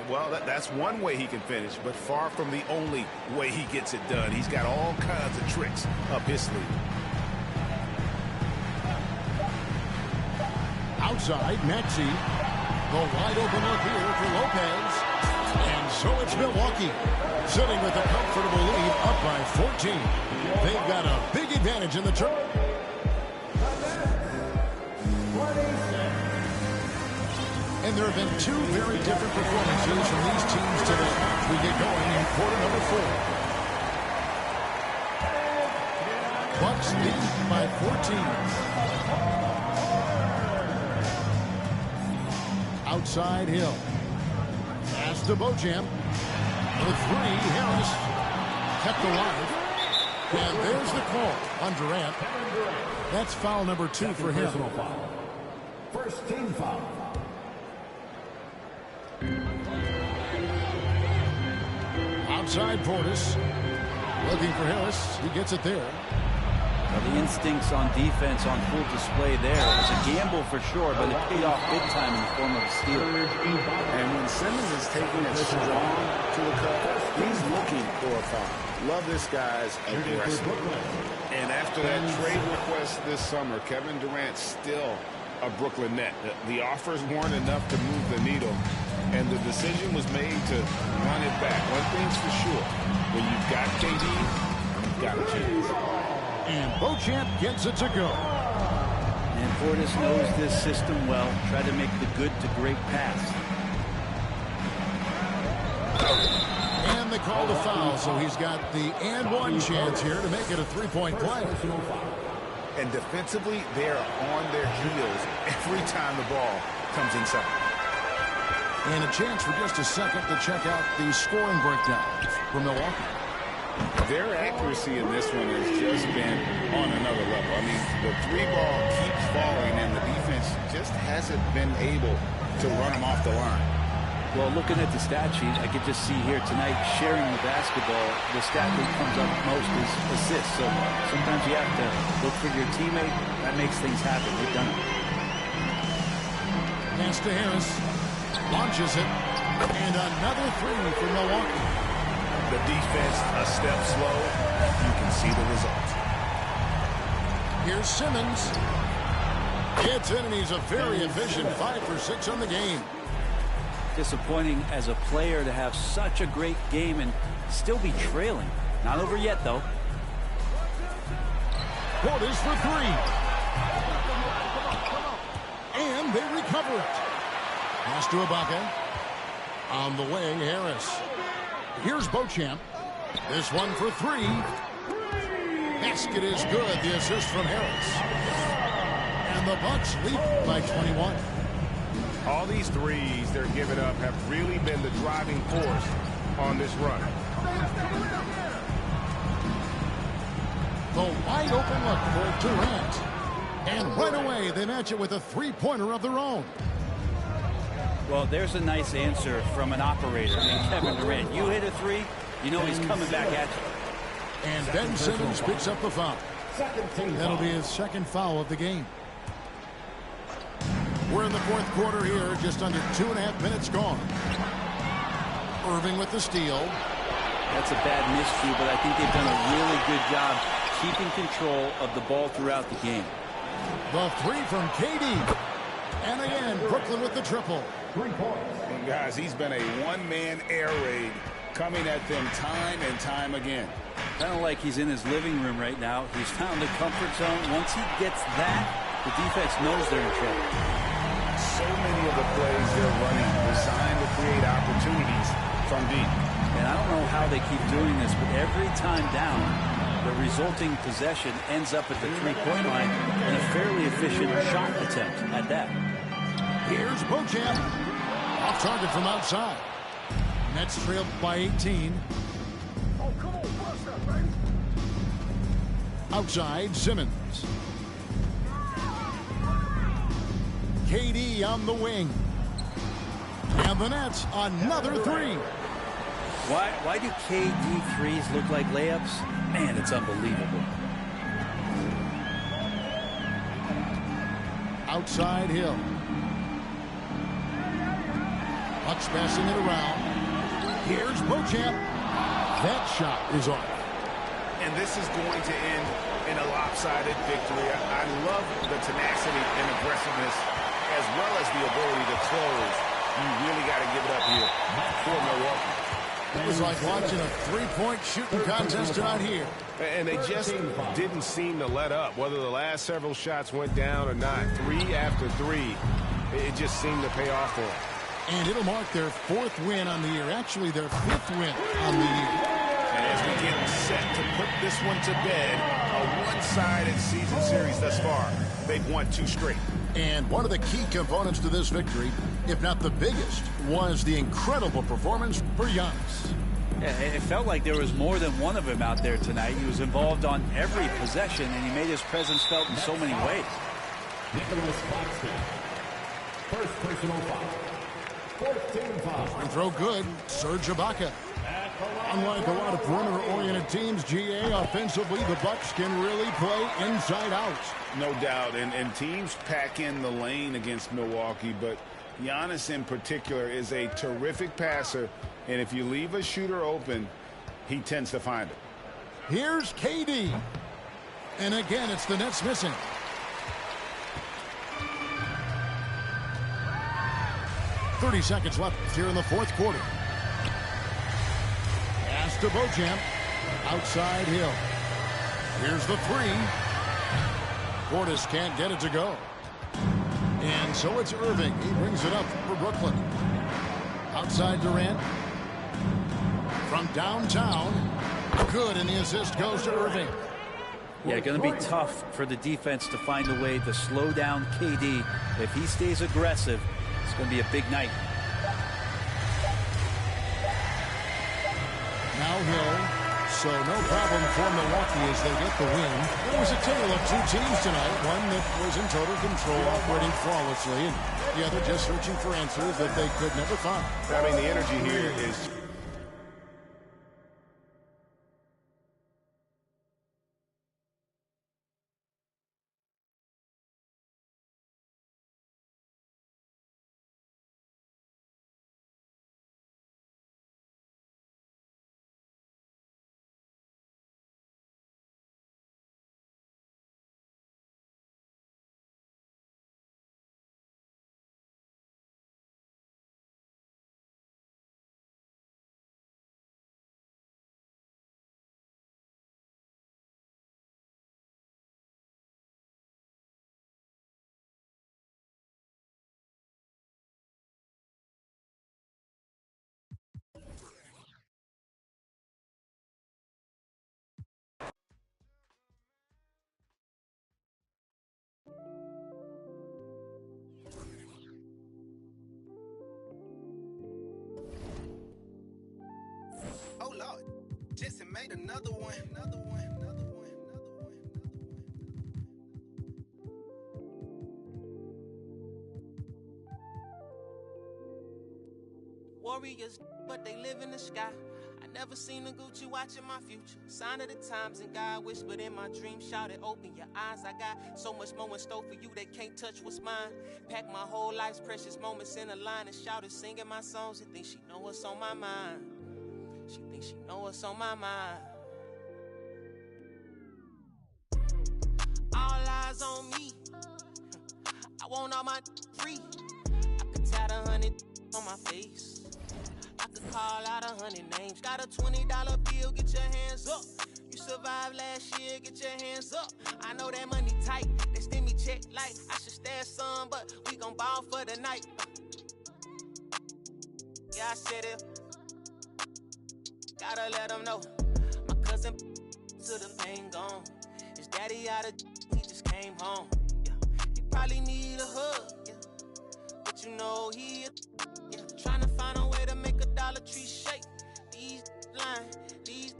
B: Well, that's one way he can finish, but far from the only way he gets it done. He's got all kinds of tricks up his sleeve.
I: Outside, Maxey. The wide open look here for Lopez. And so it's Milwaukee, sitting with a comfortable lead, up by 14. They've got a big advantage in the tournament. And there have been two very different performances from these teams today as we get going in quarter number 4. Bucks lead by 14. Outside Hill. Pass to Bojan. The three, Harris kept alive. And there's the call on Durant. That's foul number 2 for him.
F: Foul. First team foul.
I: Outside Portis. Looking for Harris. He gets it there.
O: Well, the instincts on defense on full display there. It was a gamble for sure, but it paid off big time in the form of a steal.
J: And when Simmons is taking it strong to the cup, he's looking for a foul. Love this guy's aggressive. And after that trade request this summer, Kevin Durant still a Brooklyn Net. The offers weren't enough to move the needle, and the decision was made to run it back. One thing's for sure, when you've got KD, you've got a chance.
I: And Beauchamp gets it to go.
O: And Portis knows this system well. Try to make the good to great pass.
I: And they call the foul, so he's got the and one chance here to make it a three-point play.
J: And defensively, they're on their heels every time the ball comes inside.
I: And a chance for just a second to check out the scoring breakdowns for Milwaukee.
J: Their accuracy in this one has just been on another level. I mean, the three ball keeps falling, and the defense just hasn't been able to run them off the line.
O: Well, looking at the stat sheet, I could just see here tonight sharing the basketball. The stat that comes up most is assists. So sometimes you have to look for your teammate. That makes things happen. They've done it.
I: Pass to Harris. Launches it. And another three for Milwaukee.
B: The defense a step slow. You can see the result.
I: Here's Simmons. Gets in, and he's a very efficient 5 for 6 on the game.
O: Disappointing as a player to have such a great game and still be trailing. Not over yet, though.
I: Portis for 3. And they recover it. Pass to Ibaka. On the wing, Harris. Here's Beauchamp. This one for 3. Basket is good. The assist from Harris. And the Bucks lead by 21.
B: All these threes they're giving up have really been the driving force on this run.
I: The wide open look for Durant. And right away they match it with a three-pointer of their own.
O: Well, there's a nice answer from an operator named Kevin Durant. You hit a 3, you know he's coming back at you.
I: And Ben Simmons picks up the foul. That'll be his second foul of the game. We're in the fourth quarter here, just under 2.5 minutes gone. Irving with the steal.
O: That's a bad miscue, but I think they've done a really good job keeping control of the ball throughout the game.
I: The 3 from KD. And again, Brooklyn with the triple.
J: 3 points. And guys, he's been a one-man air raid coming at them time and time again.
O: Kind of like he's in his living room right now. He's found the comfort zone. Once he gets that, the defense knows they're in trouble.
J: So many of the plays they're running designed to create opportunities from deep.
O: And I don't know how they keep doing this, but every time down, the resulting possession ends up at the three-point line and a fairly efficient shot attempt at that.
I: Here's Beauchamp. Off target from outside. Nets trailed by 18. Outside, Simmons. KD on the wing. And the Nets, another 3.
O: Why do KD threes look like layups? Man, it's unbelievable.
I: Outside Hill. Bucks passing it around. Here's Beauchamp. That shot is off.
B: And this is going to end in a lopsided victory. I love the tenacity and aggressiveness as well as the ability to close. You really got to give it up here for Milwaukee.
I: It was like watching a three-point shooting contest out here.
B: And they just didn't seem to let up. Whether the last several shots went down or not, 3 after 3, it just seemed to pay off for them.
I: And it'll mark their 4th win on the year. Actually, their 5th win on the year.
B: And as we get set to put this one to bed, a one-sided season series thus far. They've won 2 straight.
I: And one of the key components to this victory, if not the biggest, was the incredible performance for Giannis.
O: Yeah, it felt like there was more than one of him out there tonight. He was involved on every possession, and he made his presence felt in so many ways.
F: Nicholas Claxton. First personal foul. Fourth team foul.
I: And throw good, Serge Ibaka. Unlike a lot of perimeter-oriented teams, GA, offensively, the Bucks can really play inside out.
J: No doubt, and teams pack in the lane against Milwaukee, but Giannis in particular is a terrific passer, and if you leave a shooter open, he tends to find it.
I: Here's KD. And again, it's the Nets missing. .30 seconds left here in the fourth quarter. Pass to Beauchamp. Outside Hill. Here's the three. Portis can't get it to go. And so it's Irving. He brings it up for Brooklyn. Outside Durant. From downtown. Good, and the assist goes to Irving.
O: Yeah, going to be tough for the defense to find a way to slow down KD. If he stays aggressive, it's going to be a big night.
I: Now Hill. So no problem for Milwaukee as they get the win. It was a tale of two teams tonight. One that was in total control, operating flawlessly, and the other just searching for answers that they could never find.
J: I mean, the energy here is...
P: Oh Lord, Jetson made another one.
Q: Warriors, but they live in the sky. I never seen a Gucci watching my future. Sign of the times, and God whispered in my dream, shouted, open your eyes. I got so much more in store for you that can't touch what's mine. Pack my whole life's precious moments in a line and shouted, singing my songs and think she know what's on my mind. She thinks she know what's on my mind. All eyes on me. I want all my free. I could tat 100 on my face. I could call out 100 names. Got a $20 bill, get your hands up. You survived last year, get your hands up. I know that money tight, they send me check like I should stash some, but we gon' ball for the night. Yeah, I said it. Gotta let them know. My cousin to the pain gone. His daddy out of he just came home. Yeah, he probably need a hug. Yeah, but you know he trying to find a way to make a Dollar Tree shake. These lines, these